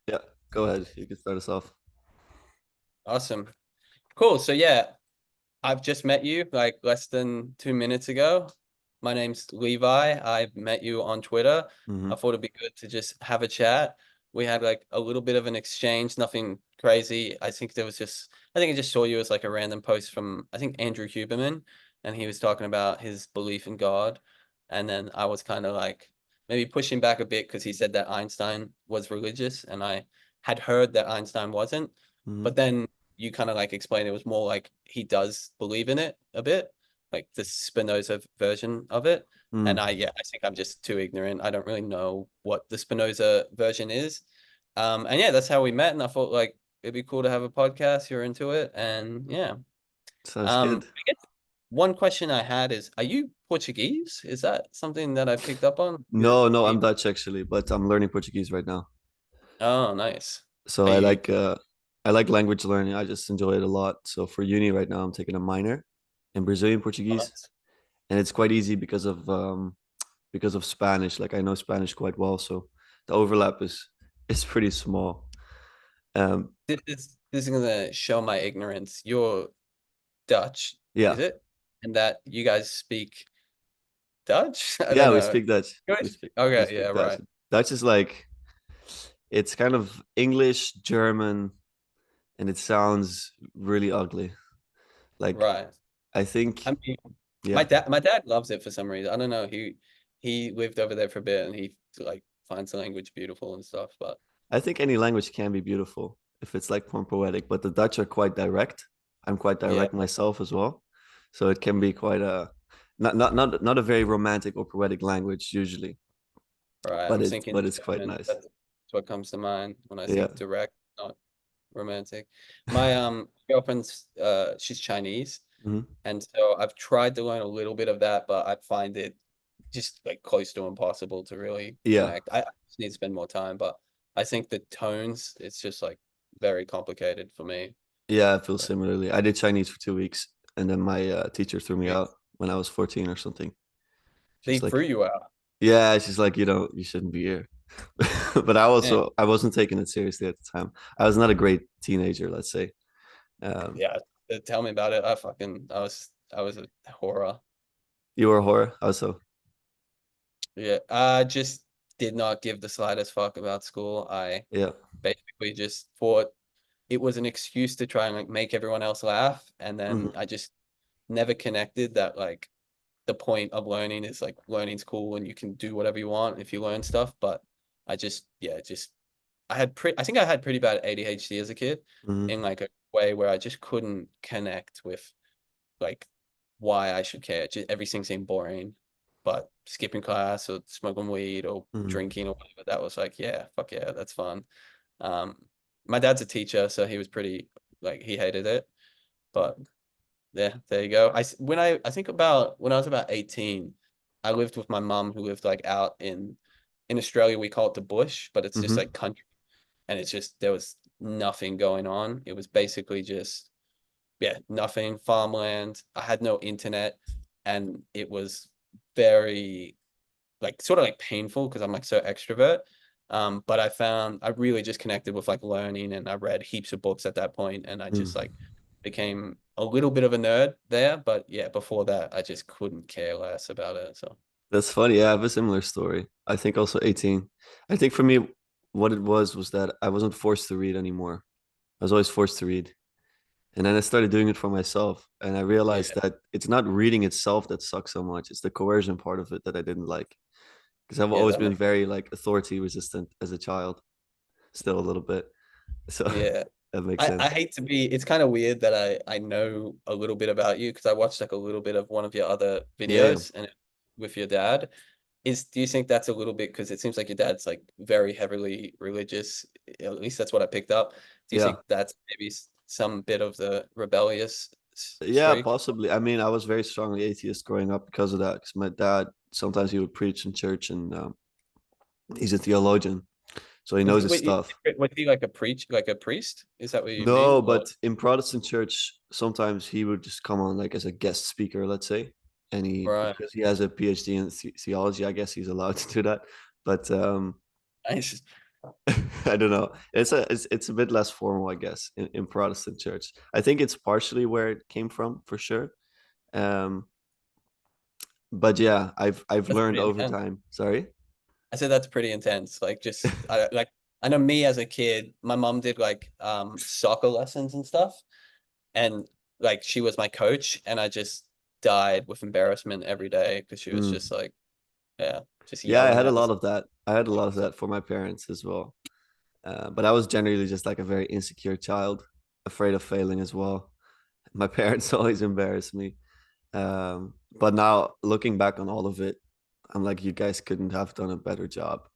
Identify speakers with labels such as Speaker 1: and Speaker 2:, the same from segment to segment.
Speaker 1: Yeah, go ahead. You can start us off.
Speaker 2: Awesome. Cool. So yeah, I've just met you like less than 2 minutes ago. My name's Levi. I met you on Twitter.
Speaker 1: Hmm.
Speaker 2: I thought it'd be good to just have a chat. We had like a little bit of an exchange, nothing crazy. I think I just saw you as like a random post from, I think Andrew Huberman, and he was talking about his belief in God. And then I was kind of like maybe pushing back a bit because he said that Einstein was religious, and I had heard that Einstein wasn't.
Speaker 1: Hmm.
Speaker 2: But then you kind of like explained it was more like he does believe in it a bit, like the Spinoza version of it. And
Speaker 1: Mm.
Speaker 2: I think I'm just too ignorant. I don't really know what the Spinoza version is. And yeah, that's how we met. And I thought like it'd be cool to have a podcast. You're into it. And yeah.
Speaker 1: Sounds good.
Speaker 2: I guess one question I had is, are you Portuguese? Is that something that I picked up on?
Speaker 1: No, no, I'm Dutch actually, but I'm learning Portuguese right now.
Speaker 2: Oh, nice.
Speaker 1: So
Speaker 2: Are you?
Speaker 1: I like language learning. I just enjoy it a lot. So for uni right now, I'm taking a minor in Brazilian
Speaker 2: Oh,
Speaker 1: Portuguese,
Speaker 2: nice.
Speaker 1: and it's quite easy because of Spanish. Like I know Spanish quite well, so the overlap is pretty small. Um,
Speaker 2: This is gonna show my ignorance. You're Dutch,
Speaker 1: yeah,
Speaker 2: is it? And that you guys speak Dutch? I don't
Speaker 1: yeah, we
Speaker 2: know.
Speaker 1: speak Dutch. We
Speaker 2: Okay, yeah,
Speaker 1: speak Dutch.
Speaker 2: right.
Speaker 1: Dutch is like it's kind of English, German, and it sounds really ugly. Like
Speaker 2: Right.
Speaker 1: I think,
Speaker 2: I mean,
Speaker 1: yeah,
Speaker 2: my dad loves it for some reason. I don't know. He lived over there for a bit and he like finds the language beautiful and stuff. But
Speaker 1: I think any language can be beautiful if it's like more poetic, but the Dutch are quite direct. I'm quite
Speaker 2: yeah,
Speaker 1: direct myself as well, so it can be quite a not a very romantic or poetic language usually,
Speaker 2: right.
Speaker 1: but
Speaker 2: I'm
Speaker 1: it's
Speaker 2: thinking
Speaker 1: but it's quite
Speaker 2: German.
Speaker 1: nice.
Speaker 2: That's what comes to mind when I
Speaker 1: Yeah.
Speaker 2: think direct, not romantic. My girlfriend's she's Chinese.
Speaker 1: Hmm.
Speaker 2: And so I've tried to learn a little bit of that, but I find it just like close to impossible to really
Speaker 1: Yeah.
Speaker 2: connect. I just need to spend more time, but I think the tones, it's just like very complicated for me.
Speaker 1: Yeah, I feel
Speaker 2: So,
Speaker 1: similarly. I did Chinese for 2 weeks, and then my teacher threw me out
Speaker 2: weeks.
Speaker 1: when I was 14 or something.
Speaker 2: They
Speaker 1: She's
Speaker 2: threw
Speaker 1: like,
Speaker 2: you out.
Speaker 1: yeah, she's like, you shouldn't be here. But
Speaker 2: Man,
Speaker 1: I wasn't taking it seriously at the time. I was not a great teenager, let's say. Um,
Speaker 2: yeah, tell me about it. I was a horror.
Speaker 1: you were a horror also.
Speaker 2: Yeah, I just did not give the slightest fuck about school. I
Speaker 1: Yeah.
Speaker 2: basically just thought it was an excuse to try and like make everyone else laugh, and then
Speaker 1: Hmm.
Speaker 2: I just never connected that like the point of learning is like learning's cool and you can do whatever you want if you learn stuff. But just I think I had pretty bad ADHD as a kid in
Speaker 1: Hmm.
Speaker 2: like a way where I just couldn't connect with like why I should care. Just everything seemed boring. But skipping class or smoking weed or
Speaker 1: Hmm.
Speaker 2: drinking or whatever, that was like, yeah, fuck yeah, that's fun. Um, my dad's a teacher, so he was pretty like he hated it. But yeah, there you go. I think about when I was about 18, I lived with my mum who lived like out in Australia. We call it the bush, but it's just
Speaker 1: Hmm.
Speaker 2: like country, and it's just there was nothing going on. It was basically just yeah, nothing, farmland. I had no internet, and it was very like sort of like painful because I'm like so extrovert. But I found I really just connected with like learning, and I read heaps of books at that point, and I just like became a little bit of a nerd there. But yeah, before that, I just couldn't care less about it. So
Speaker 1: That's funny. Yeah, I have a similar story. I think also 18. I think for me, what it was that I wasn't forced to read anymore. I was always forced to read. And then I started doing it for myself. And I realized
Speaker 2: yeah,
Speaker 1: that it's not reading itself that sucks so much. It's the coercion part of it that I didn't like. Because I've
Speaker 2: yeah,
Speaker 1: always
Speaker 2: that
Speaker 1: been
Speaker 2: makes
Speaker 1: very like authority resistant as a child, still a little bit. So
Speaker 2: yeah.
Speaker 1: that makes
Speaker 2: I
Speaker 1: sense.
Speaker 2: hate to be. It's kind of weird that I know a little bit about you because I watched like a little bit of one of your other
Speaker 1: Yeah.
Speaker 2: videos and with your dad. Do you think that's a little bit because it seems like your dad's like very heavily religious? At least that's what I picked up. Do you
Speaker 1: Yeah.
Speaker 2: think that's maybe some bit of the rebellious
Speaker 1: Yeah,
Speaker 2: streak?
Speaker 1: possibly. I mean, I was very strongly atheist growing up because of that. Because my dad sometimes he would preach in church, and he's a theologian, so he knows his
Speaker 2: Wait,
Speaker 1: stuff.
Speaker 2: was he like like a priest? Is that what you
Speaker 1: No,
Speaker 2: mean? Or
Speaker 1: but in Protestant church, sometimes he would just come on like as a guest speaker, let's say, and he
Speaker 2: right?
Speaker 1: because he has a PhD in theology, I guess he's allowed to do that. But
Speaker 2: Nice.
Speaker 1: I don't know. It's a bit less formal, I guess, in Protestant church. I think it's partially where it came from for sure. Um, but yeah, I've
Speaker 2: That's
Speaker 1: learned
Speaker 2: pretty
Speaker 1: over
Speaker 2: intense.
Speaker 1: time. Sorry.
Speaker 2: I said that's pretty intense. Like just like I know me as a kid, my mom did like soccer lessons and stuff, and like she was my coach, and I just died with embarrassment every day because she was
Speaker 1: Mm.
Speaker 2: just like, yeah, just
Speaker 1: Yeah, I
Speaker 2: yelling
Speaker 1: had a
Speaker 2: at
Speaker 1: lot
Speaker 2: us.
Speaker 1: of that. I had a lot of
Speaker 2: So
Speaker 1: that for my parents as well. But I was generally just like a very insecure child, afraid of failing as well. My parents always embarrassed me. But now looking back on all of it, I'm like, you guys couldn't have done a better job.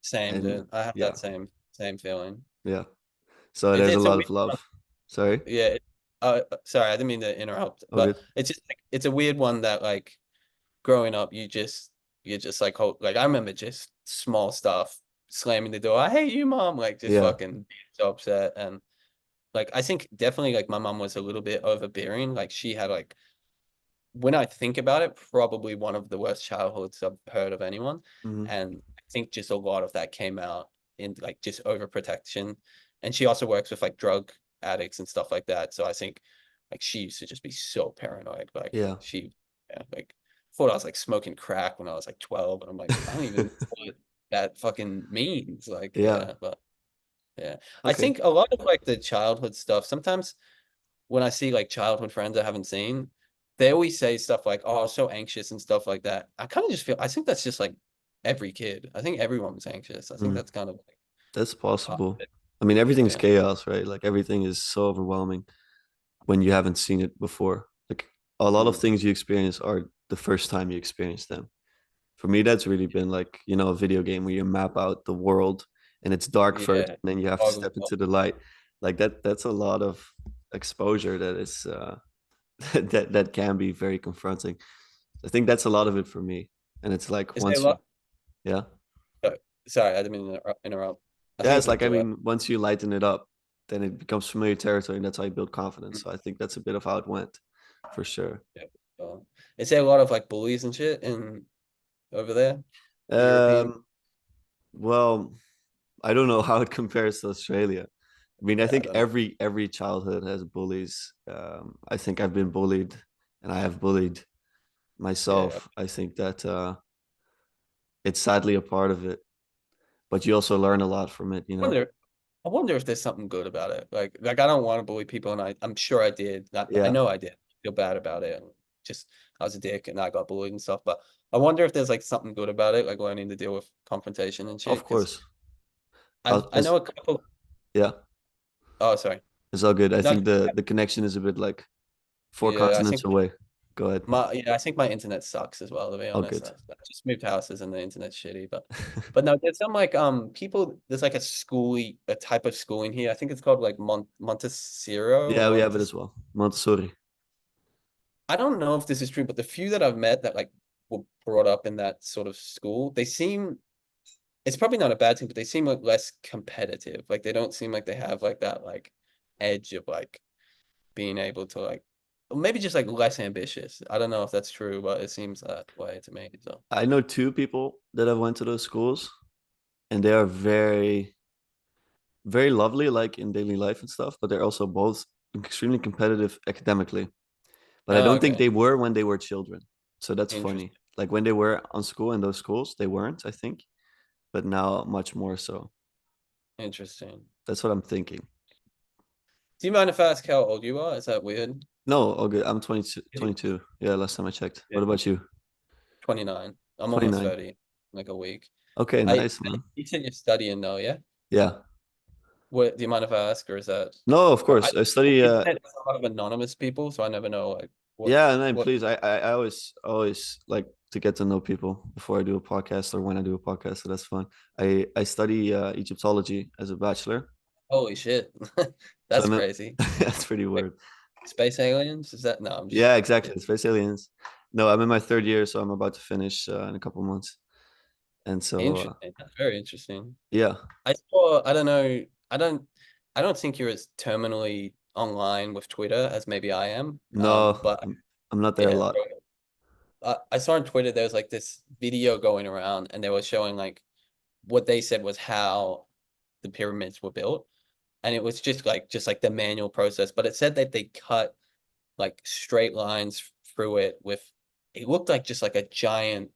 Speaker 2: same,
Speaker 1: And
Speaker 2: dude. I have
Speaker 1: yeah,
Speaker 2: that same feeling.
Speaker 1: yeah. So there's a
Speaker 2: It's a
Speaker 1: lot
Speaker 2: weird
Speaker 1: of love. Sorry.
Speaker 2: yeah. Sorry, I didn't mean to interrupt,
Speaker 1: Oh,
Speaker 2: but
Speaker 1: good.
Speaker 2: it's just like it's a weird one that like growing up, you're just like like I remember just small stuff, slamming the door. I hate you, mom. Like just
Speaker 1: Yeah.
Speaker 2: fucking being so upset. And like I think definitely like my mom was a little bit overbearing. Like she had like when I think about it, probably one of the worst childhoods I've heard of anyone.
Speaker 1: Hmm.
Speaker 2: And I think just a lot of that came out in like just overprotection. And she also works with like drug addicts and stuff like that. So I think like she used to just be so paranoid. Like
Speaker 1: Yeah.
Speaker 2: yeah, like thought I was like smoking crack when I was like 12. And I'm like, I don't even know what that fucking means. Like,
Speaker 1: Yeah.
Speaker 2: yeah, but yeah. I
Speaker 1: Okay.
Speaker 2: think a lot of like the childhood stuff, sometimes when I see like childhood friends I haven't seen, they always say stuff like, "Oh, I was so anxious" and stuff like that. I kind of just feel I think that's just like every kid. I think everyone was anxious. I think
Speaker 1: Mm,
Speaker 2: that's kind of like
Speaker 1: that's
Speaker 2: part of
Speaker 1: possible.
Speaker 2: it.
Speaker 1: I mean, everything's
Speaker 2: Yeah.
Speaker 1: chaos, right? Like everything is so overwhelming when you haven't seen it before. Like a lot of
Speaker 2: Mm.
Speaker 1: things you experience are the first time you experience them. For me, that's really been like, a video game where you map out the world and it's dark first,
Speaker 2: Yeah.
Speaker 1: and then you have to
Speaker 2: Boggle
Speaker 1: step into
Speaker 2: bottom.
Speaker 1: the light. Like that's a lot of exposure that is that can be very confronting. I think that's a lot of it for me. And it's like
Speaker 2: Is there a
Speaker 1: once you
Speaker 2: lot?
Speaker 1: yeah.
Speaker 2: uh, Sorry, I didn't mean to interrupt. I
Speaker 1: Yeah,
Speaker 2: think
Speaker 1: it's
Speaker 2: you
Speaker 1: like I
Speaker 2: do it.
Speaker 1: mean, once you lighten it up, then it becomes familiar territory and that's how you build confidence. So I think that's a bit of how it went for sure.
Speaker 2: Yeah. Is there a lot of like bullies and shit in over there? European?
Speaker 1: Um, well, I don't know how it compares to Australia. I mean, I
Speaker 2: Yeah, I
Speaker 1: think
Speaker 2: don't know.
Speaker 1: every childhood has bullies. I think I've been bullied, and I have bullied
Speaker 2: Yeah.
Speaker 1: myself. I think that it's sadly a part of it, but you also learn a lot from it.
Speaker 2: I wonder I wonder if there's something good about it. Like I don't want to bully people, and I'm sure I did. I
Speaker 1: Yeah,
Speaker 2: know I did. I feel bad about it. And just I was a dick, and I got bullied and stuff. But I wonder if there's like something good about it, like learning to deal with confrontation and
Speaker 1: of
Speaker 2: shit. Because
Speaker 1: course.
Speaker 2: I know a couple.
Speaker 1: Yeah,
Speaker 2: Oh, sorry.
Speaker 1: it's all good. I
Speaker 2: No,
Speaker 1: think the connection is a bit like four
Speaker 2: yeah.
Speaker 1: continents away. Go ahead.
Speaker 2: I think my internet sucks as well. To be
Speaker 1: All
Speaker 2: honest,
Speaker 1: good.
Speaker 2: I just moved houses and the internet's shitty. But no, there's some like people. There's like a type of schooling here. I think it's called like Montessori.
Speaker 1: Yeah, we have it as well. Montessori.
Speaker 2: I don't know if this is true, but the few that I've met that like were brought up in that sort of school, they seem it's probably not a bad thing, but they seem like less competitive. Like they don't seem like they have like that like edge of like being able to like or maybe just like less ambitious. I don't know if that's true, but it seems that way to me. So
Speaker 1: I know two people that have went to those schools, and they are very, very lovely, like in daily life and stuff. But they're also both extremely competitive academically. But I
Speaker 2: oh,
Speaker 1: don't think
Speaker 2: okay.
Speaker 1: they were when they were children. So that's funny.
Speaker 2: Interesting.
Speaker 1: Like when they were on school in those schools, they weren't, I think. But now much more so.
Speaker 2: Interesting.
Speaker 1: That's what I'm thinking.
Speaker 2: Do you mind if I ask how old you are? Is that weird?
Speaker 1: No, all good. I'm 22,
Speaker 2: Yeah.
Speaker 1: 22. Yeah, last time I checked.
Speaker 2: Yeah.
Speaker 1: What about you?
Speaker 2: 29. I'm almost
Speaker 1: 29.
Speaker 2: 30, like a week.
Speaker 1: Okay, nice, man.
Speaker 2: You said you're studying though, yeah?
Speaker 1: Yeah.
Speaker 2: What do you mind if I ask, or is that?
Speaker 1: No, of
Speaker 2: Or I
Speaker 1: course. I study
Speaker 2: internet has a lot of anonymous people, so I never know like
Speaker 1: yeah, and then
Speaker 2: what.
Speaker 1: please, I always like to get to know people before I do a podcast or when I do a podcast, so that's fun. I study Egyptology as a bachelor.
Speaker 2: Holy shit,
Speaker 1: So
Speaker 2: that's
Speaker 1: I'm
Speaker 2: crazy.
Speaker 1: that's pretty
Speaker 2: Like
Speaker 1: weird.
Speaker 2: space aliens? Is that no? I'm just
Speaker 1: Yeah,
Speaker 2: yeah.
Speaker 1: exactly. Space aliens. No, I'm in my third year, so I'm about to finish in a couple months. And so
Speaker 2: Interesting. That's very interesting.
Speaker 1: yeah.
Speaker 2: I saw. I don't know. I don't think you're as terminally online with Twitter as maybe I am.
Speaker 1: No,
Speaker 2: But
Speaker 1: I'm not there a
Speaker 2: yeah,
Speaker 1: lot.
Speaker 2: I saw on Twitter there was like this video going around, and they were showing like what they said was how the pyramids were built, and it was just like the manual process. But it said that they cut like straight lines through it with, it looked like just like a giant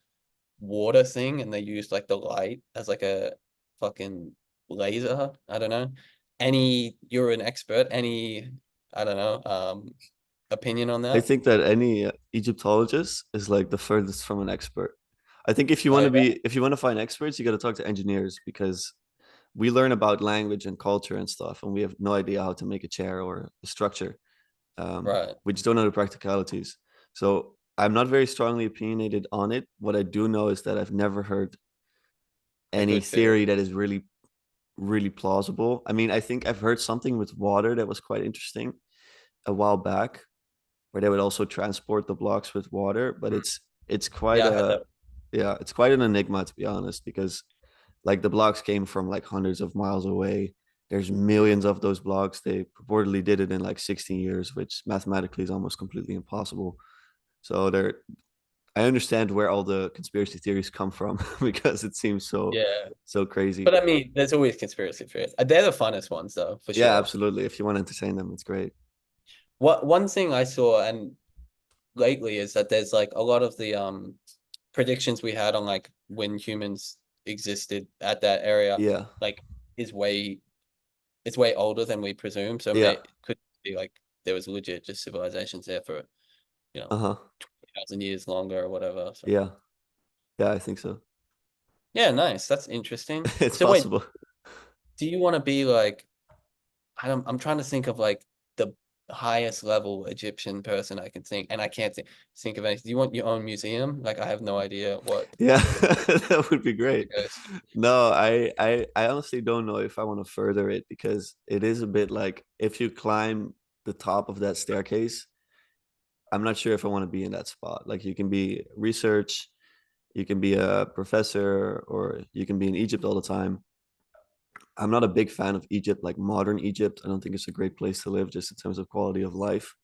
Speaker 2: water thing, and they used like the light as like a fucking laser. I don't know. You're an expert. I don't know, opinion on
Speaker 1: I
Speaker 2: that?
Speaker 1: think that any Egyptologist is like the furthest from an expert. I think if you want
Speaker 2: Oh,
Speaker 1: to be, if you want to find experts, you got to talk to engineers because we learn about language and culture and stuff, and we have no idea how to make a chair or a structure.
Speaker 2: right.
Speaker 1: We just don't know the practicalities. So I'm not very strongly opinionated on it. What I do know is that I've never heard
Speaker 2: A
Speaker 1: any
Speaker 2: good theory.
Speaker 1: theory that is really, really plausible. I mean, I think I've heard something with water that was quite interesting a while back, where they would also transport the blocks with water, but
Speaker 2: Mm.
Speaker 1: it's quite
Speaker 2: Yeah, I had
Speaker 1: a
Speaker 2: that.
Speaker 1: yeah, it's quite an enigma to be honest, because like the blocks came from like hundreds of miles away. There's millions of those blocks. They purportedly did it in like 16 years, which mathematically is almost completely impossible. So there, I understand where all the conspiracy theories come from because it seems
Speaker 2: Yeah.
Speaker 1: so crazy.
Speaker 2: But I mean, there's always conspiracy theories. They're the funnest ones though, for
Speaker 1: Yeah,
Speaker 2: sure.
Speaker 1: absolutely. If you want to entertain them, it's great.
Speaker 2: What one thing I saw and lately is that there's like a lot of the predictions we had on like when humans existed at that area,
Speaker 1: Yeah,
Speaker 2: like is way it's way older than we presume. So
Speaker 1: yeah,
Speaker 2: it could be like there was legit just civilizations there for, you know,
Speaker 1: uh-huh,
Speaker 2: 20,000 years longer or whatever. So
Speaker 1: yeah, yeah. I think so.
Speaker 2: yeah, nice. That's interesting.
Speaker 1: It's
Speaker 2: So wait,
Speaker 1: possible.
Speaker 2: do you want to be like, I'm trying to think of like the highest level Egyptian person I can think, and I can't think of anything. Do you want your own museum? Like I have no idea what
Speaker 1: Yeah,
Speaker 2: what you
Speaker 1: that would be
Speaker 2: want to
Speaker 1: great.
Speaker 2: go to.
Speaker 1: No, I honestly don't know if I want to further it because it is a bit like if you climb the top of that staircase, I'm not sure if I want to be in that spot. Like you can be research, you can be a professor, or you can be in Egypt all the time. I'm not a big fan of Egypt, like modern Egypt. I don't think it's a great place to live just in terms of quality of life.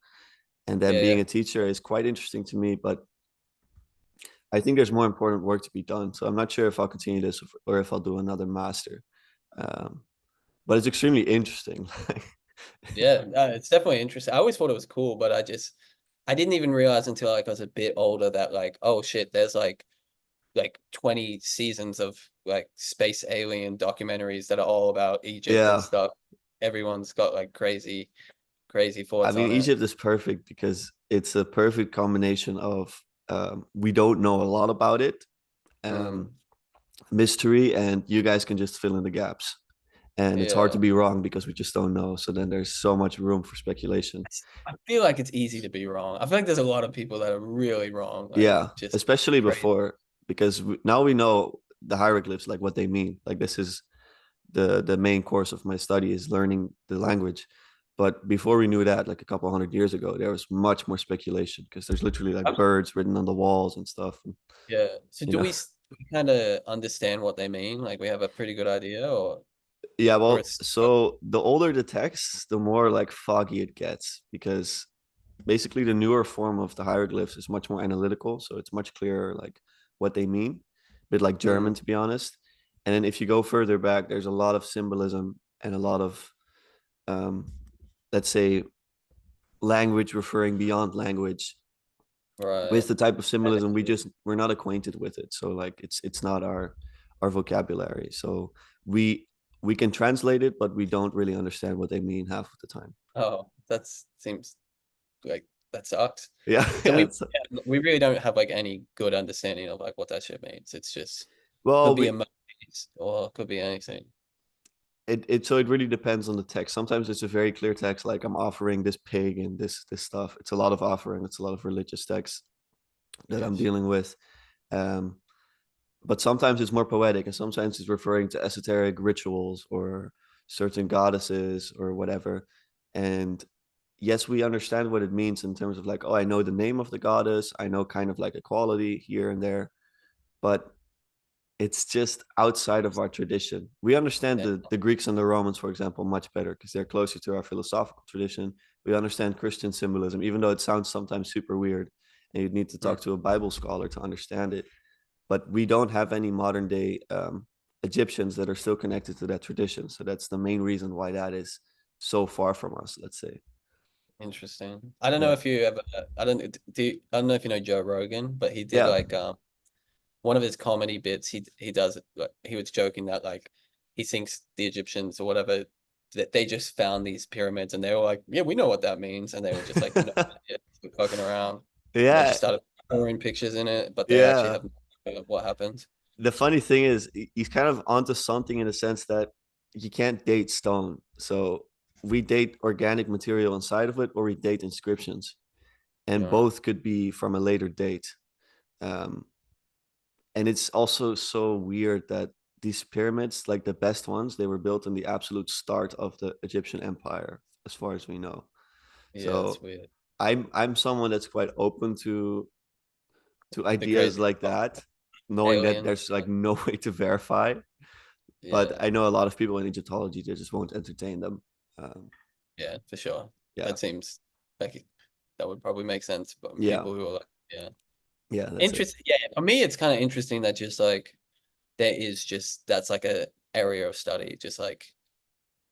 Speaker 1: And then
Speaker 2: Yeah,
Speaker 1: being
Speaker 2: yeah.
Speaker 1: a teacher is quite interesting to me, but I think there's more important work to be done. So I'm not sure if I'll continue this or if I'll do another master. Um, but it's extremely interesting.
Speaker 2: Yeah, it's definitely interesting. I always thought it was cool, but I didn't even realize until like I was a bit older that like, oh shit, there's like 20 seasons of like space alien documentaries that are all about Egypt and
Speaker 1: Yeah,
Speaker 2: stuff. Everyone's got like crazy
Speaker 1: I
Speaker 2: thoughts
Speaker 1: mean
Speaker 2: on it.
Speaker 1: Egypt is perfect because it's a perfect combination of we don't know a lot about it, um,
Speaker 2: Mm,
Speaker 1: mystery, and you guys can just fill in the gaps. And it's hard to
Speaker 2: yeah.
Speaker 1: be wrong because we just don't know. So then there's so much room for speculation.
Speaker 2: I feel like it's easy to be wrong. I feel like there's a lot of people that are really wrong, like
Speaker 1: Yeah,
Speaker 2: just
Speaker 1: especially
Speaker 2: crazy.
Speaker 1: before because now we know the hieroglyphs, like what they mean. Like this is the main course of my study is learning the language. But before we knew that, like a couple hundred years ago, there was much more speculation because there's literally like
Speaker 2: I'm-
Speaker 1: birds written on the walls and stuff. And,
Speaker 2: yeah. So
Speaker 1: you
Speaker 2: do
Speaker 1: know,
Speaker 2: we kind of understand what they mean? Like we have a pretty good idea,
Speaker 1: yeah.
Speaker 2: or
Speaker 1: Well,
Speaker 2: it's
Speaker 1: so the older the text, the more like foggy it gets because basically the newer form of the hieroglyphs is much more analytical, so it's much clearer like what they mean, a bit like
Speaker 2: mm,
Speaker 1: German to be honest. And then if you go further back, there's a lot of symbolism and a lot of um, let's say language referring beyond language
Speaker 2: right.
Speaker 1: with the type of symbolism
Speaker 2: And
Speaker 1: we're not acquainted with it, so like it's not our vocabulary, so we can translate it but we don't really understand what they mean half of the time.
Speaker 2: oh, that seems like that sucks.
Speaker 1: Yeah,
Speaker 2: So
Speaker 1: yeah, it's,
Speaker 2: we really don't have like any good understanding of like what that shit means. It's just could
Speaker 1: well
Speaker 2: be
Speaker 1: we
Speaker 2: emojis or it could be anything.
Speaker 1: it so it really depends on the text. Sometimes it's a very clear text, like I'm offering this pig and this stuff. It's a lot of offering. It's a lot of religious text that I'm
Speaker 2: Yes.
Speaker 1: dealing with. Um, but sometimes it's more poetic, and sometimes it's referring to esoteric rituals or certain goddesses or whatever. And yes, we understand what it means in terms of like, oh, I know the name of the goddess. I know kind of like a quality here and there, but it's just outside of our tradition. We understand
Speaker 2: Yeah.
Speaker 1: the Greeks and the Romans, for example, much better because they're closer to our philosophical tradition. We understand Christian symbolism, even though it sounds sometimes super weird, and you'd need to
Speaker 2: Mm.
Speaker 1: talk to a Bible scholar to understand it. But we don't have any modern day Egyptians that are still connected to that tradition. So that's the main reason why that is so far from us, let's say.
Speaker 2: Interesting. I don't know
Speaker 1: Yeah.
Speaker 2: if you ever, I don't know if you know Joe Rogan, but he did
Speaker 1: Yeah.
Speaker 2: like one of his comedy bits. He does like he was joking that like he thinks the Egyptians or whatever that they just found these pyramids and they were like, yeah, we know what that means, and they were just like, no, idea, fucking around, and they just
Speaker 1: Yeah.
Speaker 2: started throwing pictures in it, but they actually
Speaker 1: Yeah.
Speaker 2: have no idea what happened.
Speaker 1: The funny thing is he's kind of onto something in the sense that you can't date stone. So we date organic material inside of it, or we date inscriptions, and
Speaker 2: Yeah,
Speaker 1: both could be from a later date. Um, and it's also so weird that these pyramids, like the best ones, they were built in the absolute start of the Egyptian empire, as far as we know.
Speaker 2: yeah, it's
Speaker 1: So
Speaker 2: weird.
Speaker 1: I'm someone that's quite open to
Speaker 2: The
Speaker 1: ideas
Speaker 2: crazy
Speaker 1: like that, knowing that
Speaker 2: aliens.
Speaker 1: there's like no way to verify. But
Speaker 2: Yeah,
Speaker 1: I know a lot of people in Egyptology, they just won't entertain them. Um,
Speaker 2: yeah, for sure.
Speaker 1: yeah,
Speaker 2: That seems like that would probably make sense, but
Speaker 1: yeah,
Speaker 2: people who are like, yeah.
Speaker 1: yeah. That's it.
Speaker 2: Interesting. Yeah, for me, it's kind of interesting that just like there is just that's like a area of study, just like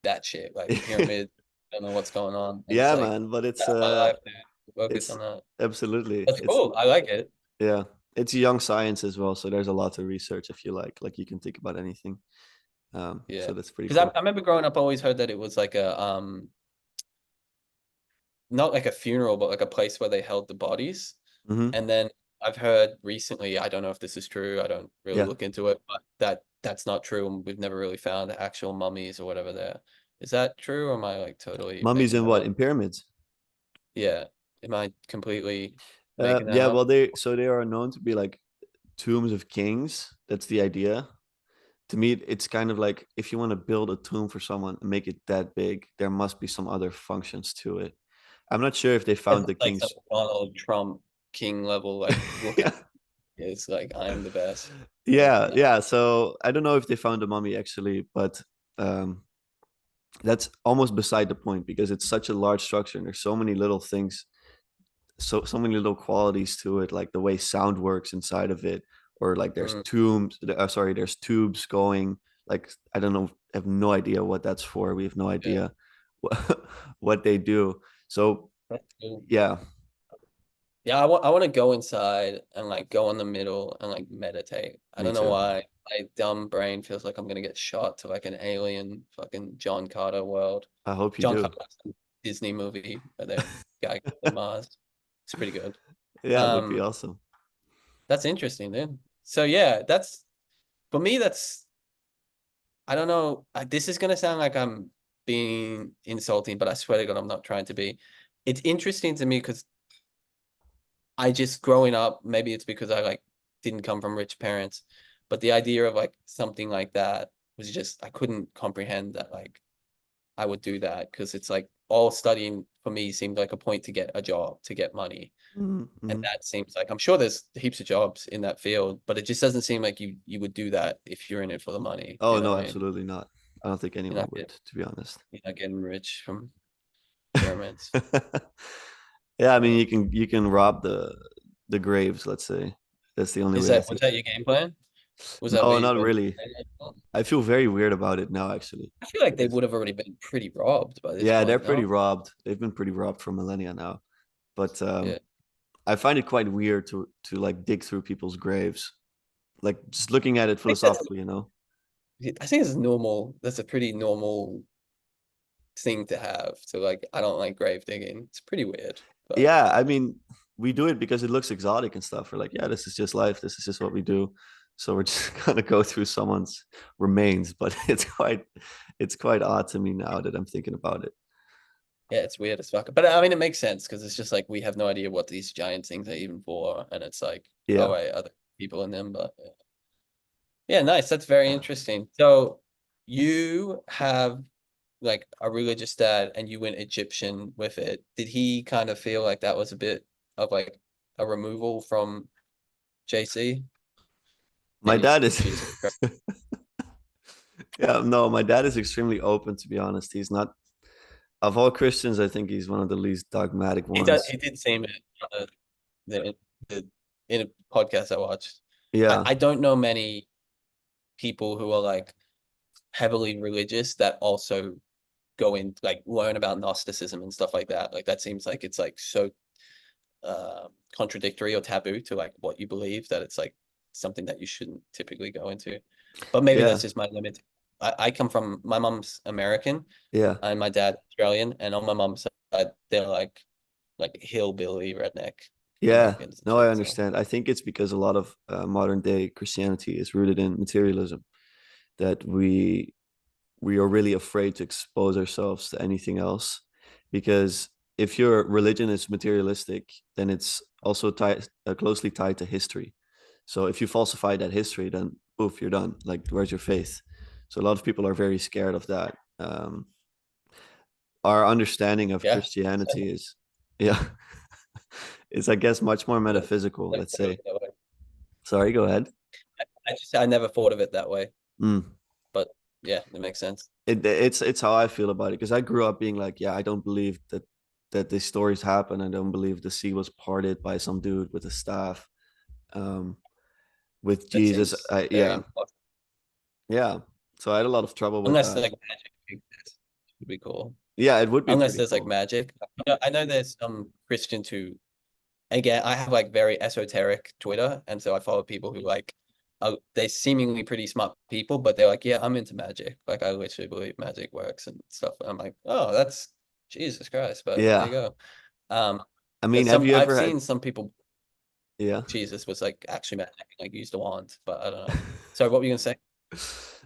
Speaker 2: that shit, like pyramid. I don't know what's going on, and it's
Speaker 1: Yeah,
Speaker 2: like
Speaker 1: man. But
Speaker 2: that's my life, dude. Focus
Speaker 1: it's
Speaker 2: on that.
Speaker 1: absolutely,
Speaker 2: That's cool. I like it.
Speaker 1: yeah, it's young science as well. So there's a lot to research if you like. Like you can think about anything.
Speaker 2: Yeah,
Speaker 1: So that's pretty
Speaker 2: because I
Speaker 1: cool.
Speaker 2: remember growing up, I always heard that it was like a not like a funeral, but like a place where they held the bodies.
Speaker 1: Hmm.
Speaker 2: And then I've heard recently, I don't know if this is true, I don't really
Speaker 1: Yeah,
Speaker 2: look into it, but that's not true, and we've never really found actual mummies or whatever there. Is that true, or am I like totally
Speaker 1: mummies
Speaker 2: making
Speaker 1: in
Speaker 2: that
Speaker 1: what?
Speaker 2: up?
Speaker 1: In pyramids?
Speaker 2: Yeah. Am I completely making that
Speaker 1: Yeah.
Speaker 2: up?
Speaker 1: Well, they are known to be like tombs of kings. That's the idea. To me, it's kind of like if you want to build a tomb for someone and make it that big, there must be some other functions to it. I'm not sure if they
Speaker 2: It's
Speaker 1: found the
Speaker 2: like some
Speaker 1: king's.
Speaker 2: Donald Trump king level, like look at it's like I am the best. Like
Speaker 1: Yeah,
Speaker 2: no.
Speaker 1: yeah. So I don't know if they found the mummy actually, but um, that's almost beside the point because it's such a large structure and there's so many little things, so many little qualities to it, like the way sound works inside of it, or like there's
Speaker 2: Mm,
Speaker 1: tombs. Sorry, there's tubes going. Like I don't know, I have no idea what that's for. We have no
Speaker 2: yeah,
Speaker 1: idea what they do. So
Speaker 2: that's cool.
Speaker 1: yeah,
Speaker 2: Yeah, I want to go inside and like go in the middle and like meditate. I
Speaker 1: me
Speaker 2: don't know
Speaker 1: too.
Speaker 2: why my dumb brain feels like I'm gonna get shot to like an alien fucking John Carter world.
Speaker 1: I hope you
Speaker 2: John
Speaker 1: do.
Speaker 2: Carter's a Disney movie where the guy goes to Mars. It's pretty good.
Speaker 1: Yeah, it would be
Speaker 2: Um,
Speaker 1: awesome.
Speaker 2: that's interesting, dude. So yeah, that's for me. That's I don't know. This is gonna sound like I'm being insulting, but I swear to God, I'm not trying to be. It's interesting to me because I just growing up, maybe it's because I like didn't come from rich parents, but the idea of like something like that was just I couldn't comprehend that like I would do that because it's like all studying for me seemed like a point to get a job, to get money. And
Speaker 1: Mm-hmm.
Speaker 2: that seems like I'm sure there's heaps of jobs in that field, but it just doesn't seem like you would do that if you're in it for the money.
Speaker 1: Oh
Speaker 2: You know
Speaker 1: no,
Speaker 2: what I mean?
Speaker 1: absolutely not. I don't think
Speaker 2: You're
Speaker 1: anyone
Speaker 2: not
Speaker 1: would,
Speaker 2: getting
Speaker 1: to be honest.
Speaker 2: you're not getting rich from pyramids.
Speaker 1: Yeah, I mean
Speaker 2: Uh,
Speaker 1: you can rob the graves, let's say. That's the only
Speaker 2: is
Speaker 1: way I
Speaker 2: that was
Speaker 1: think.
Speaker 2: that your game plan? Was that what
Speaker 1: No,
Speaker 2: you
Speaker 1: not
Speaker 2: were?
Speaker 1: really. I feel very weird about it now, actually,
Speaker 2: I feel like they
Speaker 1: because
Speaker 2: would have already been pretty robbed by this
Speaker 1: yeah, they're
Speaker 2: point,
Speaker 1: pretty
Speaker 2: no?
Speaker 1: robbed. They've been pretty robbed for millennia now. But
Speaker 2: Yeah.
Speaker 1: I find it quite weird to like dig through people's graves, like just looking at it
Speaker 2: I think that's
Speaker 1: philosophically, you know?
Speaker 2: I think it's normal. That's a pretty normal thing to have. So like I don't like grave digging. It's pretty weird. But
Speaker 1: Yeah, I mean, we do it because it looks exotic and stuff. We're like, yeah, this is just life. This is just what we do. So we're just gonna go through someone's remains, but it's quite odd to me now that I'm thinking about it.
Speaker 2: yeah, it's weird as fuck. But I mean it makes sense because it's just like we have no idea what these giant things are even for. And it's like, oh
Speaker 1: Yeah.
Speaker 2: wait, other people in them, but yeah. Yeah, nice. That's very interesting. So you have like a religious dad and you went Egyptian with it. Did he kind of feel like that was a bit of like a removal from JC?
Speaker 1: My
Speaker 2: Did he
Speaker 1: dad is
Speaker 2: Jesus Christ.
Speaker 1: yeah, no, my dad is extremely open, to be honest. He's not, of all Christians, I think he's one of the least dogmatic ones.
Speaker 2: He did seem it on the, the in a podcast I watched.
Speaker 1: Yeah.
Speaker 2: I don't know many people who are like heavily religious that also go in like learn about Gnosticism and stuff like that. Like that seems like it's like so contradictory or taboo to like what you believe that it's like something that you shouldn't typically go into. But maybe
Speaker 1: Yeah,
Speaker 2: that's just my limit. I come from my mom's American
Speaker 1: yeah,
Speaker 2: and my dad Australian, and on my mom's side they're like hillbilly redneck
Speaker 1: yeah.
Speaker 2: Americans and
Speaker 1: No, I
Speaker 2: shit. So
Speaker 1: understand. I think it's because a lot of modern day Christianity is rooted in materialism, that we are really afraid to expose ourselves to anything else, because if your religion is materialistic, then it's also tied closely tied to history. So if you falsify that history, then poof, you're done. Like, where's your faith? So a lot of people are very scared of that. Our understanding of
Speaker 2: yeah,
Speaker 1: Christianity is, yeah, is, I guess, much more
Speaker 2: that's
Speaker 1: metaphysical,
Speaker 2: like
Speaker 1: let's
Speaker 2: totally
Speaker 1: say.
Speaker 2: that way.
Speaker 1: Sorry, go ahead.
Speaker 2: I never thought of it that way,
Speaker 1: Mm.
Speaker 2: but yeah, it makes sense.
Speaker 1: It's how I feel about it, because I grew up being like, yeah, I don't believe that these stories happen. I don't believe the sea was parted by some dude with a staff. Um, with
Speaker 2: That
Speaker 1: Jesus,
Speaker 2: seems
Speaker 1: I
Speaker 2: very
Speaker 1: yeah,
Speaker 2: impossible.
Speaker 1: yeah. So I had a lot of trouble with
Speaker 2: Unless
Speaker 1: that.
Speaker 2: like magic exists, would be cool.
Speaker 1: Yeah, it would be
Speaker 2: Unless
Speaker 1: pretty
Speaker 2: there's like
Speaker 1: cool.
Speaker 2: magic. I know there's some Christians who, again, I have like very esoteric Twitter, and so I follow people who like they're seemingly pretty smart people, but they're like, yeah, I'm into magic. Like I literally believe magic works and stuff. And I'm like, oh, that's Jesus Christ, but there you
Speaker 1: Yeah,
Speaker 2: go. Um,
Speaker 1: I mean,
Speaker 2: because
Speaker 1: have
Speaker 2: some
Speaker 1: you
Speaker 2: I've
Speaker 1: ever had?
Speaker 2: seen some people
Speaker 1: Yeah.
Speaker 2: Jesus was like actually magic, like used a wand, but I don't know. So what were you gonna say?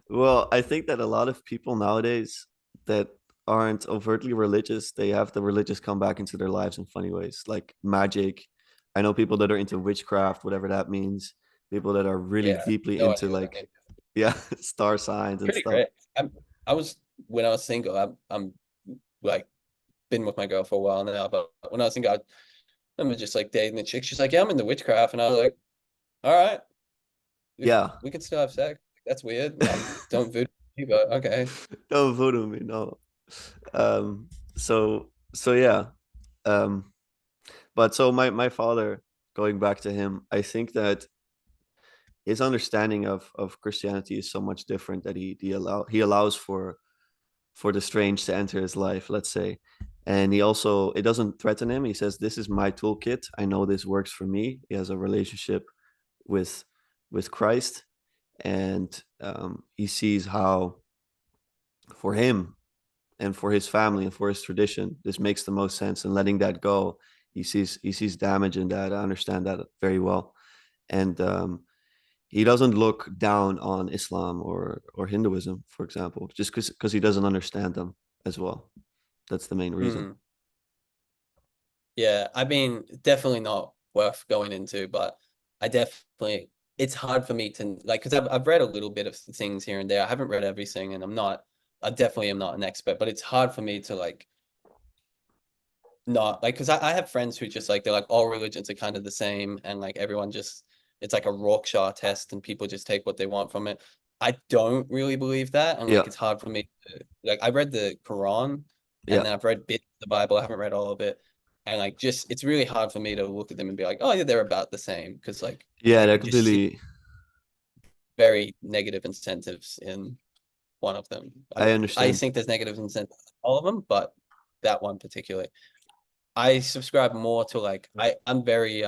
Speaker 1: Well, I think that a lot of people nowadays that aren't overtly religious, they have the religious come back into their lives in funny ways, like magic. I know people that are into witchcraft, whatever that means. People that are really
Speaker 2: Yeah,
Speaker 1: deeply
Speaker 2: no
Speaker 1: into
Speaker 2: idea what that
Speaker 1: like,
Speaker 2: means.
Speaker 1: yeah, star signs and
Speaker 2: Pretty
Speaker 1: stuff.
Speaker 2: great. I was when I was single, I'm like been with my girl for a while now, but when I was single, I'm just like dating the chick. She's like, yeah, I'm into witchcraft, and I was like, all right,
Speaker 1: Yeah.
Speaker 2: we can still have sex. That's weird. Don't voodoo me, but okay.
Speaker 1: Don't voodoo me, no. So yeah. Um, but so my father, going back to him, I think that his understanding of Christianity is so much different, that he allows for the strange to enter his life, let's say. And he also, it doesn't threaten him. He says, this is my toolkit. I know this works for me. He has a relationship with Christ, and he sees how for him and for his family and for his tradition, this makes the most sense. And letting that go, he sees damage in that. I understand that very well. And he doesn't look down on Islam or Hinduism, for example, just because he doesn't understand them as well. That's the main reason.
Speaker 2: Hmm. Yeah, I mean, definitely not worth going into, but I definitely it's hard for me to like because I've read a little bit of things here and there. I haven't read everything, and I definitely am not an expert, but it's hard for me to like not like because I have friends who just like they're like all religions are kind of the same, and like everyone just it's like a Rorschach test, and people just take what they want from it. I don't really believe that, and
Speaker 1: Yeah,
Speaker 2: like it's hard for me to like I read the Quran, and
Speaker 1: yeah,
Speaker 2: then I've read bits of the Bible. I haven't read all of it, and like just it's really hard for me to look at them and be like, oh yeah, they're about the same, because like
Speaker 1: yeah.
Speaker 2: I
Speaker 1: That
Speaker 2: could just see
Speaker 1: completely.
Speaker 2: very negative incentives in one of them.
Speaker 1: I
Speaker 2: I
Speaker 1: understand.
Speaker 2: think there's negative incentives in all of them, but that one particularly. I subscribe more to like I'm very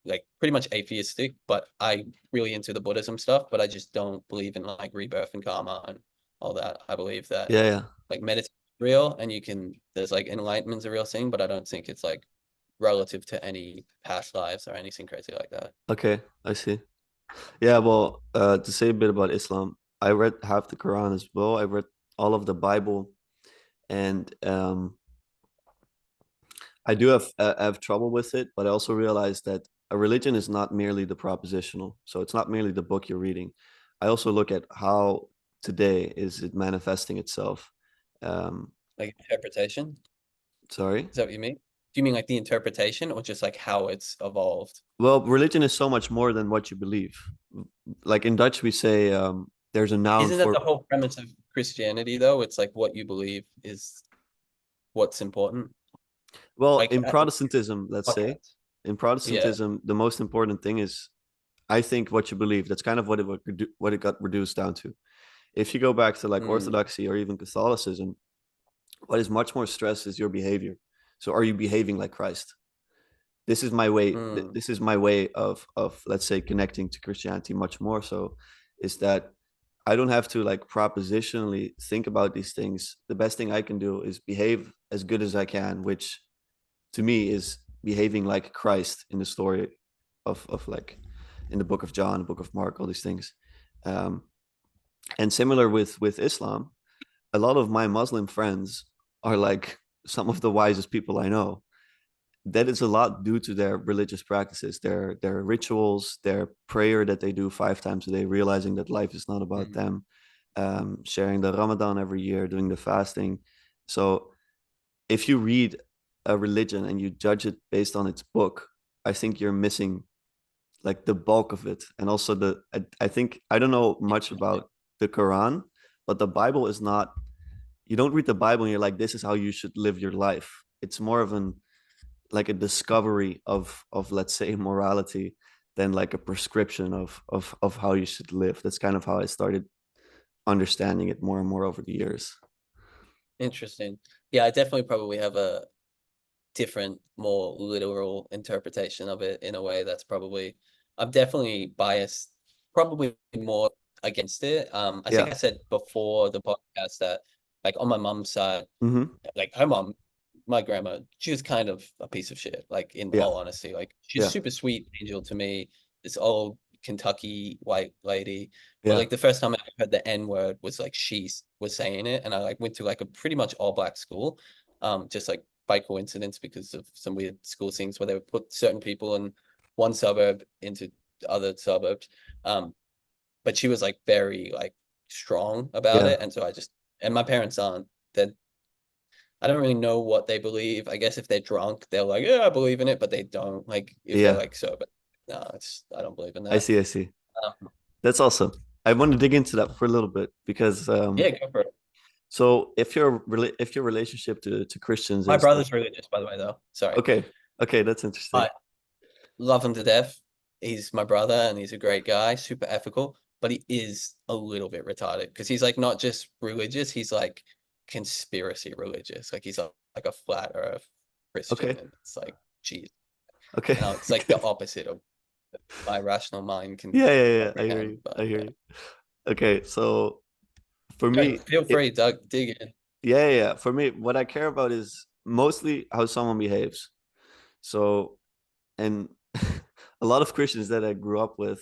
Speaker 2: like pretty much atheistic, but I really into the Buddhism stuff, but I just don't believe in like rebirth and karma and all that. I believe that
Speaker 1: Yeah, yeah.
Speaker 2: like meditation is real and you can there's like enlightenment's a real thing, but I don't think it's like relative to any past lives or anything crazy like that.
Speaker 1: Okay, I see. Yeah, well, to say a bit about Islam, I read half the Quran as well. I read all of the Bible, and I do have trouble with it, but I also realize that a religion is not merely the propositional. So it's not merely the book you're reading. I also look at how today is it manifesting itself. Um,
Speaker 2: Like interpretation?
Speaker 1: sorry.
Speaker 2: Is that what you mean? Do you mean like the interpretation or just like how it's evolved?
Speaker 1: Well, religion is so much more than what you believe. Like in Dutch, we say there's a noun
Speaker 2: Isn't that the
Speaker 1: for.
Speaker 2: whole premise of Christianity though? It's like what you believe is what's important.
Speaker 1: Well,
Speaker 2: Like
Speaker 1: in Protestantism, let's
Speaker 2: okay.
Speaker 1: say, in
Speaker 2: Yeah.
Speaker 1: Protestantism, the most important thing is I think what you believe. That's kind of what what it got reduced down to. If you go back to like
Speaker 2: Mm,
Speaker 1: Orthodoxy or even Catholicism, what is much more stressed is your behavior. So are you behaving like Christ? This is my way.
Speaker 2: mm,
Speaker 1: This is my way of let's say connecting to Christianity much more so, is that I don't have to like propositionally think about these things. The best thing I can do is behave as good as I can, which to me is behaving like Christ in the story of like in the book of John, the book of Mark, all these things. Um, and similar with Islam, a lot of my Muslim friends are like some of the wisest people I know. That is a lot due to their religious practices, their rituals, their prayer that they do 5 times a day, realizing that life is not about
Speaker 2: mm.
Speaker 1: them, sharing the Ramadan every year, doing the fasting. So if you read a religion and you judge it based on its book, I think you're missing like the bulk of it. And also I think I don't know much about the Quran, but the Bible is not, you don't read the Bible and you're like, this is how you should live your life. It's more of an like a discovery of let's say morality than like a prescription of how you should live. That's kind of how I started understanding it more and more over the years.
Speaker 2: Interesting. Yeah, I definitely probably have a different, more literal interpretation of it in a way that's probably I'm definitely biased, probably more against it. I think
Speaker 1: Yeah.
Speaker 2: I said before the podcast that like on my mom's side,
Speaker 1: Mm-hmm.
Speaker 2: like her mom, my grandma, she was kind of a piece of shit, like in
Speaker 1: Yeah.
Speaker 2: all honesty. Like she's
Speaker 1: Yeah.
Speaker 2: super sweet angel to me, this old Kentucky white lady. But
Speaker 1: Yeah.
Speaker 2: like the first time I heard the N word was like was saying it, and I like went to like a pretty much all black school, just like by coincidence because of some weird school things where they would put certain people in one suburb into other suburbs. But she was like very like strong about
Speaker 1: Yeah.
Speaker 2: it, and so I just and my parents aren't. They're I don't really know what they believe. I guess if they're drunk, they're like, yeah, I believe in it, but they don't. Like if they're
Speaker 1: Yeah.
Speaker 2: like sober, no, it's I don't believe in
Speaker 1: I
Speaker 2: that.
Speaker 1: see. I see.
Speaker 2: Um,
Speaker 1: That's awesome. I want to dig into that for a little bit because
Speaker 2: yeah, go for it.
Speaker 1: so if your relationship to Christians
Speaker 2: My
Speaker 1: is like,
Speaker 2: brother's religious, by the way, though. Sorry.
Speaker 1: okay, okay, that's interesting.
Speaker 2: I love him to death. He's my brother and he's a great guy, super ethical, but he is a little bit retarded because he's like not just religious, he's like conspiracy religious. Like he's like a flat earth Christian.
Speaker 1: Okay,
Speaker 2: And it's like, geez.
Speaker 1: okay,
Speaker 2: You know, it's like
Speaker 1: okay.
Speaker 2: the opposite of my rational mind can
Speaker 1: Yeah, yeah, yeah. I hear
Speaker 2: comprehend.
Speaker 1: you.
Speaker 2: But
Speaker 1: I hear
Speaker 2: yeah.
Speaker 1: you. Okay, so for
Speaker 2: Right,
Speaker 1: me,
Speaker 2: feel free, Doug, dig in.
Speaker 1: yeah, yeah, yeah. For me, what I care about is mostly how someone behaves. So, and a lot of Christians that I grew up with,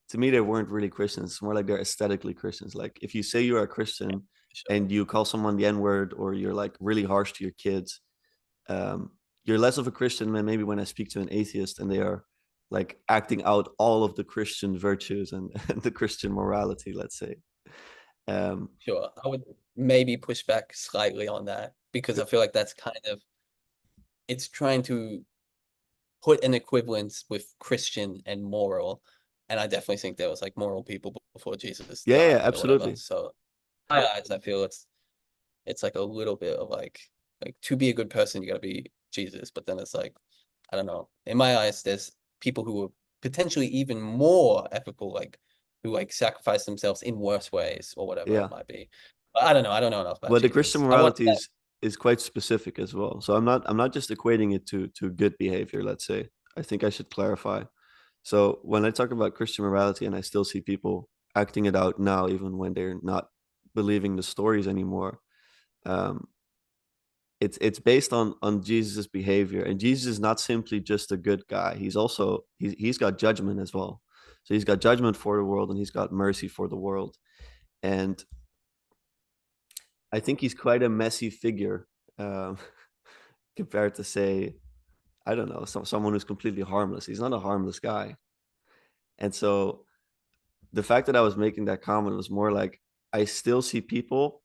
Speaker 1: to me, they weren't really Christians. More like they're aesthetically Christians. Like if you say you're a Christian
Speaker 2: Sure.
Speaker 1: and you call someone the N word or you're like really harsh to your kids, um, you're less of a Christian than maybe when I speak to an atheist and they are like acting out all of the Christian virtues and the Christian morality, let's say. Um,
Speaker 2: Sure. I would maybe push back slightly on that because I feel like that's kind of it's trying to put an equivalence with Christian and moral. And I definitely think there was like moral people before Jesus
Speaker 1: yeah, yeah,
Speaker 2: died or whatever.
Speaker 1: absolutely.
Speaker 2: So in my eyes, I feel it's like a little bit of like to be a good person, you gotta be Jesus. But then it's like, I don't know. In my eyes, there's people who are potentially even more ethical, like who like sacrifice themselves in worse ways or whatever it
Speaker 1: Yeah.
Speaker 2: might be. But I don't know. I don't know enough about
Speaker 1: But the Christian
Speaker 2: Jesus. I want
Speaker 1: morality
Speaker 2: that.
Speaker 1: is quite specific as well. So I'm not just equating it to good behavior, let's say. I think I should clarify. So when I talk about Christian morality and I still see people acting it out now, even when they're not believing the stories anymore, um, it's based on Jesus' behavior. And Jesus is not simply just a good guy. He's got judgment as well. So he's got judgment for the world and he's got mercy for the world. And I think he's quite a messy figure, um, compared to say, I don't know, someone who's completely harmless. He's not a harmless guy. And so the fact that I was making that comment was more like I still see people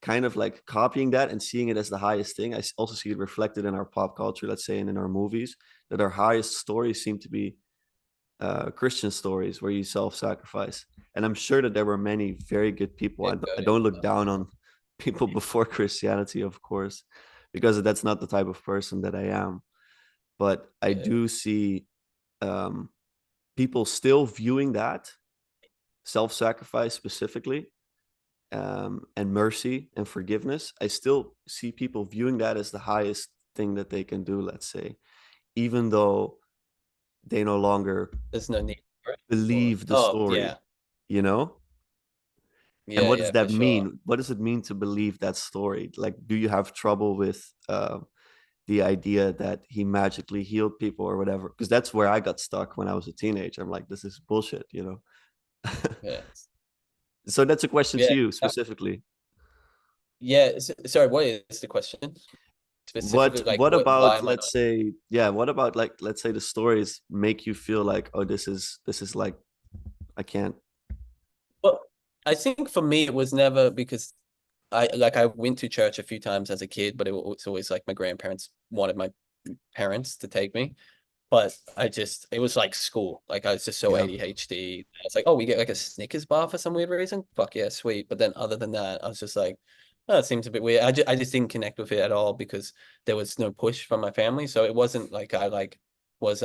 Speaker 1: kind of like copying that and seeing it as the highest thing. I also see it reflected in our pop culture, let's say, and in our movies, that our highest stories seem to be Christian stories where you self-sacrifice. And I'm sure that there were many very good people.
Speaker 2: Yeah,
Speaker 1: I
Speaker 2: go
Speaker 1: don't
Speaker 2: into
Speaker 1: look
Speaker 2: that.
Speaker 1: down on people before Christianity, of course, because that's not the type of person that I am. But I
Speaker 2: Yeah,
Speaker 1: do see um, people still viewing that self-sacrifice specifically, and mercy and forgiveness, I still see people viewing that as the highest thing that they can do, let's say, even though they no longer
Speaker 2: There's no need for it. Or,
Speaker 1: believe the
Speaker 2: oh yeah,
Speaker 1: story, you know? And
Speaker 2: yeah,
Speaker 1: what does
Speaker 2: yeah, for
Speaker 1: that
Speaker 2: sure.
Speaker 1: mean? What does it mean to believe that story? Like, do you have trouble with the idea that he magically healed people or whatever? Because that's where I got stuck when I was a teenager. I'm like, this is bullshit, you know?
Speaker 2: Yeah,
Speaker 1: So that's a question
Speaker 2: yeah,
Speaker 1: to you
Speaker 2: uh,
Speaker 1: specifically.
Speaker 2: yeah. Sorry, what is the question
Speaker 1: What
Speaker 2: specifically? Like,
Speaker 1: what
Speaker 2: what? Why
Speaker 1: about,
Speaker 2: am I
Speaker 1: let's
Speaker 2: not?
Speaker 1: say, yeah, what about, like, let's say the stories make you feel like, oh, this is like, I can't.
Speaker 2: Well, I think for me it was never because I went to church a few times as a kid, but it was always like my grandparents wanted my parents to take me. But it was like school. Like I was just so
Speaker 1: Yeah.
Speaker 2: ADHD. It's like, oh, we get like a Snickers bar for some weird reason. Fuck yeah, sweet. But then other than that, I was just like, oh, it seems a bit weird. I just didn't connect with it at all because there was no push from my family. So it wasn't like I like was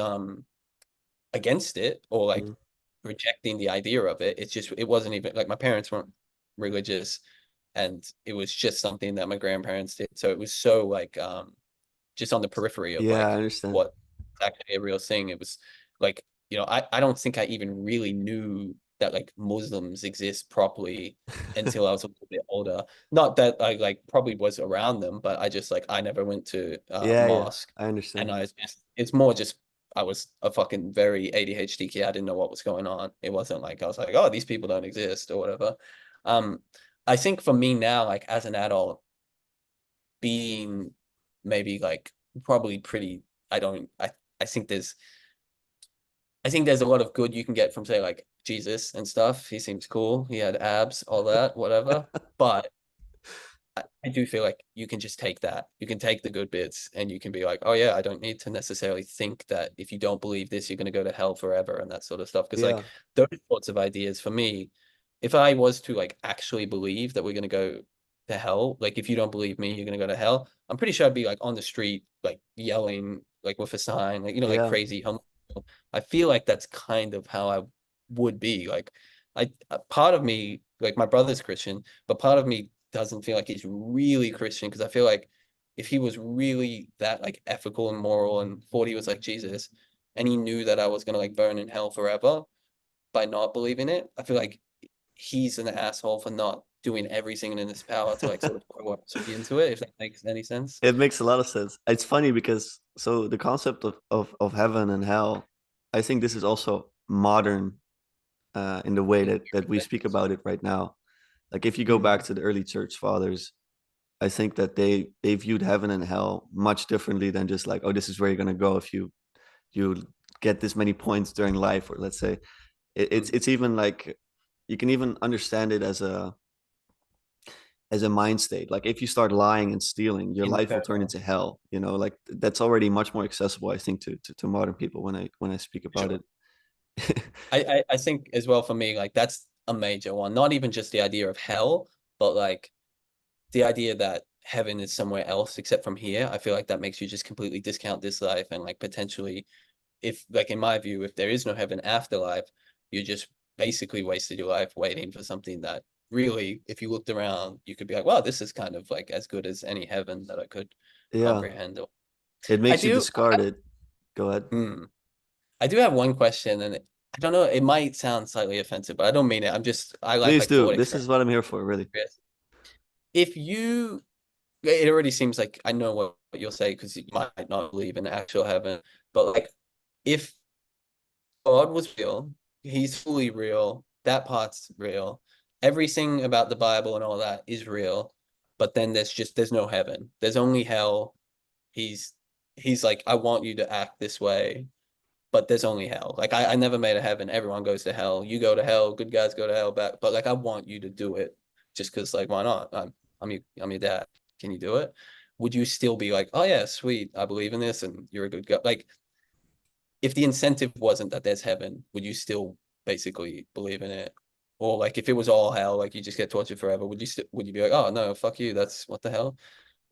Speaker 2: against it or like
Speaker 1: Mm.
Speaker 2: rejecting the idea of it. It's just it wasn't even like my parents weren't religious and it was just something that my grandparents did. So it was so like just on the periphery of
Speaker 1: Yeah, I
Speaker 2: like
Speaker 1: understand.
Speaker 2: what actually a real thing. It was like, I don't think I even really knew that like Muslims exist properly until I was a little bit older. Not that I like probably was around them, but I just like I never went to
Speaker 1: Yeah, yeah,
Speaker 2: mosque
Speaker 1: I
Speaker 2: and
Speaker 1: understand.
Speaker 2: it's more just I was a fucking very ADHD kid. I didn't know what was going on. It wasn't like I was like, oh, these people don't exist or whatever. Um, I think for me now, like as an adult, being maybe like probably pretty I don't I think there's a lot of good you can get from say like Jesus and stuff. He seems cool. He had abs, all that, whatever. But I do feel like you can just take that. You can take the good bits and you can be like, oh yeah, I don't need to necessarily think that if you don't believe this, you're going to go to hell forever and that sort of stuff. Because like
Speaker 1: Yeah,
Speaker 2: those sorts of ideas for me, if I was to like actually believe that we're going to go to hell, like if you don't believe me, you're going to go to hell, I'm pretty sure I'd be like on the street, like yelling, like with a sign, like, like
Speaker 1: yeah,
Speaker 2: crazy. I feel like that's kind of how I would be. Like part of me, like my brother's Christian, but part of me doesn't feel like he's really Christian because I feel like if he was really that like ethical and moral and thought he was like Jesus and he knew that I was gonna like burn in hell forever by not believing it, I feel like he's an asshole for not doing everything in his power to like sort of grow us into it, if that makes any sense.
Speaker 1: it makes a lot of sense. It's funny because so the concept of heaven and hell, I think this is also modern, in the way that we speak about it right now. Like, if you go back
Speaker 2: Mm,
Speaker 1: to the early church fathers, I think that they viewed heaven and hell much differently than just like, oh, this is where you're gonna go if you get this many points during life, or let's say
Speaker 2: mm.
Speaker 1: it's even like, you can even understand it as a mind state. Like, if you start lying and stealing, your life will turn
Speaker 2: Internal,
Speaker 1: into hell. Like, that's already much more accessible, I think, to modern people when I speak about
Speaker 2: sure.
Speaker 1: it.
Speaker 2: I think as well for me, like that's a major one. Not even just the idea of hell, but like the idea that heaven is somewhere else except from here. I feel like that makes you just completely discount this life and like potentially, if like in my view, if there is no heaven after life, you just basically wasted your life waiting for something that really, if you looked around, you could be like, wow, this is kind of like as good as any heaven that I could
Speaker 1: Yeah,
Speaker 2: comprehend.
Speaker 1: it
Speaker 2: I
Speaker 1: makes you
Speaker 2: do.
Speaker 1: discard it. Go ahead.
Speaker 2: Hmm, I do have one question, and I don't know. It might sound slightly offensive, but I don't mean it. I
Speaker 1: Please
Speaker 2: like
Speaker 1: do.
Speaker 2: thought
Speaker 1: This is
Speaker 2: experiments.
Speaker 1: what I'm here for, really.
Speaker 2: If you, it already seems like I know what you'll say because you might not believe in actual heaven, but like if God was real, He's fully real, that part's real, everything about the Bible and all that is real, but then there's no heaven. There's only hell. He's he's like, I want you to act this way, but there's only hell. Like I never made a heaven. Everyone goes to hell. You go to hell. Good guys go to hell. But like I want you to do it just because like why not? I'm your dad. Can you do it? Would you still be like, oh yeah, sweet, I believe in this, and you're a good guy? Like if the incentive wasn't that there's heaven, would you still basically believe in it? Or like if it was all hell, like you just get tortured forever, would you be like, oh no, fuck you, that's what the hell?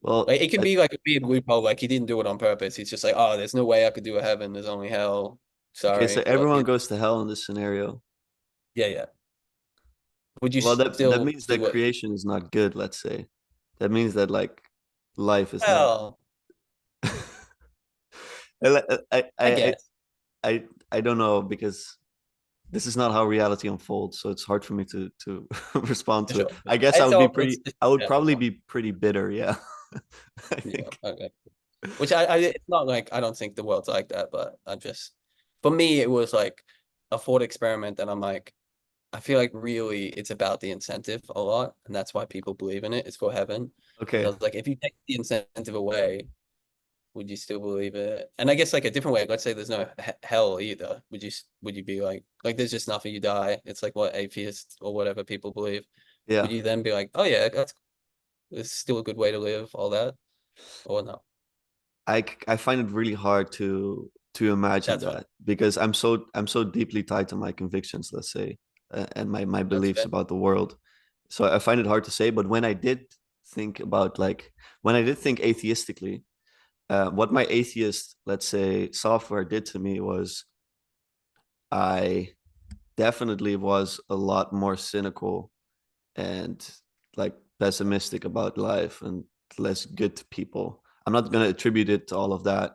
Speaker 1: Well,
Speaker 2: Like it can be like a weird loophole, like he didn't do it on purpose. He's just like, oh, there's no way I could do a heaven, there's only hell.
Speaker 1: Okay, so
Speaker 2: Sorry, but
Speaker 1: everyone goes to hell in this scenario.
Speaker 2: yeah, yeah. Would you
Speaker 1: Well, that
Speaker 2: still
Speaker 1: means
Speaker 2: do
Speaker 1: that
Speaker 2: what?
Speaker 1: creation is not good, let's say. That means that like life is not.
Speaker 2: Well,
Speaker 1: I,
Speaker 2: I
Speaker 1: I,
Speaker 2: guess.
Speaker 1: I, I don't know because this is not how reality unfolds, so it's hard for me to respond
Speaker 2: For
Speaker 1: to it.
Speaker 2: sure.
Speaker 1: I guess
Speaker 2: It's all, it's just
Speaker 1: I would probably
Speaker 2: general.
Speaker 1: be pretty bitter, yeah. I
Speaker 2: Yeah.
Speaker 1: think.
Speaker 2: Okay. Which it's not like I don't think the world's like that, but I just, for me, it was like a thought experiment, and I'm like, I feel like really it's about the incentive a lot, and that's why people believe in it. It's for heaven. So
Speaker 1: Okay.
Speaker 2: I was like, if you take the incentive away, would you still believe it? And I guess like a different way, let's say there's no hell either. Would you be like there's just nothing, you die. It's like what atheists or whatever people believe.
Speaker 1: Yeah.
Speaker 2: Would you then be like, oh yeah, that's it's still a good way to live, all that, or no?
Speaker 1: I find it really hard to imagine
Speaker 2: That's fine.
Speaker 1: that because I'm so deeply tied to my convictions, let's say, and my
Speaker 2: That's
Speaker 1: beliefs
Speaker 2: fair.
Speaker 1: about the world. So I find it hard to say. But when I did think about like when I did think atheistically, what my atheist, let's say, software did to me was I definitely was a lot more cynical and like pessimistic about life and less good to people. I'm not going to attribute it to all of that,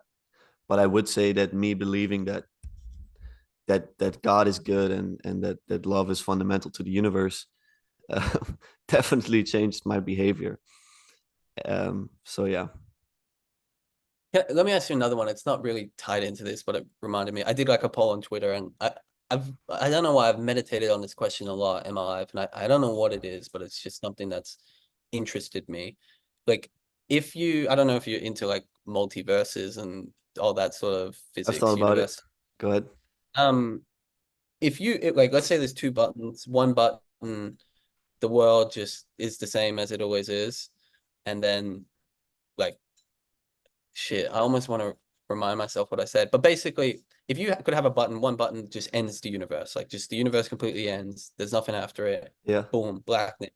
Speaker 1: but I would say that me believing that God is good and that love is fundamental to the universe uh, definitely changed my behavior. So yeah,
Speaker 2: Yeah, let me ask you another one. It's not really tied into this, but it reminded me. I did like a poll on Twitter, and I don't know why I've meditated on this question a lot in my life, and I don't know what it is, but it's just something that's interested me. Like, if you, I don't know if you're into like multiverses and all that sort of
Speaker 1: I've thought
Speaker 2: physics,
Speaker 1: about it.
Speaker 2: universe.
Speaker 1: Go ahead.
Speaker 2: Um, if you like, let's say there's two buttons. One button, the world just is the same as it always is, and then like shit, I almost want to remind myself what I said. But basically, if you could have a button, one button just ends the universe. Like just the universe completely ends. There's nothing after it.
Speaker 1: Yeah.
Speaker 2: Boom, blackness.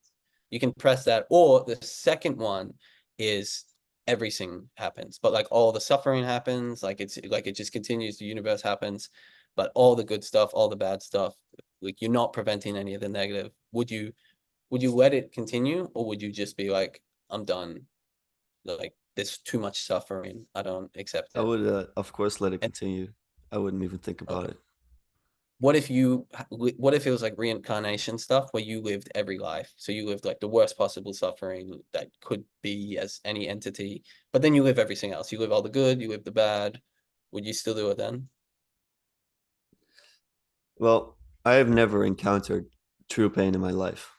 Speaker 2: You can press that. Or the second one is everything happens, but like all the suffering happens. Like it's like it just continues. The universe happens, but all the good stuff, all the bad stuff, like you're not preventing any of the negative. Would you let it continue, or would you just be like, I'm done? Like there's too much suffering. I don't accept
Speaker 1: I
Speaker 2: it.
Speaker 1: would, of course, let it
Speaker 2: And
Speaker 1: continue. I wouldn't even think about
Speaker 2: okay,
Speaker 1: it.
Speaker 2: what if it was like reincarnation stuff where you lived every life? So you lived like the worst possible suffering that could be as any entity, but then you live everything else. You live all the good, you live the bad. Would you still do it then?
Speaker 1: Well, I have never encountered true pain in my life.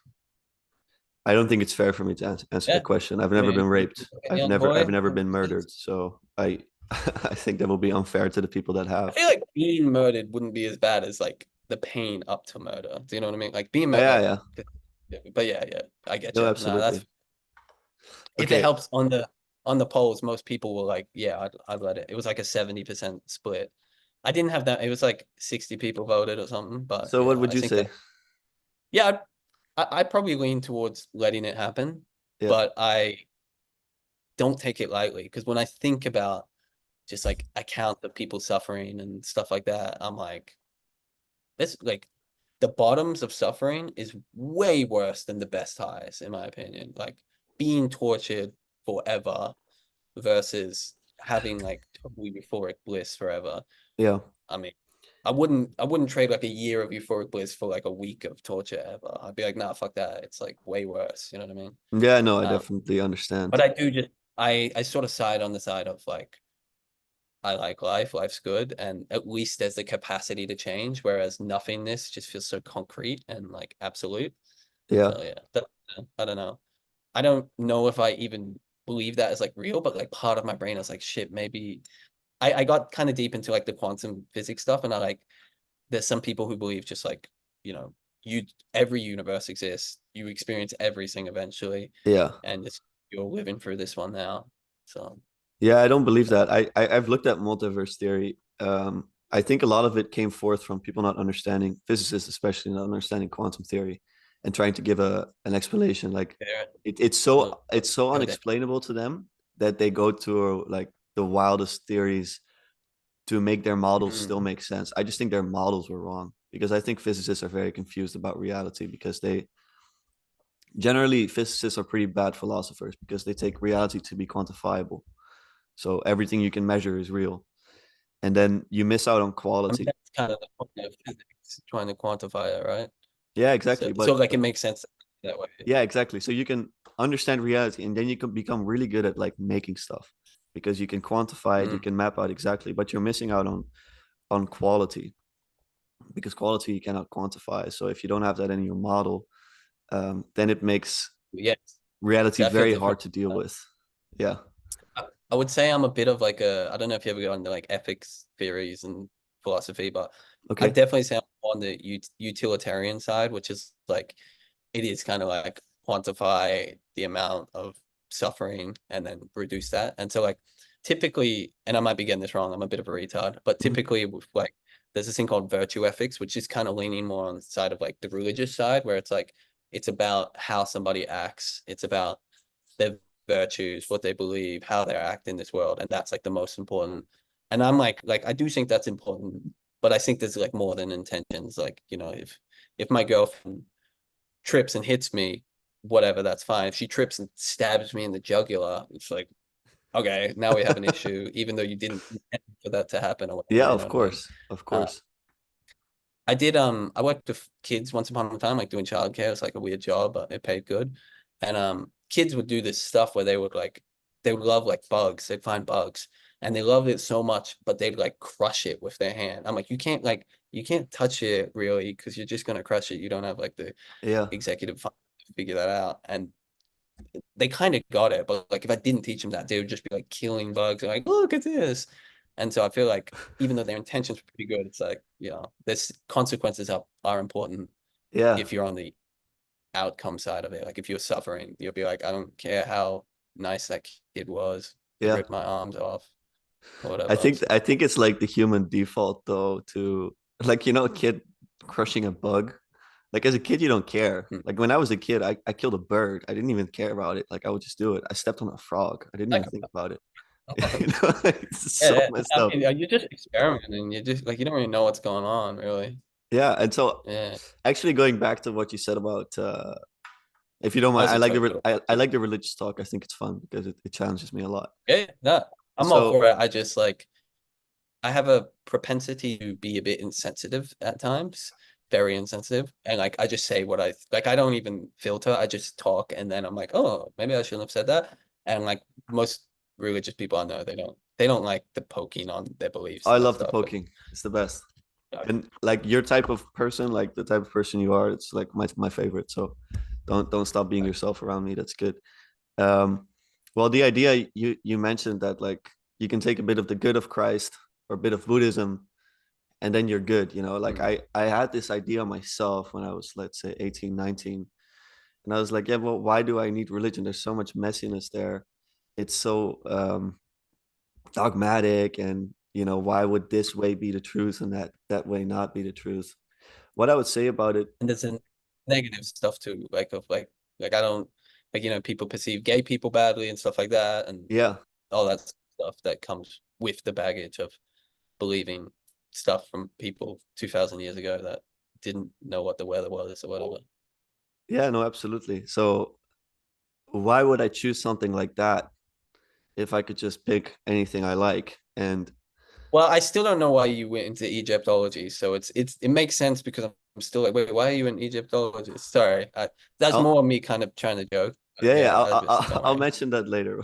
Speaker 1: I don't think it's fair for me to answer the
Speaker 2: Yeah.
Speaker 1: question. I've
Speaker 2: I
Speaker 1: never
Speaker 2: mean,
Speaker 1: been
Speaker 2: you
Speaker 1: raped.
Speaker 2: like a young boy.
Speaker 1: I've never
Speaker 2: That
Speaker 1: been
Speaker 2: makes sense.
Speaker 1: murdered. So I I think that will be unfair to the people that
Speaker 2: I
Speaker 1: have.
Speaker 2: feel like being murdered wouldn't be as bad as like the pain up to murder. Do you know what I mean? Like being
Speaker 1: Yeah,
Speaker 2: murdered,
Speaker 1: yeah.
Speaker 2: but yeah, yeah, I get
Speaker 1: No,
Speaker 2: you. No, that's
Speaker 1: absolutely.
Speaker 2: if it
Speaker 1: Okay.
Speaker 2: helps on the polls, most people were like, yeah, I'd let it. It was like a 70% split. I didn't have that. It was like 60 people voted or something, but
Speaker 1: So what
Speaker 2: yeah,
Speaker 1: would
Speaker 2: I
Speaker 1: you
Speaker 2: think that
Speaker 1: say?
Speaker 2: yeah, I'd probably lean towards letting it happen,
Speaker 1: Yeah.
Speaker 2: but I don't take it lightly because when I think about just like account of people suffering and stuff like that, I'm like, that's like the bottoms of suffering is way worse than the best highs, in my opinion. Like being tortured forever versus having like totally euphoric bliss forever.
Speaker 1: Yeah.
Speaker 2: I mean, I wouldn't trade like a year of euphoric bliss for like a week of torture ever. I'd be like, nah, fuck that. It's like way worse. You know what I mean?
Speaker 1: Yeah, no, I
Speaker 2: Um,
Speaker 1: definitely
Speaker 2: but
Speaker 1: understand.
Speaker 2: I do just I sort of side on the side of like I like life, life's good, and at least there's the capacity to change, whereas nothingness just feels so concrete and like absolute.
Speaker 1: Yeah.
Speaker 2: So yeah, I don't know. I don't know if I even believe that is like real, but like part of my brain is like, shit, maybe I got kind of deep into like the quantum physics stuff, and I like there's some people who believe just like, you know, you every universe exists, you experience everything eventually,
Speaker 1: Yeah.
Speaker 2: and it's you're living through this one now. So
Speaker 1: Yeah, I don't believe that. I've looked at multiverse theory. I think a lot of it came forth from people not understanding, physicists especially not understanding quantum theory and trying to give a an explanation. Like
Speaker 2: there,
Speaker 1: it's so
Speaker 2: go there.
Speaker 1: unexplainable to them that they go to like the wildest theories to make their models still
Speaker 2: Mm.
Speaker 1: make sense. I just think their models were wrong because I think physicists are very confused about reality because they generally physicists are pretty bad philosophers because they take reality to be quantifiable. So everything you can measure is real. And then you miss out on
Speaker 2: I mean,
Speaker 1: quality.
Speaker 2: that's kind of the point of physics, trying to quantify it, right?
Speaker 1: Yeah,
Speaker 2: So,
Speaker 1: exactly.
Speaker 2: so
Speaker 1: But
Speaker 2: like it makes sense that way.
Speaker 1: yeah, exactly. So you can understand reality and then you can become really good at like making stuff because you can quantify it, you
Speaker 2: Mm.
Speaker 1: can map out exactly, but you're missing out on quality because quality you cannot quantify. So if you don't have that in your model, then it makes
Speaker 2: Yes.
Speaker 1: reality
Speaker 2: See, I feel
Speaker 1: very
Speaker 2: different.
Speaker 1: hard to deal with. Yeah.
Speaker 2: I would say I'm a bit of like I don't know if you ever go into like ethics theories and philosophy, but I'd
Speaker 1: Okay.
Speaker 2: definitely say I'm on the utilitarian side, which is like it is kind of like quantify the amount of suffering and then reduce that. And so like typically, and I might be getting this wrong, I'm a bit of a retard, but
Speaker 1: Mhm.
Speaker 2: typically with like there's this thing called virtue ethics, which is kind of leaning more on the side of like the religious side, where it's like it's about how somebody acts, it's about their virtues, what they believe, how they act in this world, and that's like the most important. And I'm like I do think that's important, but I think there's like more than intentions. Like, you know, if my girlfriend trips and hits me, whatever, that's fine. If she trips and stabs me in the jugular, it's like, okay, now we have an issue, even though you didn't intend for that to happen or
Speaker 1: Yeah,
Speaker 2: whatever, you know
Speaker 1: of
Speaker 2: what I mean?
Speaker 1: course. Of
Speaker 2: Uh,
Speaker 1: course.
Speaker 2: I did I worked with kids once upon a time, like doing childcare. It's like a weird job, but it paid good. And kids would do this stuff where they would love like bugs. They'd find bugs and they loved it so much, but they'd like crush it with their hand. I'm you can't touch it really because you're just gonna crush it. You don't have like the
Speaker 1: Yeah.
Speaker 2: executive function to figure that out. And they kind of got it, but like if I didn't teach them that, they would just be like killing bugs and like, look at this. And so I feel like even though their intentions were pretty good, it's like, you know, there's consequences are important
Speaker 1: Yeah.
Speaker 2: if you're on the outcome side of it. Like if you're suffering, you'll be like, I don't care how nice that kid was. He
Speaker 1: Yeah.
Speaker 2: ripped my arms off or
Speaker 1: I
Speaker 2: whatever.
Speaker 1: think I think it's like the human default though to like a kid crushing a bug. Like as a kid, you don't care.
Speaker 2: Hmm.
Speaker 1: Like when I was a kid, I killed a bird. I didn't even care about it. Like I would just do it. I stepped on a frog. I didn't even
Speaker 2: Like,
Speaker 1: think about it.
Speaker 2: yeah,
Speaker 1: It's so
Speaker 2: yeah.
Speaker 1: messed
Speaker 2: I
Speaker 1: up.
Speaker 2: mean, you're just experimenting. You just like you don't really know what's going on, really.
Speaker 1: Yeah, and so
Speaker 2: Yeah.
Speaker 1: actually going back to what you said about if you don't
Speaker 2: That
Speaker 1: mind,
Speaker 2: was a total.
Speaker 1: I like the religious talk. I think it's fun because it challenges me a lot.
Speaker 2: Yeah, no, I'm all
Speaker 1: So
Speaker 2: for it. I just like I have a propensity to be a bit insensitive at times, very insensitive. And like I just say what I like I don't even filter. I just talk and then I'm like, oh, maybe I shouldn't have said that. And like most religious people I know, they don't like the poking on their beliefs
Speaker 1: I
Speaker 2: and that
Speaker 1: love the
Speaker 2: stuff. But
Speaker 1: poking. It's the best.
Speaker 2: uh,
Speaker 1: And like your type of person, like the type of person you are, it's like my favorite. So don't stop being yourself around me. That's good. Um, well, the idea you mentioned that like you can take a bit of the good of Christ or a bit of Buddhism, and then you're good. Like
Speaker 2: mm.
Speaker 1: I had this idea myself when I was, let's say, 18, 19, and I was like, yeah, well, why do I need religion? There's so much messiness there. It's so dogmatic, and why would this way be the truth and that way not be the truth? What I would say about it,
Speaker 2: And there's a negative stuff too, like of like I don't like, you know, people perceive gay people badly and stuff like that and
Speaker 1: yeah,
Speaker 2: all that stuff that comes with the baggage of believing stuff from people 2000 years ago that didn't know what the weather was or whatever.
Speaker 1: yeah, no, absolutely. So why would I choose something like that if I could just pick anything I like? And
Speaker 2: Well, I still don't know why you went into Egyptology, so it makes sense because I'm still like, wait, why are you in Egyptology? Sorry, that's
Speaker 1: I'll,
Speaker 2: more me kind of trying to joke. But
Speaker 1: yeah, yeah,
Speaker 2: yeah, I just don't
Speaker 1: I'll
Speaker 2: worry.
Speaker 1: mention that later.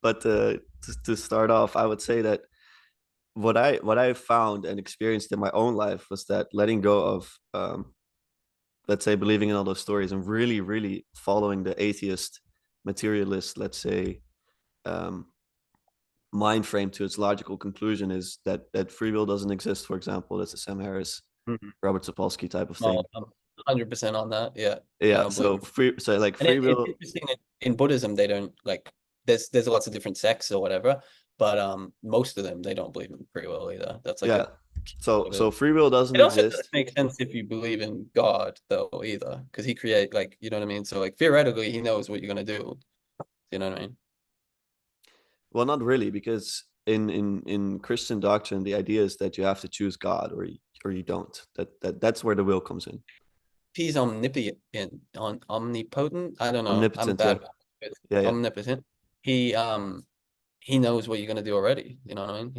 Speaker 1: But to start off, I would say that what I found and experienced in my own life was that letting go of let's say believing in all those stories and really really following the atheist materialist, let's say, um, mind frame to its logical conclusion is that free will doesn't exist. For example, that's a Sam Harris,
Speaker 2: Mhm.
Speaker 1: Robert Sapolsky type of
Speaker 2: No,
Speaker 1: thing.
Speaker 2: I'm 100% on that. Yeah, I
Speaker 1: Yeah,
Speaker 2: don't believe
Speaker 1: so
Speaker 2: in. And
Speaker 1: free
Speaker 2: it's
Speaker 1: will.
Speaker 2: interesting that in Buddhism they don't like there's lots of different sects or whatever, but most of them they don't believe in free will either. That's like a
Speaker 1: Yeah, so
Speaker 2: of
Speaker 1: so
Speaker 2: it.
Speaker 1: free will doesn't
Speaker 2: It also doesn't
Speaker 1: exist.
Speaker 2: make sense if you believe in God though either, because he create like you know what I mean. So like theoretically he knows what you're gonna do. You know what I mean?
Speaker 1: Well, not really, because in Christian doctrine, the idea is that you have to choose God or you don't. That's where the will comes in.
Speaker 2: He's omnipotent, omnipotent. I don't know. I'm
Speaker 1: Omnipotent, yeah,
Speaker 2: bad with it.
Speaker 1: yeah, yeah.
Speaker 2: Omnipotent. He um he knows what you're gonna do already. You know what I mean?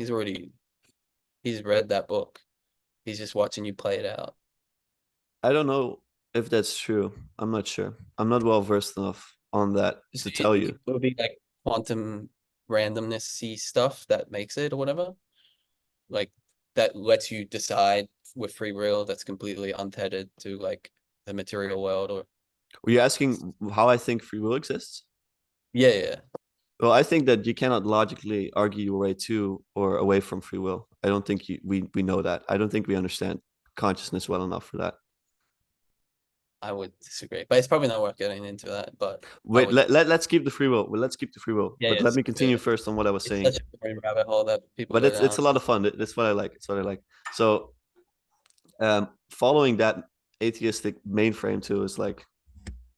Speaker 2: He's read that book. He's just watching you play it out.
Speaker 1: I don't know if that's true. I'm not sure. I'm not well versed enough on that
Speaker 2: So
Speaker 1: to
Speaker 2: you
Speaker 1: tell
Speaker 2: think
Speaker 1: you.
Speaker 2: it will be like quantum randomness stuff that makes it or whatever? Like that lets you decide with free will that's completely untethered to like the material world or
Speaker 1: Were you asking how I think free will exists?
Speaker 2: yeah, yeah.
Speaker 1: Well, I think that you cannot logically argue your way to or away from free will. I don't think we know that. I don't think we understand consciousness well enough for that.
Speaker 2: I would disagree. But it's probably not worth getting into that. But I
Speaker 1: Wait,
Speaker 2: would
Speaker 1: let's keep the free will. Well, let's keep the free will.
Speaker 2: yeah,
Speaker 1: But let
Speaker 2: it's
Speaker 1: me continue first on what I was
Speaker 2: it's
Speaker 1: saying.
Speaker 2: such a boring rabbit hole that people
Speaker 1: But
Speaker 2: go
Speaker 1: it's
Speaker 2: down.
Speaker 1: a lot of fun. That's what I like. It's what I like. So following that atheistic mainframe to its like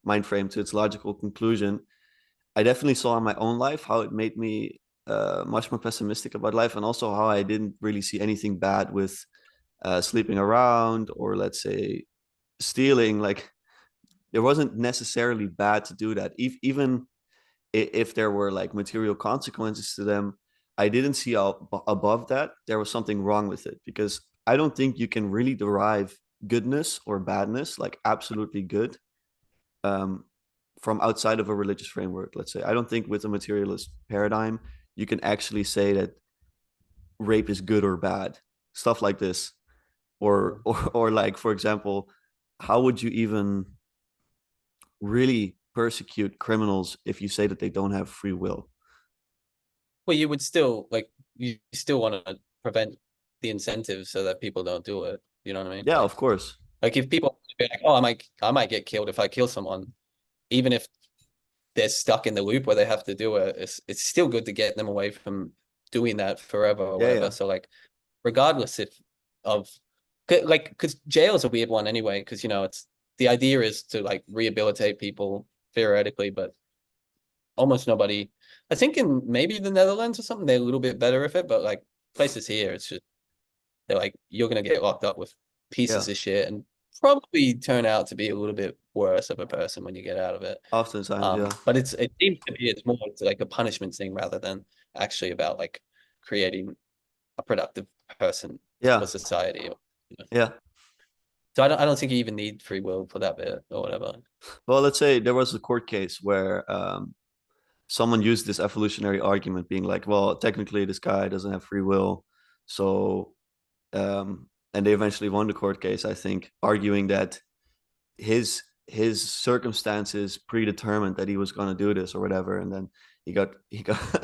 Speaker 1: mind frame to its logical conclusion, I definitely saw in my own life how it made me much more pessimistic about life, and also how I didn't really see anything bad with sleeping around or let's say stealing. Like it wasn't necessarily bad to do that, even if there were like material consequences to them. I didn't see above that there was something wrong with it, because I don't think you can really derive goodness or badness, like absolutely good, um, from outside of a religious framework. Let's say I don't think with a materialist paradigm you can actually say that rape is good or bad, stuff like this, or like for example, how would you even really persecute criminals if you say that they don't have free will?
Speaker 2: Well, you would still like you still want to prevent the incentives so that people don't do it. You know what I mean?
Speaker 1: Yeah, of course.
Speaker 2: Like if people be like, oh, I might get killed if I kill someone, even if they're stuck in the loop where they have to do it, it's still good to get them away from doing that forever or
Speaker 1: Yeah, yeah.
Speaker 2: whatever. So like, regardless if of like, because jail is a weird one anyway, because it's the idea is to like rehabilitate people theoretically, but almost nobody. I think in maybe the Netherlands or something, they're a little bit better with it, but like places here, it's just they're like you're gonna get locked up with
Speaker 1: Yeah,
Speaker 2: pieces of shit and probably turn out to be a little bit worse of a person when you get out of it.
Speaker 1: oftentimes, yeah.
Speaker 2: But it seems to be it's more like a punishment thing rather than actually about like creating a productive person
Speaker 1: Yeah,
Speaker 2: for society.
Speaker 1: yeah.
Speaker 2: So I don't think you even need free will for that bit or whatever.
Speaker 1: Well, let's say there was a court case where someone used this evolutionary argument, being like, well, technically this guy doesn't have free will, so and they eventually won the court case, I think, arguing that his circumstances predetermined that he was going to do this or whatever, and then he got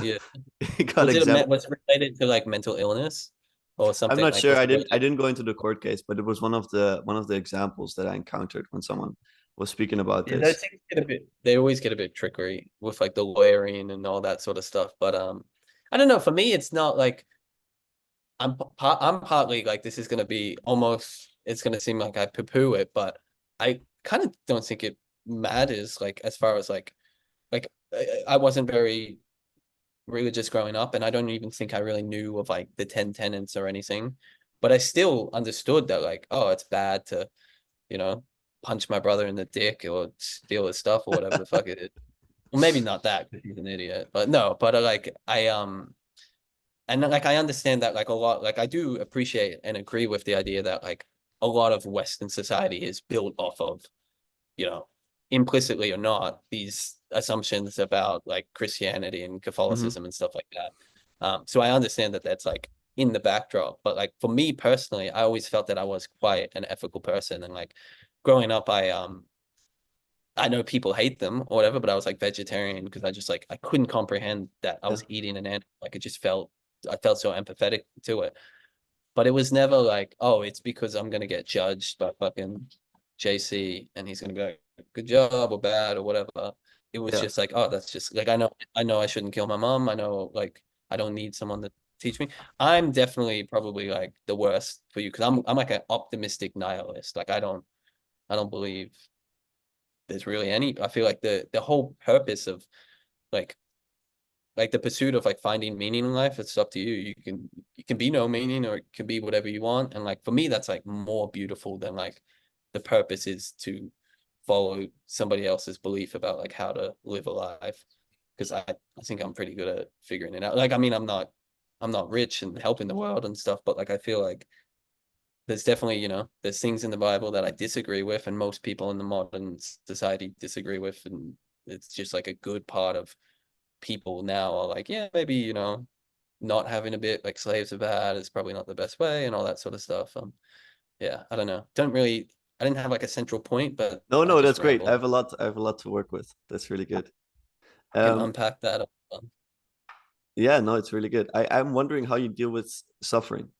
Speaker 2: Yeah.
Speaker 1: he got exempt.
Speaker 2: Was it related to like mental illness or
Speaker 1: I'm
Speaker 2: something
Speaker 1: not
Speaker 2: like
Speaker 1: sure.
Speaker 2: was
Speaker 1: I
Speaker 2: it
Speaker 1: didn't I
Speaker 2: related?
Speaker 1: didn't go into the court case, but it was one of the examples that I encountered when someone was speaking about
Speaker 2: Yeah, those
Speaker 1: this.
Speaker 2: things get a bit they always get a bit trickery with like the lawyering and all that sort of stuff. But I don't know. For me, it's not like I'm partly like this is gonna be almost it's gonna seem like I poo-poo it, but I kind of don't think it matters like as far as like I wasn't very religious growing up, and I don't even think I really knew of like the 10 tenets or anything. But I still understood that like, oh, it's bad to, you know, punch my brother in the dick or steal his stuff or whatever the fuck it is. Well, maybe not that because he's an idiot, but no, but like and like I understand that like a lot, like I do appreciate and agree with the idea that like a lot of Western society is built off of, you know, implicitly or not, these assumptions about like Christianity and
Speaker 1: Hmm.
Speaker 2: Catholicism and stuff like that. So I understand that that's like in the backdrop, but like for me personally, I always felt that I was quite an ethical person, and like growing up, I know people hate them or whatever, but I was like vegetarian because I just like I couldn't comprehend that I
Speaker 1: Yeah,
Speaker 2: was eating an animal. Like it just felt I felt so empathetic to it. But it was never like, oh, it's because I'm gonna get judged by fucking JC and he's gonna be like, good job or bad or whatever. It was
Speaker 1: yeah.
Speaker 2: just like, oh, that's just like I know I shouldn't kill my mom. I know like I don't need someone to teach me. I'm definitely probably like the worst for you because I'm like an optimistic nihilist. Like I don't believe there's really any. I feel like the whole purpose of like like the pursuit of like finding meaning in life, it's up to you. You can be no meaning, or it can be whatever you want. And like for me, that's like more beautiful than like the purpose is to follow somebody else's belief about like how to live a life. Because I think I'm pretty good at figuring it out. Like I mean, I'm not rich and helping the world and stuff, but like I feel like there's definitely, there's things in the Bible that I disagree with, and most people in the modern society disagree with, and it's just like a good part of people now are like, yeah, maybe, not having a bit like slaves are bad is probably not the best way and all that sort of stuff. Yeah, I don't know. I didn't have like a central point, but
Speaker 1: No,
Speaker 2: I
Speaker 1: no,
Speaker 2: just
Speaker 1: that's great. I
Speaker 2: rambled.
Speaker 1: have a lot. I have a lot to work with. That's really good.
Speaker 2: I can
Speaker 1: Um,
Speaker 2: unpack that.
Speaker 1: yeah, no, it's really good. I'm wondering how you deal with suffering.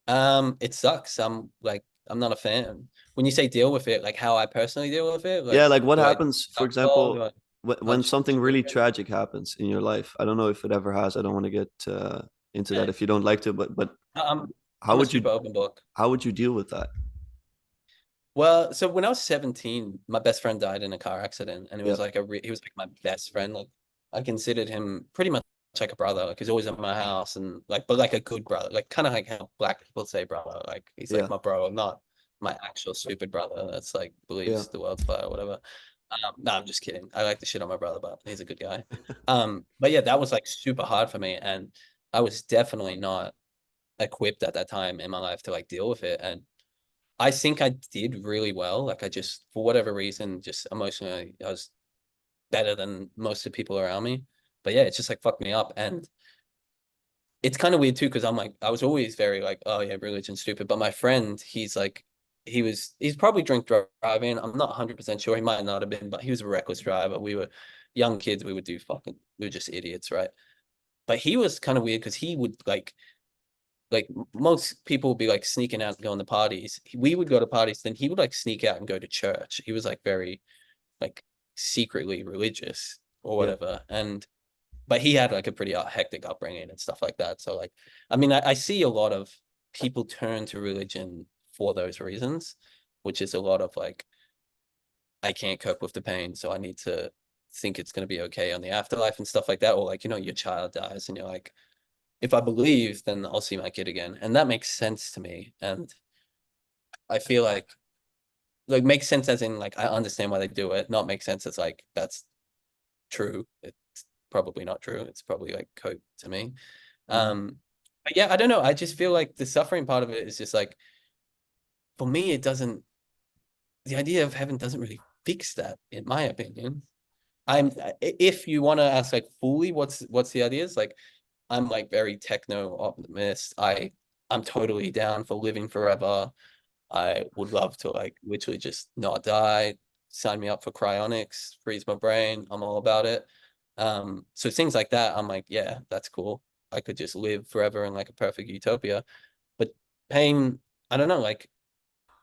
Speaker 2: It sucks. I'm not a fan. When you say deal with it, like how I personally deal with it,
Speaker 1: Yeah,
Speaker 2: like
Speaker 1: like what
Speaker 2: do I
Speaker 1: happens, for
Speaker 2: duck dog?
Speaker 1: example,
Speaker 2: Do I
Speaker 1: when
Speaker 2: punch
Speaker 1: something
Speaker 2: through
Speaker 1: really
Speaker 2: it?
Speaker 1: tragic happens in your life. I don't know if it ever has. I don't want to get into that
Speaker 2: Yeah.
Speaker 1: if you don't like to, but
Speaker 2: I'm
Speaker 1: how
Speaker 2: I'm a
Speaker 1: would you
Speaker 2: super open book.
Speaker 1: how would you deal with that?
Speaker 2: Well, so when I was 17, my best friend died in a car accident, and it
Speaker 1: Yeah,
Speaker 2: was like he was like my best friend. Like I considered him pretty much like a brother. Like he's always at my house, and like, but like a good brother, like kind of like how black people say brother. Like he's like
Speaker 1: yeah,
Speaker 2: my bro, not my actual stupid brother that's like
Speaker 1: yeah.
Speaker 2: believes the world's flat or whatever. No, I'm just kidding. I like the shit on my brother, but he's a good guy. But yeah, that was like super hard for me, and I was definitely not equipped at that time in my life to like deal with it. And I think I did really well. Like I just, for whatever reason, just emotionally, I was better than most of the people around me. But yeah, it's just like fucked me up. And it's kind of weird too, because I'm like, I was always very like, oh yeah, religion's stupid. But my friend, he's probably drink driving. I'm not 100% sure. He might not have been, but he was a reckless driver. We were young kids. We were just idiots, right? But he was kind of weird because he would like most people would be like sneaking out and going to parties. We would go to parties, then he would like sneak out and go to church. He was like very like secretly religious or
Speaker 1: Yeah.
Speaker 2: whatever. And but he had like a pretty hectic upbringing and stuff like that. So like, I mean, I see a lot of people turn to religion for those reasons, which is a lot of like, I can't cope with the pain, so I need to think it's going to be okay on the afterlife and stuff like that. Or like, your child dies and you're like, if I believe, then I'll see my kid again. And that makes sense to me. And I feel like makes sense as in like I understand why they do it, not make sense as like that's true. It's probably not true. It's probably like code to me.
Speaker 1: Mhm.
Speaker 2: But yeah, I don't know. I just feel like the suffering part of it is just like for me, it doesn't the idea of heaven doesn't really fix that, in my opinion. If you want to ask like fully what's the idea is like I'm like very techno optimist. I'm totally down for living forever. I would love to like literally just not die. Sign me up for cryonics, freeze my brain. I'm all about it. So things like that, I'm like, yeah, that's cool. I could just live forever in like a perfect utopia. But pain, I don't know, like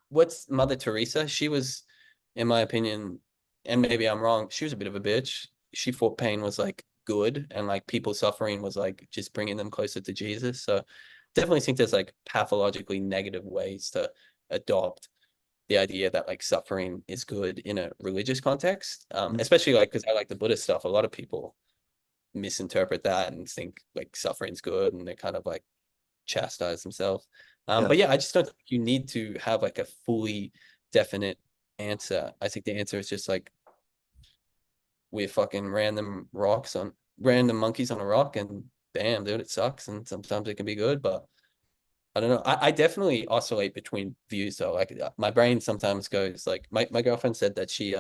Speaker 2: what's Mother Teresa? She was, in my opinion, and maybe I'm wrong, she was a bit of a bitch. She thought pain was like good and like people suffering was like just bringing them closer to Jesus. So definitely think there's like pathologically negative ways to adopt the idea that like suffering is good in a religious context.
Speaker 1: Mhm.
Speaker 2: Especially like because I like the Buddhist stuff. A lot of people misinterpret that and think like suffering's good and they kind of like chastise themselves.
Speaker 1: Yeah.
Speaker 2: But yeah, I just don't think you need to have like a fully definite answer. I think the answer is just like we're fucking random monkeys on a rock and bam, dude, it sucks. And sometimes it can be good, but I don't know. I definitely oscillate between views though. Like my brain sometimes goes like my girlfriend said that she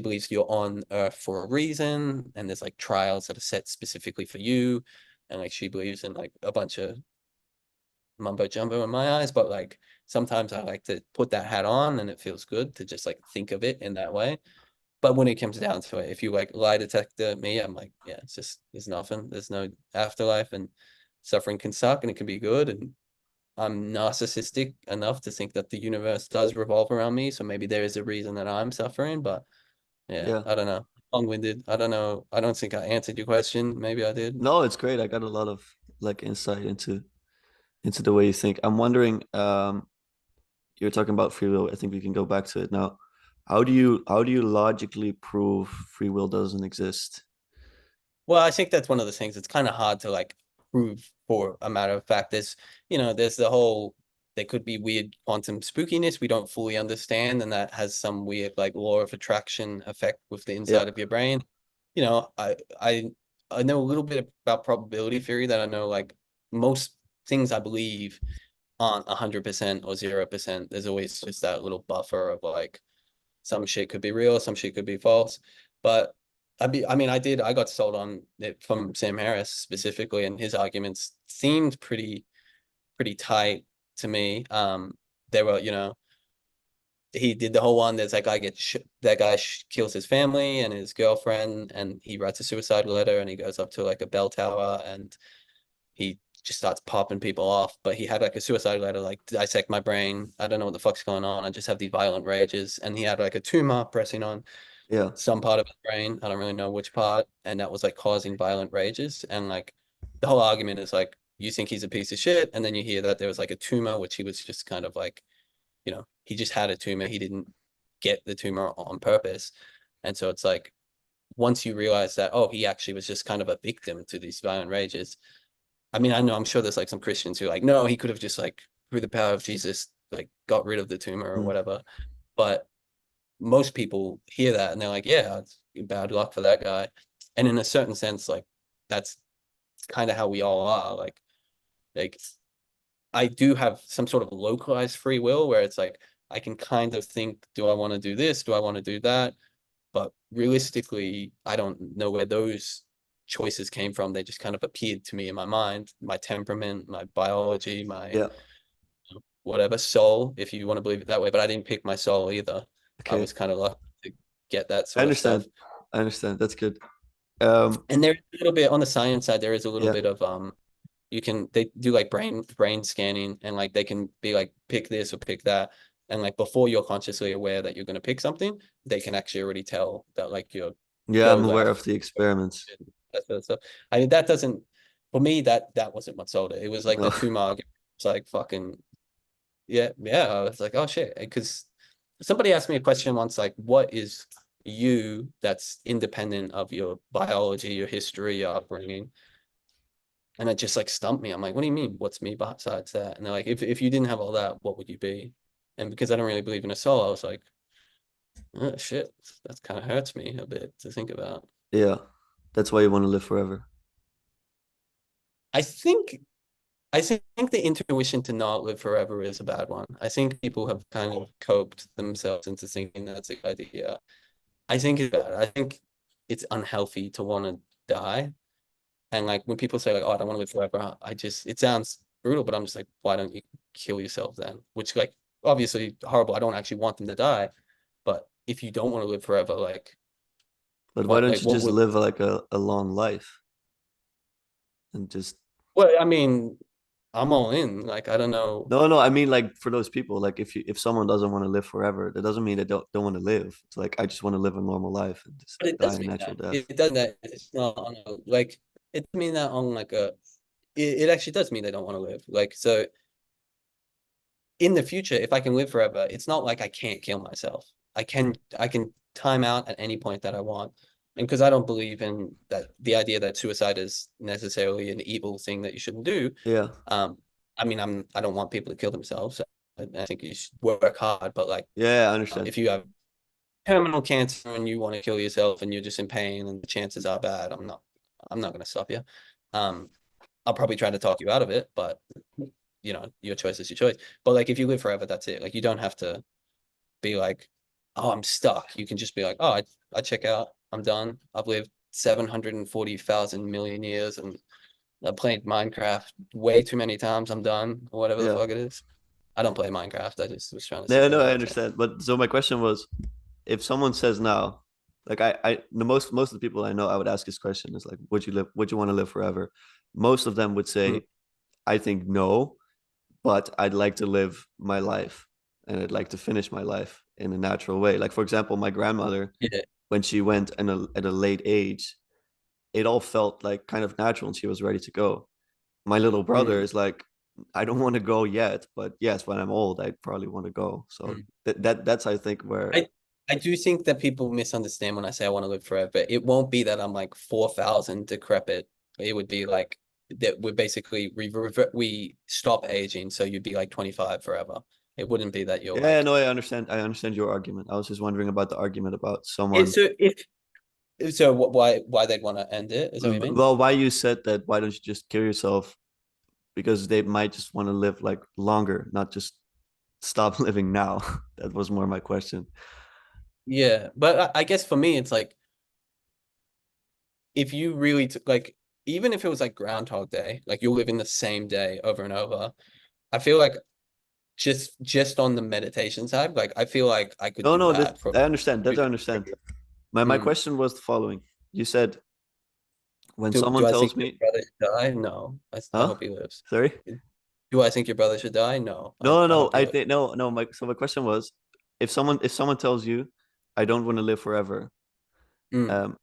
Speaker 2: believes you're on Earth for a reason and there's like trials that are set specifically for you. And like she believes in like a bunch of mumbo jumbo in my eyes, but like sometimes I like to put that hat on and it feels good to just like think of it in that way. But when it comes down to it, if you like lie detector me, I'm like, yeah, it's just there's nothing. There's no afterlife and suffering can suck and it can be good. And I'm narcissistic enough to think that the universe does revolve around me. So maybe there is a reason that I'm suffering, but yeah,
Speaker 1: Yeah.
Speaker 2: I don't know. Long-winded. I don't know. I don't think I answered your question. Maybe I did.
Speaker 1: No, it's great. I got a lot of like insight into the way you think. I'm wondering, you're talking about free will. I think we can go back to it now. How do you logically prove free will doesn't exist?
Speaker 2: Well, I think that's one of the things. It's kind of hard to like prove for a matter of fact. There's the whole, there could be weird quantum spookiness we don't fully understand, and that has some weird like law of attraction effect with the
Speaker 1: Yeah,
Speaker 2: inside of your brain. You know, I know a little bit about probability theory, that I know like most things I believe aren't 100% or 0%. There's always just that little buffer of like some shit could be real, some shit could be false. But I got sold on it from Sam Harris specifically, and his arguments seemed pretty tight to me. They were, he did the whole one. There's that guy kills his family and his girlfriend, and he writes a suicide letter, and he goes up to like a bell tower, and he just starts popping people off. But he had like a suicide letter, like dissect my brain. I don't know what the fuck's going on. I just have these violent rages. And he had like a tumor pressing on
Speaker 1: yeah,
Speaker 2: some part of his brain. I don't really know which part. And that was like causing violent rages. And like the whole argument is like, you think he's a piece of shit. And then you hear that there was like a tumor, which he was just kind of like, he just had a tumor. He didn't get the tumor on purpose. And so it's like, once you realize that, oh, he actually was just kind of a victim to these violent rages. I mean, I know, I'm sure there's like some Christians who are like, no, he could have just like through the power of Jesus, like got rid of the tumor or
Speaker 1: mm,
Speaker 2: whatever. But most people hear that and they're like, yeah, it's bad luck for that guy. And in a certain sense, like that's kind of how we all are. Like I do have some sort of localized free will where it's like I can kind of think, do I want to do this? Do I want to do that? But realistically, I don't know where those choices came from. They just kind of appeared to me in my mind, my temperament, my biology, my
Speaker 1: yeah.
Speaker 2: whatever soul, if you want to believe it that way. But I didn't pick my soul either. I
Speaker 1: Okay,
Speaker 2: was kind of lucky to get that
Speaker 1: I
Speaker 2: sort of
Speaker 1: understand.
Speaker 2: stuff.
Speaker 1: I understand. That's good.
Speaker 2: And there's a little bit on the science side, there is a little
Speaker 1: Yeah,
Speaker 2: bit of they do like brain scanning, and like they can be like pick this or pick that. And like before you're consciously aware that you're gonna pick something, they can actually already tell that like you're
Speaker 1: yeah.
Speaker 2: go
Speaker 1: I'm aware of
Speaker 2: left,
Speaker 1: the experiments.
Speaker 2: that sort of stuff. I mean, that doesn't, for me, that wasn't what sold it. It was like the
Speaker 1: No,
Speaker 2: two mark. It's like fucking yeah, yeah. I was like, oh shit, because somebody asked me a question once, like, what is you that's independent of your biology, your history, your upbringing? And it just like stumped me. I'm like, what do you mean? What's me besides that? And they're like, if you didn't have all that, what would you be? And because I don't really believe in a soul, I was like, oh shit, that kind of hurts me a bit to think about.
Speaker 1: yeah. That's why you want to live forever.
Speaker 2: I think I think the intuition to not live forever is a bad one. I think people have kind of coped themselves into thinking that's a good idea. I think it's bad. I think it's unhealthy to want to die. And like when people say like, "Oh, I don't want to live forever," it sounds brutal, but I'm just like, why don't you kill yourself then? Which like obviously horrible. I don't actually want them to die, but if you don't want to live forever,
Speaker 1: But why don't you
Speaker 2: what
Speaker 1: just
Speaker 2: would?
Speaker 1: live like a long life and just
Speaker 2: Well, I mean, I'm all in. Like I don't know.
Speaker 1: no, no. I mean, like for those people, like if someone doesn't want to live forever, that doesn't mean they don't want to live. It's like I just want to live a normal life and just
Speaker 2: But it
Speaker 1: die
Speaker 2: does
Speaker 1: a
Speaker 2: mean
Speaker 1: natural
Speaker 2: that.
Speaker 1: death.
Speaker 2: It does that. It's not on a, like it mean that on like a. It actually does mean they don't want to live. Like so, in the future, if I can live forever, it's not like I can't kill myself. I can time out at any point that I want. And because I don't believe in that the idea that suicide is necessarily an evil thing that you shouldn't do.
Speaker 1: Yeah,
Speaker 2: Um, I mean, I don't want people to kill themselves. I think you should work hard, but like
Speaker 1: yeah. I understand.
Speaker 2: if you have terminal cancer and you want to kill yourself and you're just in pain and the chances are bad, I'm not gonna stop you. Um, I'll probably try to talk you out of it, but your choice is your choice. But like if you live forever, that's it. Like you don't have to be like, oh, I'm stuck. You can just be like, oh, I check out. I'm done. I've lived 740,000 million years and I played Minecraft way too many times. I'm done, or whatever the
Speaker 1: Yeah,
Speaker 2: fuck it is. I don't play Minecraft. I just was trying to say
Speaker 1: no, no.
Speaker 2: that.
Speaker 1: I
Speaker 2: Okay.
Speaker 1: understand. But so my question was, if someone says now, like the most of the people I know, I would ask this question is like, would you want to live forever? Most of them would
Speaker 2: Mm.
Speaker 1: say, I think no, but I'd like to live my life and I'd like to finish my life in a natural way. Like for example, my grandmother,
Speaker 2: Yeah.
Speaker 1: when she went at a late age, it all felt like kind of natural and she was ready to go. My little brother
Speaker 2: Mm.
Speaker 1: is like, I don't want to go yet, but yes, when I'm old, I probably want to go. So
Speaker 2: Mm.
Speaker 1: that's I think where
Speaker 2: I I do think that people misunderstand when I say I want to live forever. It won't be that I'm like 4,000 decrepit. It would be like that we're basically we stop aging, so you'd be like 25 forever. It wouldn't be that you're
Speaker 1: Yeah,
Speaker 2: like
Speaker 1: no, I understand. I understand your argument. I was just wondering about the argument about
Speaker 2: it's
Speaker 1: someone.
Speaker 2: so if so why they'd want to end it? Is that what you mean?
Speaker 1: Well, why you said that? Why don't you just kill yourself? Because they might just want to live like longer, not just stop living now. That was more my question.
Speaker 2: Yeah, but I guess for me it's like if you really like even if it was like Groundhog Day, like you're living the same day over and over, I feel like just on the meditation side, like I feel like I could
Speaker 1: No,
Speaker 2: do
Speaker 1: no,
Speaker 2: that for
Speaker 1: I understand. That I understand. My
Speaker 2: Mm.
Speaker 1: question was the following. You said when
Speaker 2: Do
Speaker 1: someone
Speaker 2: I
Speaker 1: tells
Speaker 2: think your
Speaker 1: me,
Speaker 2: brother should die? No. I
Speaker 1: huh?
Speaker 2: hope he lives.
Speaker 1: Sorry?
Speaker 2: Do I think your brother should die? No.
Speaker 1: No,
Speaker 2: I
Speaker 1: no,
Speaker 2: hope he
Speaker 1: I
Speaker 2: lives.
Speaker 1: think no, no. My question was, if someone tells you, I don't want to live forever,
Speaker 2: Mm.
Speaker 1: um,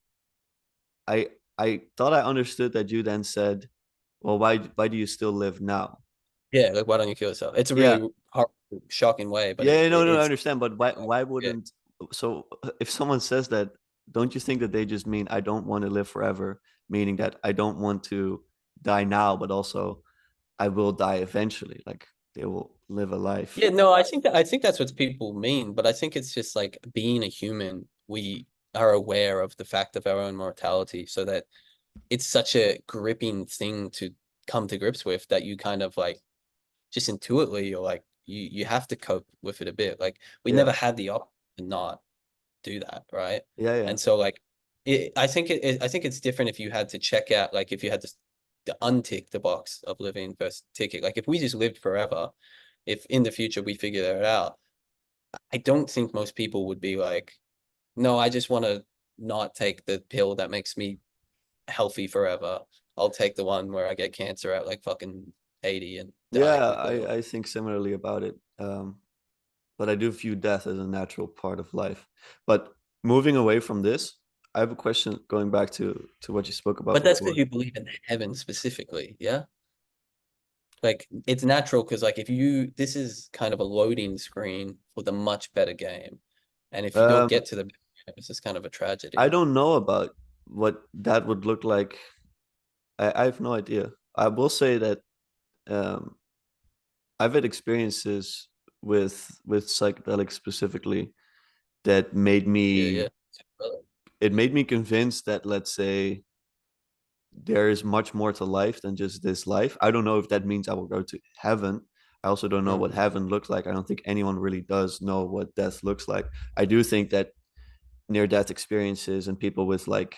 Speaker 1: I I thought I understood that you then said, well, why do you still live now?
Speaker 2: Yeah, like why don't you kill yourself? It's a
Speaker 1: Yeah,
Speaker 2: really shocking way, but
Speaker 1: yeah, no, no, I
Speaker 2: it's
Speaker 1: understand, but why
Speaker 2: yeah.
Speaker 1: wouldn't so if someone says that, don't you think that they just mean I don't want to live forever, meaning that I don't want to die now, but also I will die eventually, like they will live a life.
Speaker 2: Yeah, no, I think that's what people mean, but I think it's just like being a human, we are aware of the fact of our own mortality, so that it's such a gripping thing to come to grips with that you kind of like just intuitively you're like you have to cope with it a bit. Like we
Speaker 1: Yeah,
Speaker 2: never had the option to not do that, right?
Speaker 1: yeah, yeah,
Speaker 2: And so like I think it's different if you had to check out like if you had to untick the box of living versus tick it. Like if we just lived forever, if in the future we figure it out, I don't think most people would be like, no, I just want to not take the pill that makes me healthy forever. I'll take the one where I get cancer at like fucking 80 and die
Speaker 1: yeah.
Speaker 2: quickly.
Speaker 1: I think similarly about it. But I do view death as a natural part of life. But moving away from this, I have a question going back to what you spoke about
Speaker 2: But that's because
Speaker 1: before.
Speaker 2: you believe in heaven specifically, yeah? Like it's natural because like if you this is kind of a loading screen for the much better game. And if you don't
Speaker 1: Um,
Speaker 2: get to the it's just kind of a
Speaker 1: I
Speaker 2: tragedy.
Speaker 1: don't know about what that would look like. I have no idea. I will say that um, I've had experiences with psychedelics specifically that made
Speaker 2: Yeah, yeah.
Speaker 1: me it made me convinced that, let's say, there is much more to life than just this life. I don't know if that means I will go to heaven. I also don't know what
Speaker 2: Mm.
Speaker 1: heaven looks like. I don't think anyone really does know what death looks like. I do think that near death experiences and people with like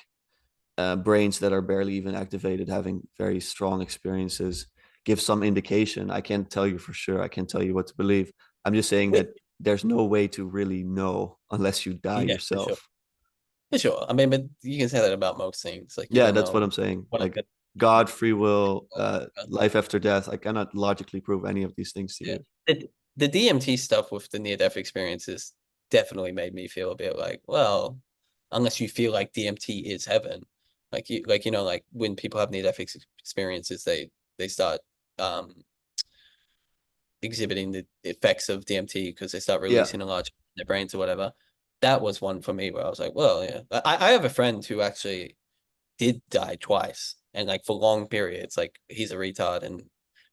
Speaker 1: brains that are barely even activated having very strong experiences give some indication. I can't tell you for sure. I can't tell you what to believe. I'm just saying that
Speaker 2: Wait,
Speaker 1: there's no way to really know unless you die
Speaker 2: yeah, for sure.
Speaker 1: yourself.
Speaker 2: For sure. I mean, but you can say that about most things. Like you
Speaker 1: Yeah,
Speaker 2: don't
Speaker 1: that's what
Speaker 2: know
Speaker 1: I'm saying.
Speaker 2: what
Speaker 1: Like
Speaker 2: it's
Speaker 1: God, free will,
Speaker 2: gonna
Speaker 1: life after death. I cannot logically prove any of these things to
Speaker 2: yeah.
Speaker 1: you.
Speaker 2: The DMT stuff with the near death experiences definitely made me feel a bit like, well, unless you feel like DMT is heaven, like you know, like when people have near death experiences, they start um exhibiting the effects of DMT because they start
Speaker 1: Yeah.
Speaker 2: releasing a large in their brains or whatever. That was one for me where I was like, well, yeah. I have a friend who actually did die twice and like for long periods. Like he's a retard and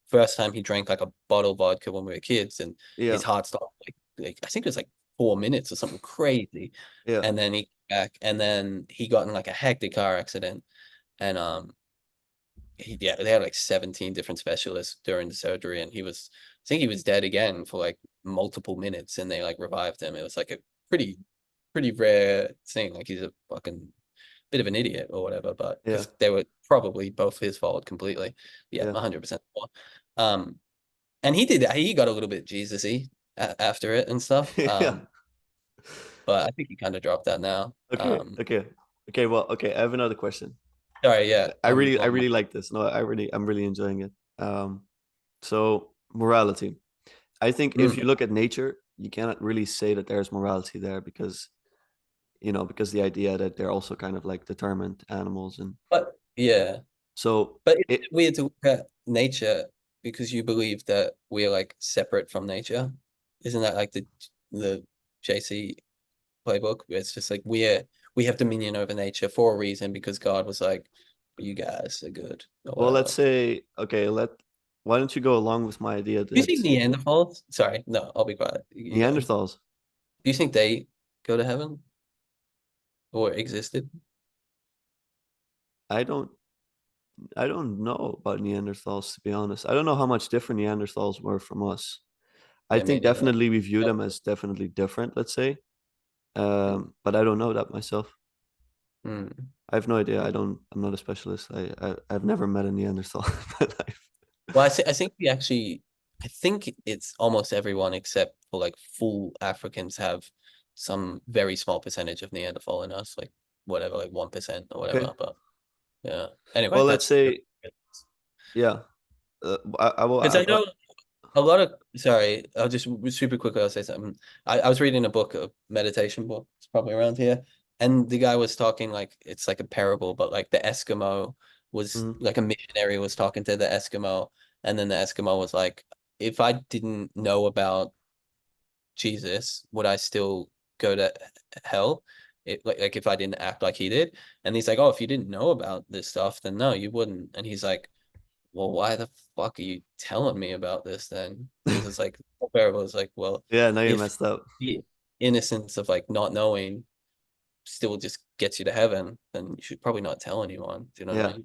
Speaker 2: first time he drank like a bottle of vodka when we were kids and
Speaker 1: Yeah.
Speaker 2: his heart stopped like I think it was like 4 minutes or something crazy.
Speaker 1: Yeah.
Speaker 2: And then he came back and then he got in like a hectic car accident and yeah, they had like 17 different specialists during the surgery and I think he was dead again for like multiple minutes and they like revived him. It was like a pretty rare thing. Like he's a fucking bit of an idiot or whatever, but
Speaker 1: Yeah.
Speaker 2: because they were probably both his fault completely. Yeah,
Speaker 1: Yeah.
Speaker 2: 100%. Um, and he did that. He got a little bit Jesus-y after it and stuff.
Speaker 1: Yeah.
Speaker 2: But I think he kind of dropped that now.
Speaker 1: Okay. Okay. Okay. Well, okay. I have another question.
Speaker 2: Sorry, yeah,
Speaker 1: I
Speaker 2: on my
Speaker 1: really like this. No, I'm really enjoying it. So morality. I think if
Speaker 2: mm,
Speaker 1: you look at nature, you cannot really say that there's morality there because, because the idea that they're also kind of like determined animals. And
Speaker 2: but yeah,
Speaker 1: so
Speaker 2: but it's
Speaker 1: it,
Speaker 2: weird to look at nature because you believe that we're like separate from nature. Isn't that like the JC playbook. Where it's just like we have dominion over nature for a reason because God was like, you guys are good or
Speaker 1: Well, let's
Speaker 2: whatever.
Speaker 1: say, okay, why don't you go along with my idea
Speaker 2: Do you think
Speaker 1: that
Speaker 2: Neanderthals? Sorry, no, I'll be quiet. You go. Do
Speaker 1: Neanderthals,
Speaker 2: you think they go to heaven or existed?
Speaker 1: I don't I don't know about Neanderthals, to be honest. I don't know how much different Neanderthals were from us. I
Speaker 2: Yeah, me
Speaker 1: think
Speaker 2: neither.
Speaker 1: definitely we view
Speaker 2: Nope.
Speaker 1: them as definitely different, let's say.
Speaker 2: Mm,
Speaker 1: But I don't know that myself.
Speaker 2: mm.
Speaker 1: I have no idea. I'm not a specialist. I've never met a Neanderthal in my life.
Speaker 2: Well, I think we actually, I think it's almost everyone except for like full Africans have some very small percentage of Neanderthal in us, like whatever, like 1% or
Speaker 1: Okay.
Speaker 2: whatever. But yeah. Anyway,
Speaker 1: Well, let's
Speaker 2: that's
Speaker 1: say, yeah. I will.
Speaker 2: because I know a lot of, sorry, I'll just super quickly, I'll say something. I was reading a book, a meditation book, it's probably around here. And the guy was talking like, it's like a parable, but like the Eskimo was
Speaker 1: Mhm.
Speaker 2: like a missionary was talking to the Eskimo. And then the Eskimo was like, if I didn't know about Jesus, would I still go to hell? Like if I didn't act like he did. And he's like, oh, if you didn't know about this stuff, then no, you wouldn't. And he's like, well, why the fuck are you telling me about this then? Because it's like comparable. It's like, well,
Speaker 1: Yeah, now you
Speaker 2: if
Speaker 1: messed up.
Speaker 2: the innocence of like not knowing still just gets you to heaven, then you should probably not tell anyone. Do you know what I
Speaker 1: Yeah.
Speaker 2: mean?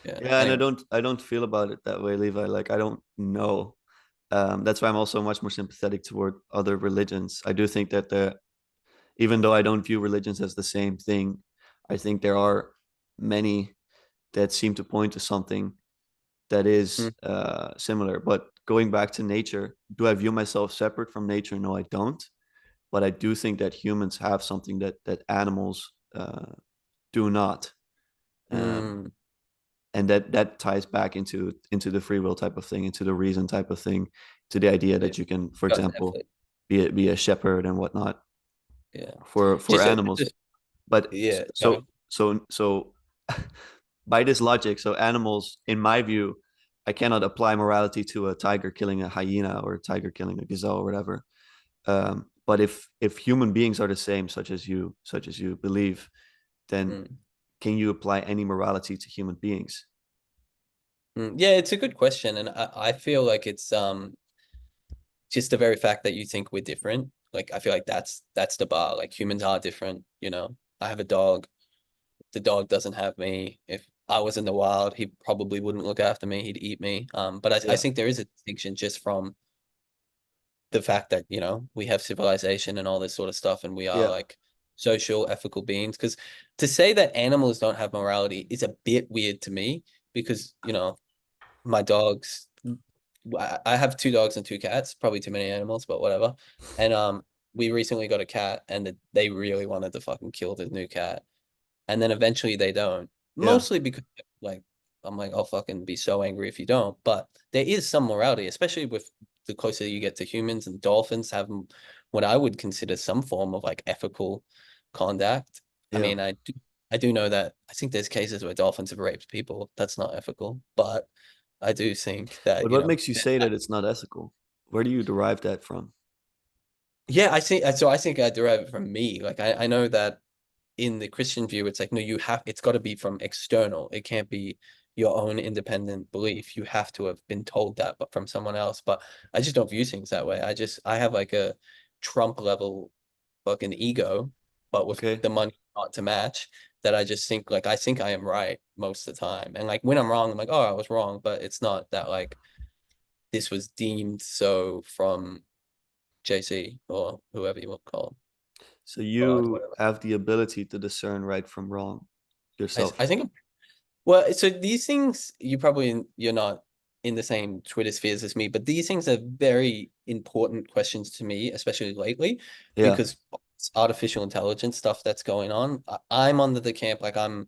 Speaker 2: Yeah.
Speaker 1: Yeah, and
Speaker 2: Anyway.
Speaker 1: I don't feel about it that way, Levi. Like I don't know. That's why I'm also much more sympathetic toward other religions. I do think that even though I don't view religions as the same thing, I think there are many that seem to point to something that is
Speaker 2: Mm,
Speaker 1: similar. But going back to nature, do I view myself separate from nature? No, I don't. But I do think that humans have something that animals do not. Um,
Speaker 2: mm,
Speaker 1: and that ties back into the free will type of thing, into the reason type of thing, to the idea
Speaker 2: yeah.
Speaker 1: that you can, for
Speaker 2: Got
Speaker 1: example,
Speaker 2: Netflix.
Speaker 1: be a shepherd and whatnot
Speaker 2: Yeah.
Speaker 1: for
Speaker 2: Just,
Speaker 1: animals.
Speaker 2: just
Speaker 1: But
Speaker 2: yeah. Sorry.
Speaker 1: so by this logic, so animals, in my view, I cannot apply morality to a tiger killing a hyena or a tiger killing a gazelle or whatever. But if human beings are the same, such as you believe, then
Speaker 2: Mm,
Speaker 1: can you apply any morality to human beings?
Speaker 2: yeah, it's a good question, and I feel like it's just the very fact that you think we're different. Like I feel like that's the bar. Like humans are different, you know. I have a dog. The dog doesn't have me. If I was in the wild, he probably wouldn't look after me. He'd eat me. But I
Speaker 1: Yeah,
Speaker 2: think there is a distinction just from the fact that, you know, we have civilization and all this sort of stuff, and we are
Speaker 1: yeah,
Speaker 2: like social, ethical beings. Because to say that animals don't have morality is a bit weird to me because, you know, my dogs, I have two dogs and two cats, probably too many animals, but whatever. And we recently got a cat and they really wanted to fucking kill the new cat. And then eventually they don't.
Speaker 1: yeah,
Speaker 2: Mostly because like I'm like, I'll fucking be so angry if you don't. But there is some morality, especially with the closer you get to humans, and dolphins have what I would consider some form of like ethical conduct. I
Speaker 1: yeah.
Speaker 2: mean, I do know that I think there's cases where dolphins have raped people. That's not ethical, but I do think that,
Speaker 1: But
Speaker 2: you
Speaker 1: what
Speaker 2: know,
Speaker 1: makes you say that it's not ethical? Where do you derive that from?
Speaker 2: yeah, I think so. I think I derive it from me. Like I know that in the Christian view, it's like, no, it's got to be from external. It can't be your own independent belief. You have to have been told that, but from someone else. But I just don't view things that way. I have like a Trump level fucking ego, but with
Speaker 1: Okay.
Speaker 2: the money not to match, that I just think like, I think I am right most of the time. And like when I'm wrong, I'm like, oh, I was wrong. But it's not that like this was deemed so from JC or whoever you want to call him.
Speaker 1: So
Speaker 2: God,
Speaker 1: you
Speaker 2: whatever.
Speaker 1: have the ability to discern right from wrong
Speaker 2: I
Speaker 1: yourself.
Speaker 2: think well, so these things you're not in the same Twitter spheres as me, but these things are very important questions to me, especially lately,
Speaker 1: Yeah,
Speaker 2: because it's artificial intelligence stuff that's going on. I'm under the camp like I'm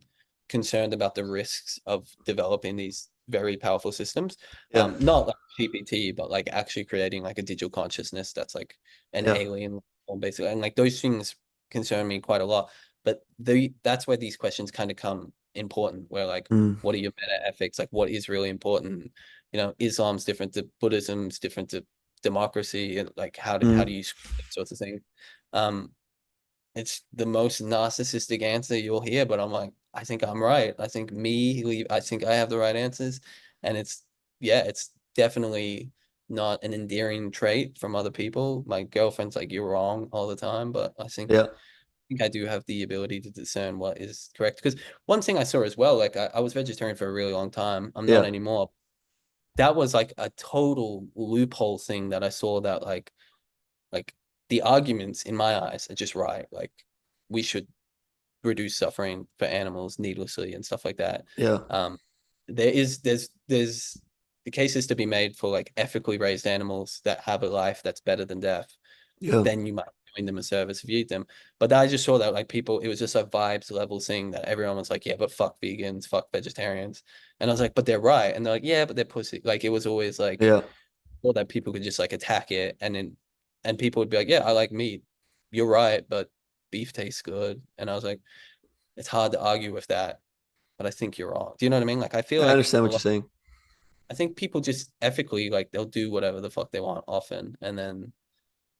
Speaker 2: concerned about the risks of developing these very powerful systems.
Speaker 1: yeah,
Speaker 2: Not like GPT, but like actually creating like a digital consciousness that's like an
Speaker 1: yeah.
Speaker 2: alien form, basically. And like those things concern me quite a lot. But that's where these questions kind of come important, where like,
Speaker 1: Mm,
Speaker 2: what are your meta ethics? Like what is really important? You know, Islam's different to Buddhism's different to democracy, and like how do
Speaker 1: mm.
Speaker 2: you sorts of things. Um, it's the most narcissistic answer you'll hear, but I'm like, I think I'm right. I think I think I have the right answers. And yeah, it's definitely not an endearing trait from other people. My girlfriend's like, you're wrong all the time, but
Speaker 1: Yeah,
Speaker 2: I think I do have the ability to discern what is correct. Because one thing I saw as well, like I was vegetarian for a really long time. I'm not
Speaker 1: yeah,
Speaker 2: anymore. That was like a total loophole thing that I saw that like the arguments in my eyes are just right. Like we should reduce suffering for animals needlessly and stuff like that.
Speaker 1: yeah,
Speaker 2: Um, there's the cases to be made for like ethically raised animals that have a life that's better than death.
Speaker 1: yeah.
Speaker 2: Then you might be doing them a service if you eat them. But I just saw that like people, it was just a vibes level thing that everyone was like, yeah, but fuck vegans, fuck vegetarians. And I was like, but they're right. And they're like, yeah, but they're pussy. Like it was always like,
Speaker 1: Yeah,
Speaker 2: or that people could just like attack it and people would be like, yeah, I like meat. You're right, but beef tastes good. And I was like, it's hard to argue with that, but I think you're wrong. Do you know what I mean? Like I feel
Speaker 1: I
Speaker 2: like
Speaker 1: understand what you're saying.
Speaker 2: I think people just ethically like they'll do whatever the fuck they want often, and then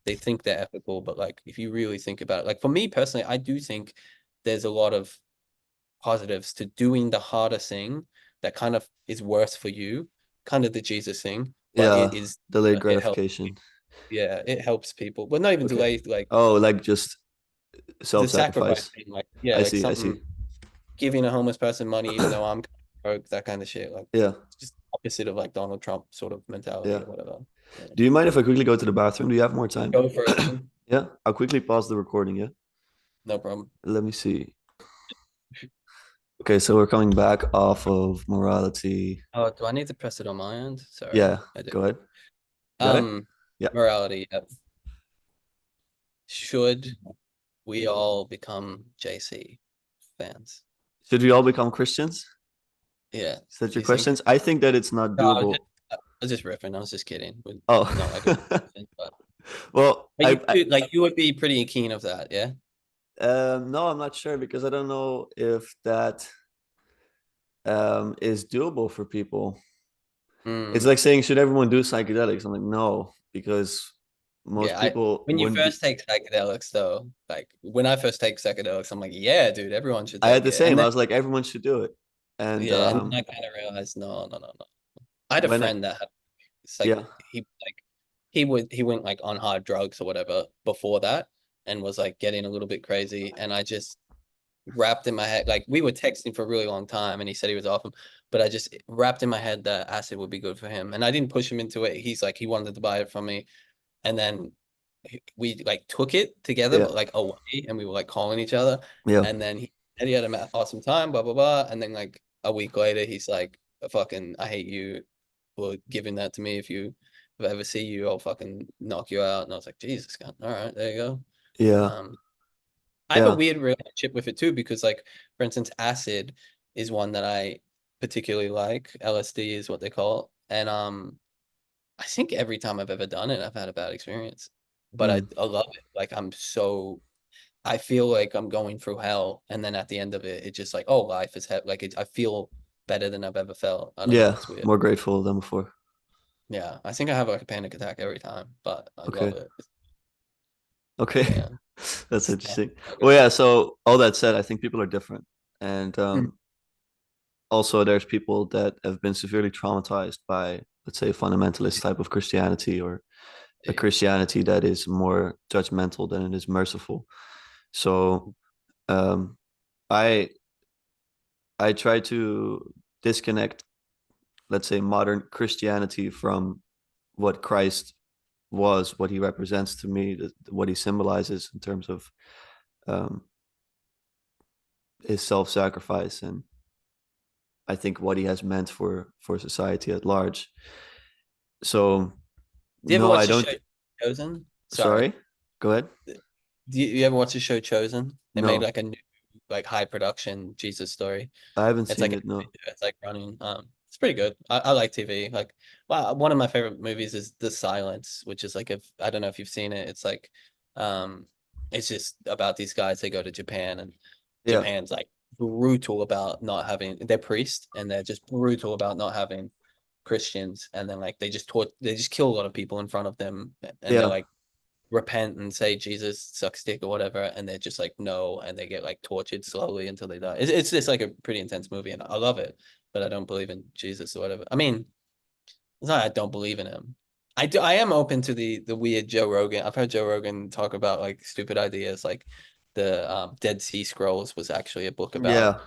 Speaker 2: they think they're ethical, but like if you really think about it, like for me personally, I do think there's a lot of positives to doing the harder thing that kind of is worse for you, kind of the Jesus thing, but
Speaker 1: Yeah, delayed
Speaker 2: it helps.
Speaker 1: gratification.
Speaker 2: Yeah, it helps people, but not even
Speaker 1: Okay.
Speaker 2: delayed. Like
Speaker 1: Oh, like just
Speaker 2: the sacrifice
Speaker 1: self-sacrifice.
Speaker 2: thing, like yeah,
Speaker 1: I
Speaker 2: like
Speaker 1: see, I see.
Speaker 2: something giving a homeless person money even though I'm broke, that kind of shit. Like
Speaker 1: Yeah,
Speaker 2: it's just opposite of like Donald Trump sort of mentality
Speaker 1: yeah.
Speaker 2: or whatever. Yeah.
Speaker 1: Do you mind if I quickly go to the bathroom? Do you have more time?
Speaker 2: Go for it, man.
Speaker 1: Yeah, I'll quickly pause the recording, yeah?
Speaker 2: No problem.
Speaker 1: Let me see. Okay, so we're coming back off of morality.
Speaker 2: Oh, do I need to press it on my end? Sorry,
Speaker 1: Yeah,
Speaker 2: I do.
Speaker 1: go ahead. Got it? Yeah.
Speaker 2: Morality. Yep. Should we all become JC fans?
Speaker 1: Should we all become Christians?
Speaker 2: Yeah.
Speaker 1: Is that
Speaker 2: Do
Speaker 1: your
Speaker 2: you think?
Speaker 1: questions? I think that it's not
Speaker 2: No,
Speaker 1: doable.
Speaker 2: I was just riffing. I was just kidding.
Speaker 1: Oh.
Speaker 2: Not like a, but
Speaker 1: Well,
Speaker 2: like you would be pretty keen of that, yeah?
Speaker 1: no, I'm not sure because I don't know if that is doable for people. It's
Speaker 2: Mm.
Speaker 1: like saying, should everyone do psychedelics? I'm like, no, because most
Speaker 2: Yeah,
Speaker 1: people
Speaker 2: when you
Speaker 1: wouldn't be.
Speaker 2: first take psychedelics though, like when I first take psychedelics, I'm like, yeah, dude, everyone should
Speaker 1: I had
Speaker 2: take
Speaker 1: the
Speaker 2: it. And
Speaker 1: same. I
Speaker 2: then
Speaker 1: was like, everyone should do it. And
Speaker 2: yeah, and then I kind of realized, no. I had a
Speaker 1: when I,
Speaker 2: friend that had it's like
Speaker 1: yeah,
Speaker 2: he went like on hard drugs or whatever before that and was like getting a little bit crazy. And I just wrapped in my head, like we were texting for a really long time and he said he was off him, but I just wrapped in my head that acid would be good for him. And I didn't push him into it. He's like, he wanted to buy it from me. And then we like took it together,
Speaker 1: yeah,
Speaker 2: but like away, and we were like calling each other.
Speaker 1: yeah,
Speaker 2: And then he said he had an awesome time, blah blah blah. And then like a week later, he's like, "Fucking, I hate you for giving that to me. If I ever see you, I'll fucking knock you out." And I was like, "Jesus, God, all right, there you go."
Speaker 1: yeah,
Speaker 2: Um, I have a
Speaker 1: yeah,
Speaker 2: weird relationship with it too because, like, for instance, acid is one that I particularly like. LSD is what they call it, and I think every time I've ever done it, I've had a bad experience. But
Speaker 1: mm,
Speaker 2: I love it. Like I feel like I'm going through hell, and then at the end of it, it's just like, oh, life is like I feel better than I've ever felt. I don't know.
Speaker 1: yeah.
Speaker 2: It's weird.
Speaker 1: More grateful than before.
Speaker 2: Yeah, I think I have like a panic attack every time, but I
Speaker 1: Okay,
Speaker 2: love it.
Speaker 1: okay,
Speaker 2: Yeah.
Speaker 1: that's
Speaker 2: Yeah.
Speaker 1: interesting. Well, yeah. So all that said, I think people are different, and
Speaker 2: Mm.
Speaker 1: also there's people that have been severely traumatized by, let's say, a fundamentalist type of Christianity or a
Speaker 2: Yeah.
Speaker 1: Christianity that is more judgmental than it is merciful. So um, I I try to disconnect, let's say, modern Christianity from what Christ was, what he represents to me, what he symbolizes in terms of um, his self-sacrifice, and I think what he has meant for society at large. So
Speaker 2: Do you ever
Speaker 1: no, I
Speaker 2: watch the show
Speaker 1: don't.
Speaker 2: Chosen? Sorry.
Speaker 1: Sorry, go ahead.
Speaker 2: You ever watch the show Chosen? They made
Speaker 1: No,
Speaker 2: like a new, like high production Jesus story.
Speaker 1: I haven't
Speaker 2: It's
Speaker 1: seen
Speaker 2: like
Speaker 1: it. No.
Speaker 2: it's like running. It's pretty good. I like TV. Like, well, one of my favorite movies is The Silence, which is like if I don't know if you've seen it. It's like, um, it's just about these guys. They go to Japan, and
Speaker 1: Yeah,
Speaker 2: Japan's like brutal about not having. They're priests, and they're just brutal about not having Christians. And then like they just kill a lot of people in front of them, and they're
Speaker 1: yeah,
Speaker 2: like repent and say Jesus sucks dick or whatever, and they're just like no, and they get like tortured slowly until they die. It's just like a pretty intense movie, and I love it, but I don't believe in Jesus or whatever. I mean, it's not I don't believe in him. I do. I am open to the weird Joe Rogan. I've heard Joe Rogan talk about like stupid ideas, like the Dead Sea Scrolls was actually a book about
Speaker 1: Yeah,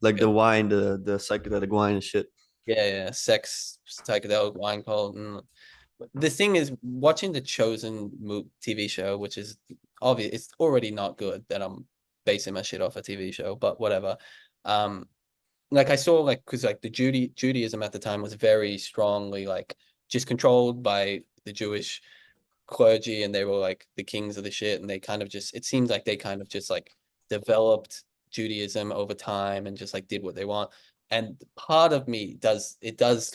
Speaker 1: like the wine, the psychedelic wine and shit.
Speaker 2: yeah, sex, psychedelic wine cult. And the thing is, watching the Chosen TV show, which is obvious, it's already not good that I'm basing my shit off a TV show, but whatever. Um, like I saw, like, because like the Judaism at the time was very strongly like just controlled by the Jewish clergy, and they were like the kings of the shit, and they kind of just it seems like they kind of just like developed Judaism over time and just like did what they want. And part of me does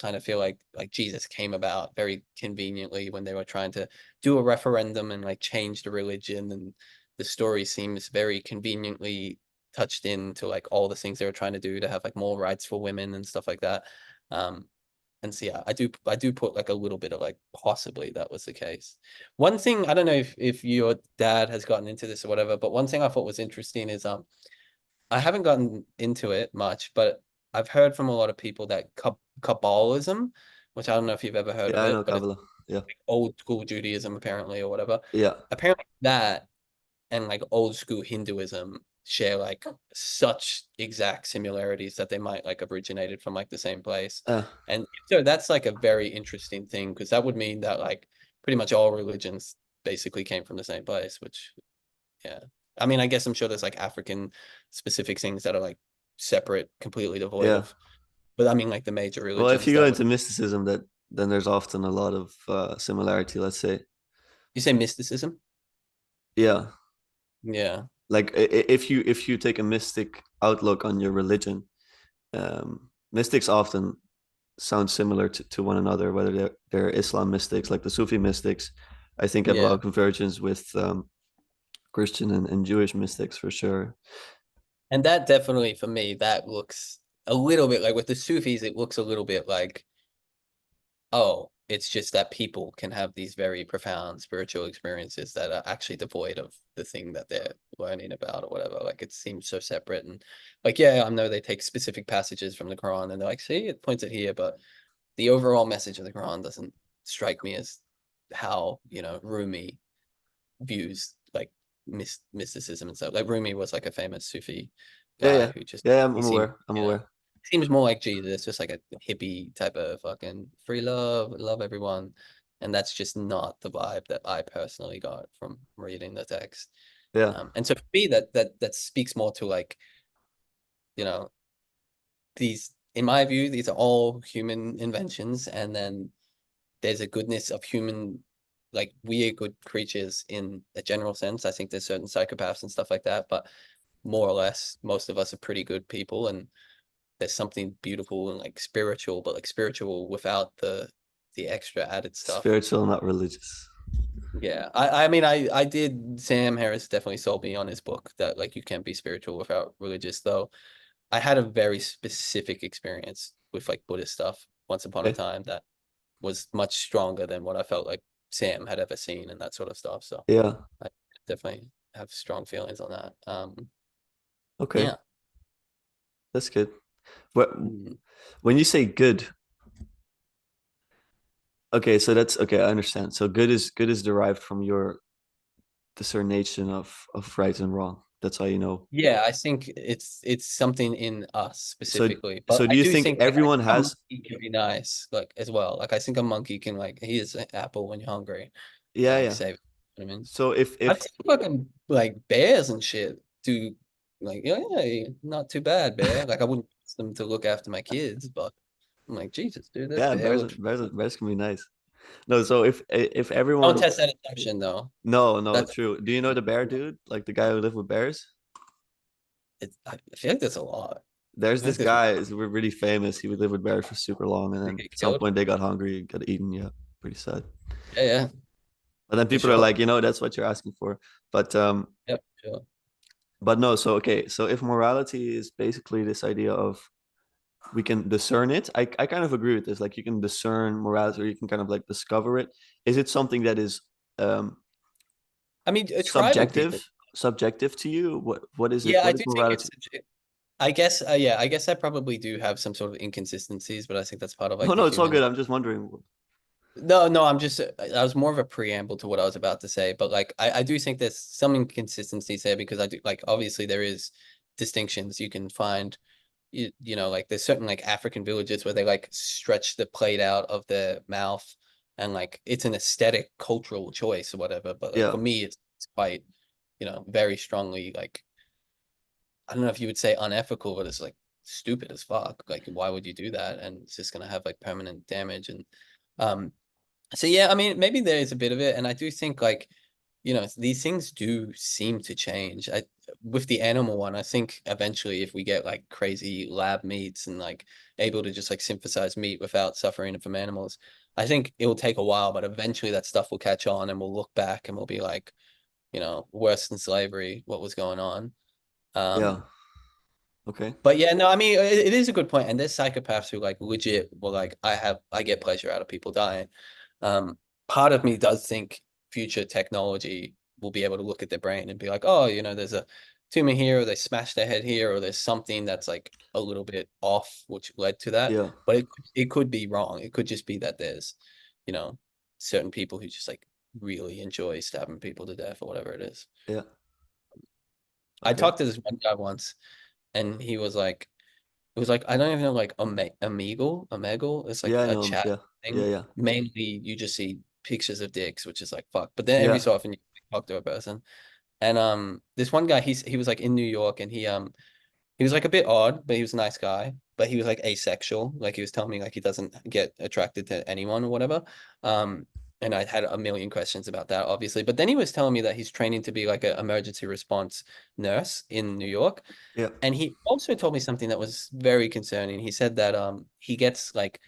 Speaker 2: kind of feel like Jesus came about very conveniently when they were trying to do a referendum and like change the religion, and the story seems very conveniently touched into like all the things they were trying to do to have like more rights for women and stuff like that. Um, and so yeah, I do put like a little bit of like possibly that was the case. One thing I don't know if your dad has gotten into this or whatever, but one thing I thought was interesting is I haven't gotten into it much, but I've heard from a lot of people that Kabbalism, which I don't know if you've ever heard
Speaker 1: Yeah,
Speaker 2: of
Speaker 1: I know
Speaker 2: it, but it's
Speaker 1: Kabbalah. Yeah,
Speaker 2: like old school Judaism apparently or whatever.
Speaker 1: yeah,
Speaker 2: Apparently that and like old school Hinduism share like such exact similarities that they might like have originated from like the same place.
Speaker 1: uh,
Speaker 2: And so that's like a very interesting thing because that would mean that like pretty much all religions basically came from the same place, which yeah. I mean, I guess I'm sure there's like African specific things that are like separate, completely devoid
Speaker 1: yeah.
Speaker 2: of, but I mean like the major
Speaker 1: Well, if
Speaker 2: religions
Speaker 1: you go
Speaker 2: that would
Speaker 1: into mysticism, that then there's often a lot of similarity. Let's say,
Speaker 2: you say mysticism?
Speaker 1: yeah,
Speaker 2: Yeah.
Speaker 1: like if you take a mystic outlook on your religion, mystics often sound similar to one another, whether they're Islam mystics, like the Sufi mystics. I think have a lot
Speaker 2: Yeah.
Speaker 1: of convergence with Christian and Jewish mystics for sure.
Speaker 2: And that definitely for me, that looks a little bit like with the Sufis, it looks a little bit like, oh, it's just that people can have these very profound spiritual experiences that are actually devoid of the thing that they're learning about or whatever. Like it seems so separate. And like, yeah, I know they take specific passages from the Quran and they're like, see, it points it here, but the overall message of the Quran doesn't strike me as how, Rumi views like mysticism and stuff. Like Rumi was like a famous Sufi
Speaker 1: Yeah,
Speaker 2: guy
Speaker 1: yeah,
Speaker 2: who just
Speaker 1: yeah.
Speaker 2: he
Speaker 1: I'm
Speaker 2: seemed,
Speaker 1: aware. I'm aware.
Speaker 2: seems more like Jesus, just like a hippie type of fucking free love, love everyone. And that's just not the vibe that I personally got from reading the text.
Speaker 1: Yeah,
Speaker 2: And so for me, that speaks more to like, you know, these, in my view, these are all human inventions, and then there's a goodness of human, like we are good creatures in a general sense. I think there's certain psychopaths and stuff like that, but more or less, most of us are pretty good people, and there's something beautiful and like spiritual, but like spiritual without the extra added stuff.
Speaker 1: spiritual, not religious.
Speaker 2: Yeah, I mean I did. Sam Harris definitely sold me on his book that like you can't be spiritual without religious, though. I had a very specific experience with like Buddhist stuff once upon a
Speaker 1: Okay.
Speaker 2: time that was much stronger than what I felt like Sam had ever seen and that sort of stuff. So
Speaker 1: Yeah.
Speaker 2: I definitely have strong feelings on that.
Speaker 1: Okay.
Speaker 2: Yeah.
Speaker 1: That's good. What
Speaker 2: Mm.
Speaker 1: when you say good, okay, so that's okay, I understand. So good is derived from your discernation of right and wrong. That's how you know.
Speaker 2: Yeah, I think it's something in us
Speaker 1: So
Speaker 2: specifically, but
Speaker 1: so do
Speaker 2: I
Speaker 1: you
Speaker 2: do
Speaker 1: think
Speaker 2: think like I
Speaker 1: everyone
Speaker 2: think a
Speaker 1: has
Speaker 2: monkey can be nice, like as well. Like I think a monkey can like he is an apple when you're hungry and
Speaker 1: yeah,
Speaker 2: like
Speaker 1: yeah.
Speaker 2: save it. You know what I mean?
Speaker 1: So
Speaker 2: I've
Speaker 1: if
Speaker 2: seen fucking like bears and shit do like yeah, not too bad, bear. Like I wouldn't ask them to look after my kids, but I'm like, Jesus, dude, that
Speaker 1: yeah,
Speaker 2: bear looks
Speaker 1: bears can be nice. No, so if
Speaker 2: don't
Speaker 1: everyone
Speaker 2: test that assumption though.
Speaker 1: no, no,
Speaker 2: That's
Speaker 1: true. Do you know the bear dude? Like the guy who lived with bears?
Speaker 2: I feel like that's a lot.
Speaker 1: There's
Speaker 2: I think
Speaker 1: this
Speaker 2: that's
Speaker 1: guy is really famous. He would live with bears for super long, and
Speaker 2: they
Speaker 1: then
Speaker 2: get
Speaker 1: at some
Speaker 2: killed.
Speaker 1: point they got hungry, got eaten. Yeah, pretty sad.
Speaker 2: Yeah, yeah,
Speaker 1: But then
Speaker 2: for
Speaker 1: people are
Speaker 2: sure.
Speaker 1: like, that's what you're asking for. But
Speaker 2: Yep, sure.
Speaker 1: no. So okay, so if morality is basically this idea of we can discern it, I kind of agree with this. Like you can discern morality, or you can kind of like discover it. Is it something that is um
Speaker 2: I mean, tribal people.
Speaker 1: subjective to you? What is it?
Speaker 2: Yeah, I
Speaker 1: What is
Speaker 2: do think
Speaker 1: morality?
Speaker 2: I guess, yeah, I guess I probably do have some sort of inconsistencies, but I think that's part of
Speaker 1: No,
Speaker 2: like the
Speaker 1: no, it's all
Speaker 2: human.
Speaker 1: good. I'm just wondering.
Speaker 2: No, no, I'm just, that was more of a preamble to what I was about to say, but like, I do think there's some inconsistencies there because I do, like, obviously there is distinctions you can find, you know, like there's certain like African villages where they like stretch the plate out of their mouth and like it's an aesthetic cultural choice or whatever, but like for
Speaker 1: Yeah,
Speaker 2: me, it's quite, you know, very strongly like, I don't know if you would say unethical, but it's like stupid as fuck. Like, why would you do that? And it's just gonna have like permanent damage. And um, so yeah, I mean, maybe there is a bit of it, and I do think like, you know, these things do seem to change. I with the animal one, I think eventually if we get like crazy lab meats and like able to just like synthesize meat without suffering from animals, I think it will take a while, but eventually that stuff will catch on and we'll look back and we'll be like, you know, worse than slavery, what was going on.
Speaker 1: yeah.
Speaker 2: Um,
Speaker 1: Okay.
Speaker 2: but yeah, no, I mean, it is a good point. And there's psychopaths who like legit were like, I get pleasure out of people dying. Um, Part of me does think future technology will be able to look at their brain and be like, oh, you know, there's a tumor here, or they smashed their head here, or there's something that's like a little bit off, which led to that.
Speaker 1: Yeah,
Speaker 2: But it could be wrong. It could just be that there's, you know, certain people who just like really enjoy stabbing people to death or whatever it is.
Speaker 1: yeah.
Speaker 2: I
Speaker 1: Okay.
Speaker 2: talked to this one guy once, and he was like, it was like I don't even know like Omegle. It's like
Speaker 1: Yeah, I
Speaker 2: a
Speaker 1: know him.
Speaker 2: chat
Speaker 1: Yeah, yeah,
Speaker 2: thing.
Speaker 1: yeah,
Speaker 2: Mainly, you just see pictures of dicks, which is like fuck. But then every
Speaker 1: yeah,
Speaker 2: so often you talk to a person. And this one guy, he was like in New York, and he was like a bit odd, but he was a nice guy. But he was like asexual. Like he was telling me like he doesn't get attracted to anyone or whatever. Um, and I had a million questions about that, obviously. But then he was telling me that he's training to be like an emergency response nurse in New York.
Speaker 1: yeah,
Speaker 2: And he also told me something that was very concerning. He said that he gets like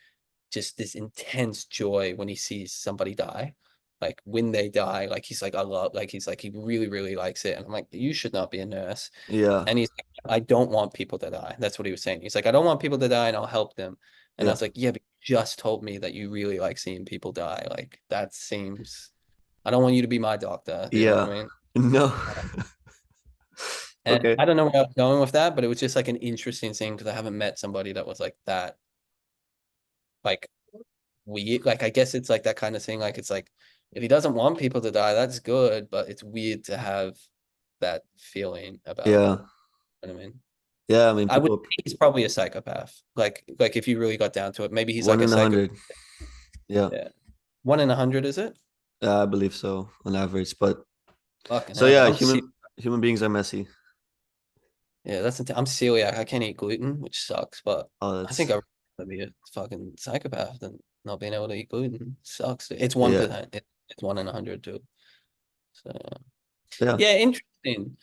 Speaker 2: just this intense joy when he sees somebody die. Like when they die, like he's like, I love, like he's like, he really, really likes it. And I'm like, you should not be a nurse.
Speaker 1: yeah,
Speaker 2: And he's like, I don't want people to die. That's what he was saying. He's like, I don't want people to die and I'll help them. And I
Speaker 1: yeah,
Speaker 2: was like, yeah, but you just told me that you really like seeing people die. Like that seems, I don't want you to be my doctor. Do you know what I
Speaker 1: yeah.
Speaker 2: mean?
Speaker 1: No.
Speaker 2: And
Speaker 1: Okay.
Speaker 2: I don't know where I was going with that, but it was just like an interesting thing because I haven't met somebody that was like that, like weird. Like I guess it's like that kind of thing. Like it's like if he doesn't want people to die, that's good, but it's weird to have that feeling about
Speaker 1: Yeah,
Speaker 2: them. You know what I mean?
Speaker 1: yeah. I mean,
Speaker 2: I would
Speaker 1: people
Speaker 2: say he's probably a psychopath. Like if you really got down to it, maybe he's
Speaker 1: one
Speaker 2: like a
Speaker 1: in a
Speaker 2: psychopath.
Speaker 1: hundred. Yeah,
Speaker 2: Yeah. 1 in 100, is it?
Speaker 1: I believe so on average. But
Speaker 2: Fucking
Speaker 1: so
Speaker 2: hell.
Speaker 1: yeah, human beings are messy.
Speaker 2: Yeah, I'm celiac. I can't eat gluten, which sucks, but
Speaker 1: Oh,
Speaker 2: I think
Speaker 1: that's
Speaker 2: I'd rather be a fucking psychopath than not being able to eat gluten. Sucks. It's
Speaker 1: yeah,
Speaker 2: 1%. It's 1 in 100 too. So
Speaker 1: yeah,
Speaker 2: yeah, interesting.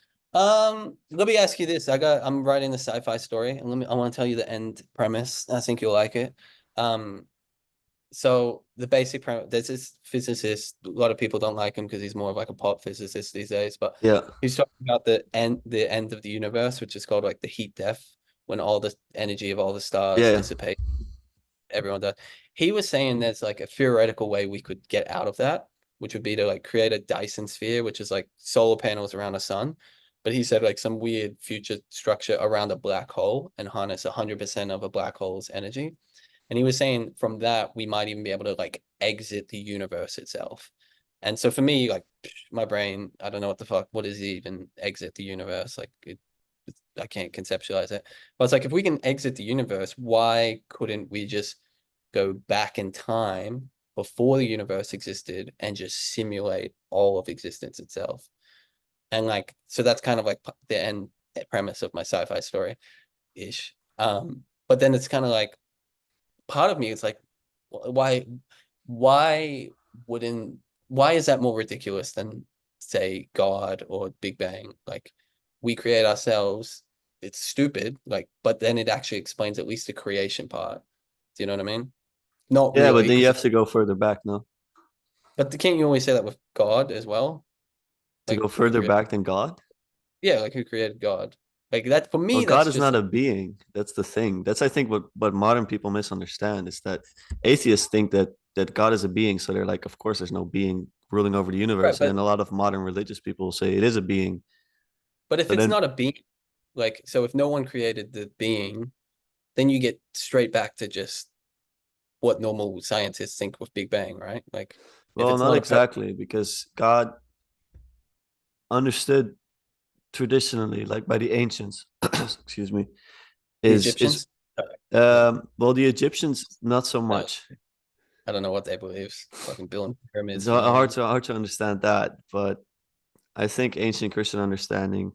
Speaker 2: Let me ask you this. I'm writing a sci-fi story, and I want to tell you the end premise. I think you'll like it. Um, so the basic premise, there's this physicist, a lot of people don't like him because he's more of like a pop physicist these days, but
Speaker 1: yeah,
Speaker 2: he's talking about the end of the universe, which is called like the heat death, when all the energy of all the stars
Speaker 1: yeah,
Speaker 2: dissipate, everyone does. He was saying there's like a theoretical way we could get out of that, which would be to like create a Dyson sphere, which is like solar panels around a sun. But he said like some weird future structure around a black hole and harness 100% of a black hole's energy. And he was saying from that, we might even be able to like exit the universe itself. And so for me, like my brain, I don't know what the fuck, what is even exit the universe? Like I can't conceptualize it. But it's like if we can exit the universe, why couldn't we just go back in time before the universe existed and just simulate all of existence itself? And like, so that's kind of like the end premise of my sci-fi story ish. But then it's kind of like part of me is like, why, why wouldn't, why is that more ridiculous than say God or Big Bang? Like we create ourselves. It's stupid, like, but then it actually explains at least the creation part. Do you know what I mean? Not
Speaker 1: yeah. But
Speaker 2: really,
Speaker 1: then you
Speaker 2: because
Speaker 1: have to go further back, no?
Speaker 2: but can't you always say that with God as well?
Speaker 1: To
Speaker 2: Like
Speaker 1: go
Speaker 2: who
Speaker 1: further
Speaker 2: created?
Speaker 1: back than God?
Speaker 2: Yeah, like who created God? Like that for
Speaker 1: Well,
Speaker 2: me,
Speaker 1: God
Speaker 2: that's
Speaker 1: is
Speaker 2: just
Speaker 1: not a being. That's the thing. That's I think what modern people misunderstand is that atheists think that God is a being, so they're like, of course, there's no being ruling over the
Speaker 2: Right,
Speaker 1: universe. And then
Speaker 2: but
Speaker 1: a lot of modern religious people say it is a being.
Speaker 2: if
Speaker 1: So
Speaker 2: it's
Speaker 1: then,
Speaker 2: not a being, like, so if no one created the being, then you get straight back to just what normal scientists think with Big Bang, right? Like, if
Speaker 1: well,
Speaker 2: it's
Speaker 1: not
Speaker 2: not a person,
Speaker 1: exactly, because God understood traditionally, like by the ancients, excuse me,
Speaker 2: the
Speaker 1: is
Speaker 2: Egyptians, no,
Speaker 1: well, the Egyptians not so
Speaker 2: no,
Speaker 1: much.
Speaker 2: I don't know what they believe. Fucking building
Speaker 1: It's
Speaker 2: pyramids for no
Speaker 1: hard
Speaker 2: reason.
Speaker 1: to understand that, but I think ancient Christian understanding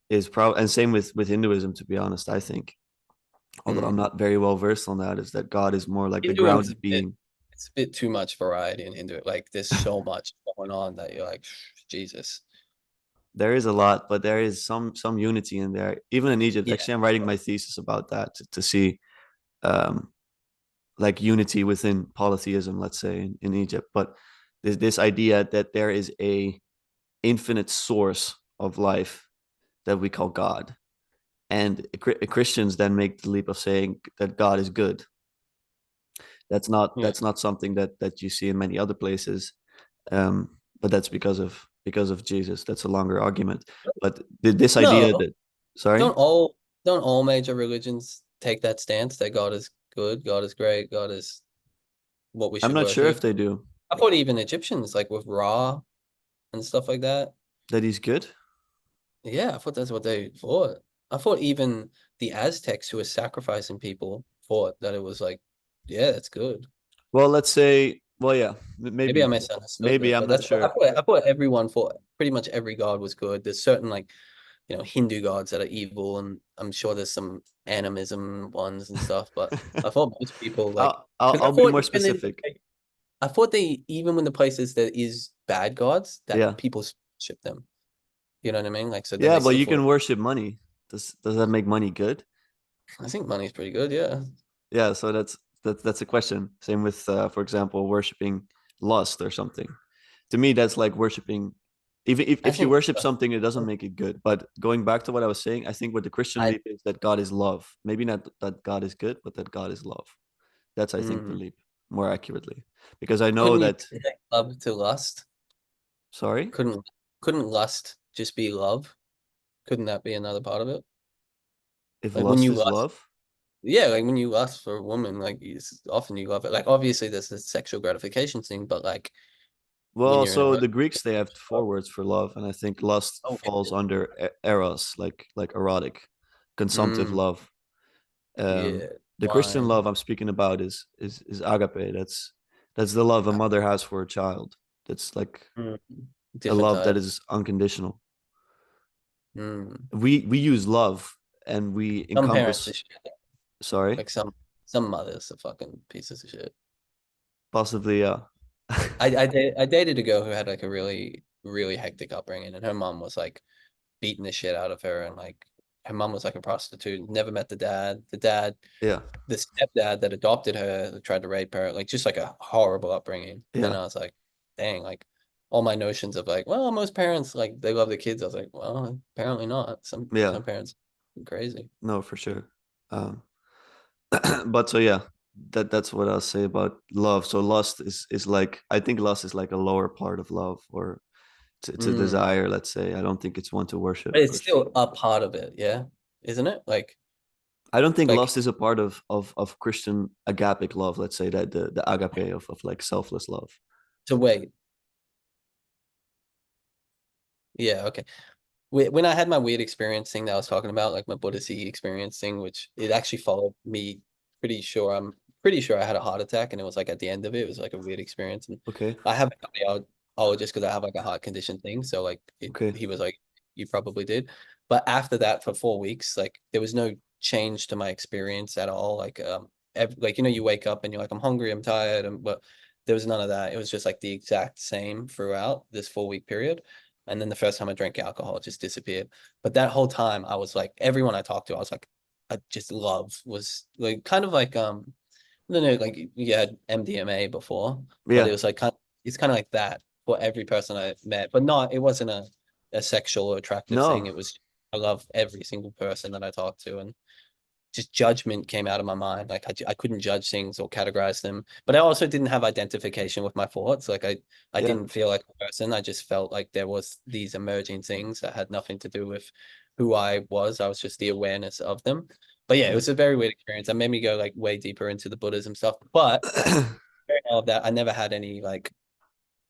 Speaker 1: is probably, and same with Hinduism, to be honest. I think, although I'm
Speaker 2: Mm.
Speaker 1: not very well versed on that, is that God is more like the
Speaker 2: Hinduism's
Speaker 1: grounded being.
Speaker 2: it's a bit too much variety in Hindu. Like, there's so much going on that you're like, Jesus.
Speaker 1: There is a lot, but there is some unity in there, even in Egypt.
Speaker 2: Yeah.
Speaker 1: Actually, I'm writing my thesis about that to see um, like unity within polytheism, let's say in Egypt. But this idea that there is a infinite source of life that we call God, and Christians then make the leap of saying that God is good.
Speaker 2: Yeah.
Speaker 1: That's not something that you see in many other places, but that's because of Jesus. That's a longer argument. But this idea
Speaker 2: No,
Speaker 1: that, sorry,
Speaker 2: don't all don't all major religions take that stance that God is good, God is great, God is what we
Speaker 1: I'm
Speaker 2: should
Speaker 1: not sure if
Speaker 2: worship?
Speaker 1: they do,
Speaker 2: I thought even Egyptians, like with Ra and stuff like that.
Speaker 1: that he's good.
Speaker 2: Yeah, I thought that's what they thought. I thought even the Aztecs who were sacrificing people thought that it was like, yeah, that's good.
Speaker 1: Well, let's say, well, yeah,
Speaker 2: Maybe I
Speaker 1: maybe,
Speaker 2: misunderstood
Speaker 1: maybe
Speaker 2: it,
Speaker 1: I'm
Speaker 2: but
Speaker 1: not
Speaker 2: that's what
Speaker 1: sure.
Speaker 2: I thought everyone thought pretty much every god was good. There's certain like, Hindu gods that are evil, and I'm sure there's some animism ones and stuff, but I thought most people like, because I
Speaker 1: I'll be
Speaker 2: thought
Speaker 1: more
Speaker 2: even in
Speaker 1: specific.
Speaker 2: I thought they even when the places there is bad gods that
Speaker 1: Yeah,
Speaker 2: people worship them. You know what I mean? Like, so then
Speaker 1: yeah,
Speaker 2: they
Speaker 1: but
Speaker 2: still
Speaker 1: you
Speaker 2: thought,
Speaker 1: can worship money. Does that make money good?
Speaker 2: I think money's pretty good, yeah.
Speaker 1: Yeah, so that's a question. Same with, for example, worshiping lust or something. To me, that's like worshiping. Even
Speaker 2: I
Speaker 1: if you
Speaker 2: think
Speaker 1: worship something, it doesn't make it good. But going back to what I was saying, I think what the Christian
Speaker 2: I
Speaker 1: leap is that God is love. Maybe not that God is good, but that God is love. That's, I think, the
Speaker 2: mm,
Speaker 1: leap more accurately, because I know
Speaker 2: couldn't you
Speaker 1: that.
Speaker 2: connect love to lust?
Speaker 1: Sorry,
Speaker 2: Couldn't lust just be love? Couldn't that be another part of it?
Speaker 1: if
Speaker 2: Like when
Speaker 1: lust
Speaker 2: you
Speaker 1: is
Speaker 2: lust,
Speaker 1: love.
Speaker 2: yeah, like when you lust for a woman, like often you love it. Like obviously there's the sexual gratification thing, but like when
Speaker 1: Well,
Speaker 2: you're in a
Speaker 1: so the
Speaker 2: relationship,
Speaker 1: Greeks, they have four words for love, and I think lust
Speaker 2: okay.
Speaker 1: falls under eros, like erotic, consumptive
Speaker 2: Mm,
Speaker 1: love.
Speaker 2: yeah,
Speaker 1: The Christian
Speaker 2: wine,
Speaker 1: love I'm speaking about is agape. That's the love a mother has for a child. That's like
Speaker 2: mm,
Speaker 1: a
Speaker 2: different
Speaker 1: love that
Speaker 2: type.
Speaker 1: is unconditional.
Speaker 2: Mm.
Speaker 1: We use love and we
Speaker 2: Some parents are
Speaker 1: encompass.
Speaker 2: shit.
Speaker 1: Sorry,
Speaker 2: Like some mothers are fucking pieces of shit.
Speaker 1: possibly, yeah.
Speaker 2: I dated a girl who had like a really hectic upbringing, and her mom was like beating the shit out of her, and like her mom was like a prostitute. Never met the dad.
Speaker 1: Yeah,
Speaker 2: The stepdad that adopted her tried to rape her. Like just like a horrible upbringing. And
Speaker 1: yeah,
Speaker 2: I was like, dang, like all my notions of like, well, most parents like they love their kids. I was like, well, apparently not.
Speaker 1: yeah.
Speaker 2: Some parents are crazy.
Speaker 1: No, for sure. Um, but so yeah, that's what I'll say about love. So lust is like, I think lust is like a lower part of love, or to
Speaker 2: Mm.
Speaker 1: desire. Let's say, I don't think it's one to worship.
Speaker 2: But it's still a part of it, yeah, isn't it?
Speaker 1: I don't think
Speaker 2: Like
Speaker 1: lust is a part of Christian agapic love. Let's say that the agape of like selfless love.
Speaker 2: to wait. Yeah, okay. When I had my weird experience thing that I was talking about, like my Buddhist experience thing, which it actually followed me I'm pretty sure I had a heart attack, and it was like at the end of it, it was like a weird experience. And
Speaker 1: Okay,
Speaker 2: I have a cardiologist because I have like a heart condition thing. So like
Speaker 1: okay,
Speaker 2: he was like, you probably did. But after that for 4 weeks, like there was no change to my experience at all. Like like you wake up and you're like, I'm hungry, I'm tired, but there was none of that. It was just like the exact same throughout this 4 week period. And then the first time I drank alcohol, it just disappeared. But that whole time, I was like, everyone I talked to, I was like, I just love was like kind of like I don't know, like you had MDMA before, but it
Speaker 1: yeah.
Speaker 2: was like it's kind of like that for every person I met, but not it wasn't a sexual or attractive thing.
Speaker 1: No,
Speaker 2: It was I love every single person that I talked to, and just judgment came out of my mind. Like I couldn't judge things or categorize them, but I also didn't have identification with my thoughts. Like I
Speaker 1: Yeah.
Speaker 2: didn't feel like a person. I just felt like there was these emerging things that had nothing to do with who I was. I was just the awareness of them. But yeah, it
Speaker 1: Yeah.
Speaker 2: was a very weird experience. That made me go like way deeper into the Buddhism stuff. But all of that, I never had any like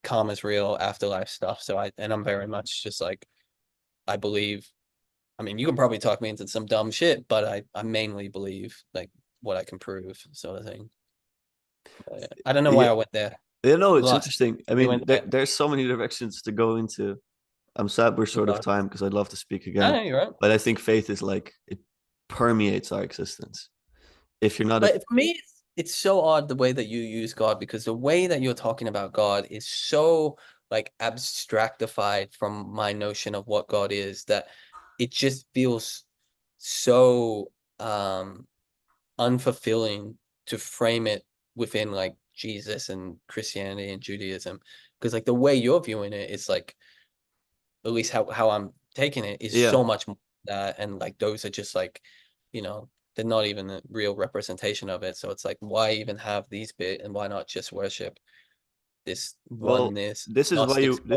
Speaker 2: karma's real afterlife stuff. So I'm very much just like I believe. I mean, you can probably talk me into some dumb shit, but I mainly believe like what I can prove, sort of thing. But, yeah. I don't know why
Speaker 1: Yeah.
Speaker 2: I went there.
Speaker 1: You know, it's
Speaker 2: Lost.
Speaker 1: interesting. I
Speaker 2: We
Speaker 1: mean,
Speaker 2: went there.
Speaker 1: there's so many directions to go into. I'm sad we're short of
Speaker 2: Regardless.
Speaker 1: time because I'd love to speak
Speaker 2: I
Speaker 1: again.
Speaker 2: know you're right.
Speaker 1: But I think faith is like it permeates our existence. If you're not a
Speaker 2: But for me, it's so odd the way that you use God because the way that you're talking about God is so like abstractified from my notion of what God is that it just feels so unfulfilling to frame it within like Jesus and Christianity and Judaism. Because like the way you're viewing it is like at least how I'm taking it is
Speaker 1: yeah.
Speaker 2: so much more that and like those are just like, you know, they're not even a real representation of it. So it's like why even have these bit and why not just worship this
Speaker 1: Well,
Speaker 2: oneness
Speaker 1: this is why
Speaker 2: Gnostic
Speaker 1: you
Speaker 2: sort of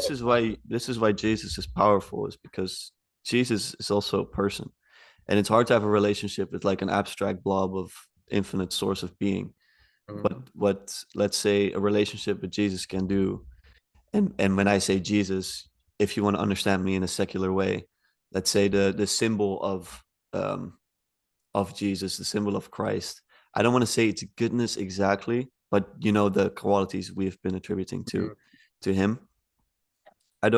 Speaker 1: this is why Jesus is powerful, is because Jesus is also a person. And it's hard to have a relationship with like an abstract blob of infinite source of being. But
Speaker 2: mm,
Speaker 1: what, let's say, a relationship with Jesus can do, and when I say Jesus, if you want to understand me in a secular way, let's say the symbol of Jesus, the symbol of Christ. I don't want to say it's goodness exactly, but you know the qualities we've been attributing
Speaker 2: mm,
Speaker 1: to him. I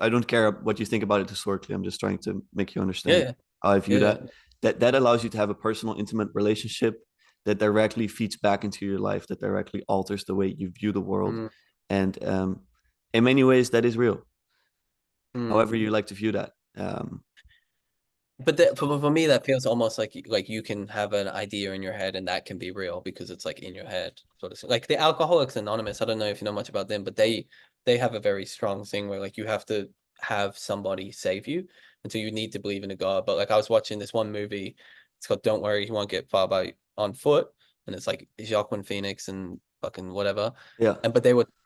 Speaker 1: don't care what you think about it historically. I'm just trying to make you understand
Speaker 2: yeah,
Speaker 1: how I view
Speaker 2: yeah,
Speaker 1: that. That allows you to have a personal, intimate relationship that directly feeds back into your life, that directly alters the way you view the world,
Speaker 2: mm,
Speaker 1: and in many ways that is real. However
Speaker 2: mm.
Speaker 1: you like to view that.
Speaker 2: But that, for me, that feels almost like you can have an idea in your head and that can be real because it's like in your head, sort of thing. Like the Alcoholics Anonymous. I don't know if you know much about them, but they have a very strong thing where like you have to have somebody save you, and so you need to believe in a God. But like I was watching this one movie, it's called "Don't Worry, You Won't Get Far by on Foot," and it's like Joaquin Phoenix and fucking whatever.
Speaker 1: Yeah,
Speaker 2: And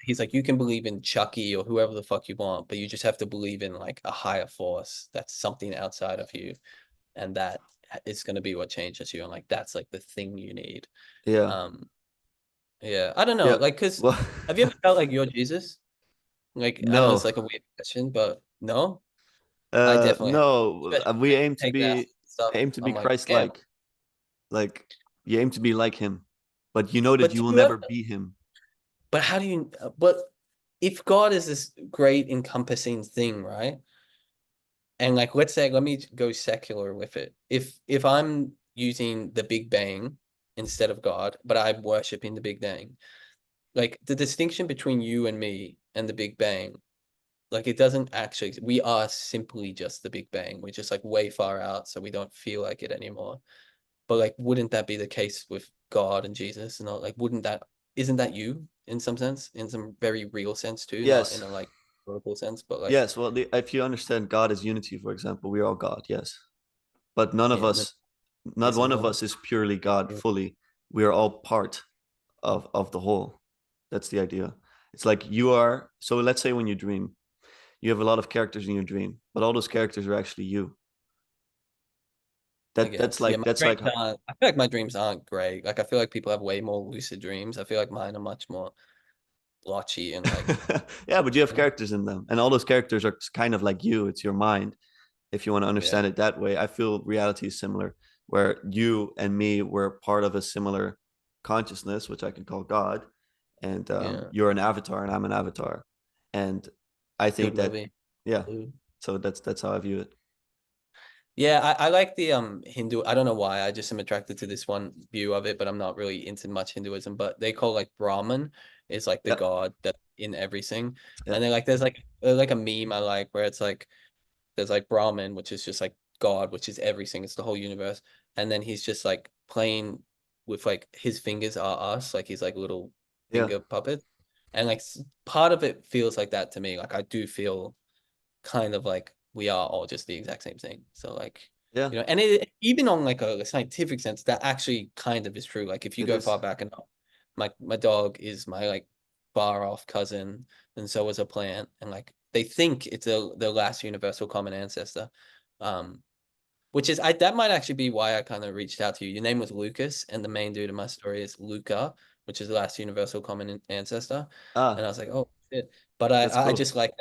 Speaker 2: he's like, you can believe in Chucky or whoever the fuck you want, but you just have to believe in like a higher force that's something outside of you and that is going to be what changes you and like that's like the thing you need.
Speaker 1: yeah,
Speaker 2: um yeah, I don't know,
Speaker 1: yeah.
Speaker 2: like because
Speaker 1: Well,
Speaker 2: have you ever felt like you're Jesus? Like I know it's
Speaker 1: no.
Speaker 2: like a weird question, but no, I definitely have.
Speaker 1: No,
Speaker 2: Especially
Speaker 1: we
Speaker 2: when I take that stuff,
Speaker 1: aim to be
Speaker 2: I'm like, damn.
Speaker 1: Christ-like. Like you aim to be like him, but you know that
Speaker 2: But
Speaker 1: you
Speaker 2: do
Speaker 1: will
Speaker 2: you
Speaker 1: never
Speaker 2: ever,
Speaker 1: be him.
Speaker 2: but how do you but if God is this great encompassing thing, right? And like let's say let me go secular with it. If I'm using the Big Bang instead of God, but I'm worshiping the Big Bang, like the distinction between you and me and the Big Bang, like it doesn't actually, we are simply just the Big Bang. We're just like way far out, so we don't feel like it anymore. But like, wouldn't that be the case with God and Jesus? And all, like, wouldn't that, isn't that you in some sense, in some very real sense too, not in
Speaker 1: Yes,
Speaker 2: a like political sense, but like,
Speaker 1: yes. Well, if you understand God as unity, for example, we are all God. Yes, but none of
Speaker 2: yeah, and then
Speaker 1: us, not one of
Speaker 2: visible.
Speaker 1: us, is purely God
Speaker 2: Mm.
Speaker 1: fully. We are all part of the whole. That's the idea. It's like you are. So let's say when you dream, you have a lot of characters in your dream, but all those characters are actually you.
Speaker 2: I
Speaker 1: That's
Speaker 2: guess. Yeah,
Speaker 1: like
Speaker 2: my
Speaker 1: that's
Speaker 2: dreams
Speaker 1: like
Speaker 2: aren't, I feel like my dreams aren't great. Like I feel like people have way more lucid dreams. I feel like mine are much more blotchy and like,
Speaker 1: yeah, but you have
Speaker 2: you know,
Speaker 1: characters in them, and all those characters are kind of like you. It's your mind, if you want to
Speaker 2: yeah,
Speaker 1: understand it that way. I feel reality is similar, where you and me were part of a similar consciousness, which I can call God, and
Speaker 2: yeah.
Speaker 1: you're an avatar and I'm an avatar, and I
Speaker 2: Good
Speaker 1: think that
Speaker 2: movie.
Speaker 1: yeah.
Speaker 2: Blue.
Speaker 1: So that's how I view it.
Speaker 2: Yeah, I like the Hindu. I don't know why. I just am attracted to this one view of it, but I'm not really into much Hinduism. But they call like Brahman is like the
Speaker 1: Yeah,
Speaker 2: god that in everything.
Speaker 1: yeah,
Speaker 2: And then like there's like a meme I like where it's like there's like Brahman, which is just like God, which is everything. It's the whole universe. And then he's just like playing with like his fingers are us, like he's like little
Speaker 1: yeah.
Speaker 2: finger puppet. And like part of it feels like that to me. Like I do feel kind of like we are all just the exact same thing. So like
Speaker 1: Yeah,
Speaker 2: And even on like a scientific sense, that actually kind of is true. Like if you
Speaker 1: it
Speaker 2: go
Speaker 1: is.
Speaker 2: far back enough, my dog is my like far off cousin, and so is a plant, and like they think it's the last universal common ancestor. Um, which is that might actually be why I kind of reached out to you. Your name was Lucas, and the main dude in my story is Luca, which is the last universal common ancestor. And I
Speaker 1: Ah,
Speaker 2: was like, oh shit. But
Speaker 1: that's
Speaker 2: I
Speaker 1: cool.
Speaker 2: just like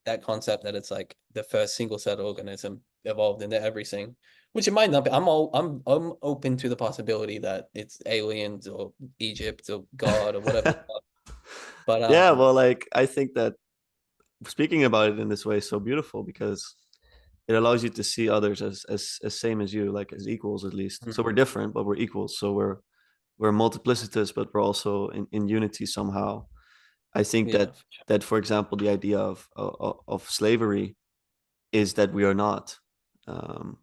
Speaker 2: that concept that it's like the first single cell organism evolved into everything, which it might not be. I'm open to the possibility that it's aliens or Egypt or God or whatever. But
Speaker 1: Yeah, well, like I think that speaking about it in this way is so beautiful because it allows you to see others as same as you, like as equals at least. So we're different, but we're equals. So we're multiplicitous, but we're also in unity somehow. I think
Speaker 2: yeah, for sure.
Speaker 1: that for example, the idea of slavery is that we are not. Um,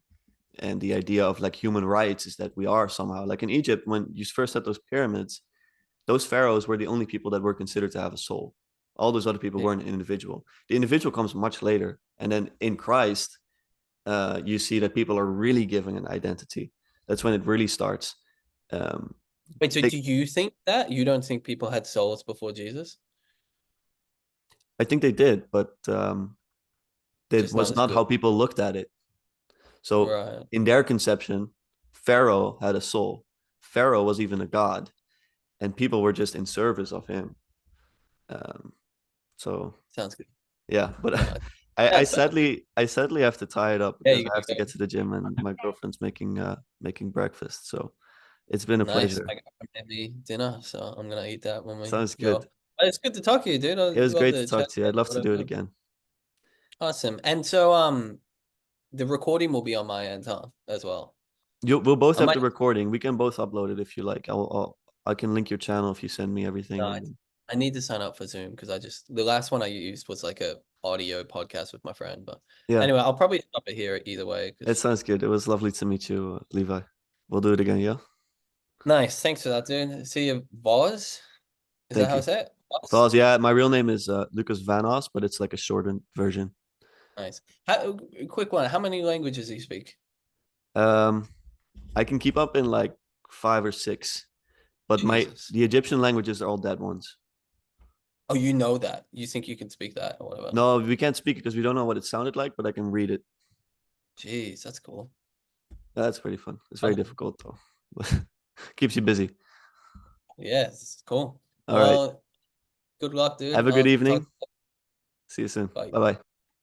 Speaker 1: and the idea of like human rights is that we are somehow. Like in Egypt, when you first had those pyramids, those pharaohs were the only people that were considered to have a soul. All those other people
Speaker 2: Yeah.
Speaker 1: weren't an individual. The individual comes much later, and then in Christ, you see that people are really given an identity. That's when it really starts. Um,
Speaker 2: Wait, so
Speaker 1: they,
Speaker 2: do you think that you don't think people had souls before Jesus?
Speaker 1: I think they did, but that
Speaker 2: Just not
Speaker 1: was
Speaker 2: as
Speaker 1: not
Speaker 2: good.
Speaker 1: how people looked at it. So
Speaker 2: Right.
Speaker 1: in their conception, Pharaoh had a soul. Pharaoh was even a god, and people were just in service of him. Um, so
Speaker 2: Sounds good.
Speaker 1: yeah, but
Speaker 2: No,
Speaker 1: I
Speaker 2: that's
Speaker 1: I sadly have to tie it up
Speaker 2: yeah,
Speaker 1: because
Speaker 2: you
Speaker 1: I have to
Speaker 2: gotta
Speaker 1: get
Speaker 2: go.
Speaker 1: to the gym and my girlfriend's making breakfast. So it's been a
Speaker 2: Nice.
Speaker 1: pleasure.
Speaker 2: I got family dinner, so I'm gonna eat that when we
Speaker 1: Sounds good.
Speaker 2: go. But it's good to talk to you, dude. I'd
Speaker 1: It was
Speaker 2: love
Speaker 1: great to
Speaker 2: to
Speaker 1: talk
Speaker 2: chat
Speaker 1: to you. I'd
Speaker 2: again,
Speaker 1: love to do it
Speaker 2: whatever.
Speaker 1: again.
Speaker 2: Awesome. And so the recording will be on my end, huh, as well.
Speaker 1: We'll both
Speaker 2: I
Speaker 1: have
Speaker 2: might
Speaker 1: the recording. We can both upload it if you like. I can link your channel if you send me everything.
Speaker 2: no,
Speaker 1: And then,
Speaker 2: I need to sign up for Zoom because the last one I used was like a audio podcast with my friend. But
Speaker 1: yeah,
Speaker 2: anyway, I'll probably stop it here either way
Speaker 1: it
Speaker 2: because
Speaker 1: sounds good. It was lovely to meet you, Levi. We'll do it again. Yeah.
Speaker 2: nice. Thanks for that, dude. See you, Voz. Is that
Speaker 1: Thank
Speaker 2: how
Speaker 1: you.
Speaker 2: I say it? Voz?
Speaker 1: Well, yeah, my real name is Lucas Vanos, but it's like a shortened version.
Speaker 2: Nice. Quick one. How many languages do you speak?
Speaker 1: Um, I can keep up in like five or six, but my
Speaker 2: Jesus.
Speaker 1: the Egyptian languages are all dead ones.
Speaker 2: Oh, you know that. You think you can speak that or whatever.
Speaker 1: No, we can't speak it because we don't know what it sounded like, but I can read it.
Speaker 2: Jeez, that's cool.
Speaker 1: That's pretty fun. It's very
Speaker 2: Awesome.
Speaker 1: difficult though. Keeps you busy.
Speaker 2: Yes, cool.
Speaker 1: All right.
Speaker 2: Well, good luck, dude.
Speaker 1: Have a good
Speaker 2: Talk.
Speaker 1: evening. See you soon.
Speaker 2: Bye.
Speaker 1: Bye bye.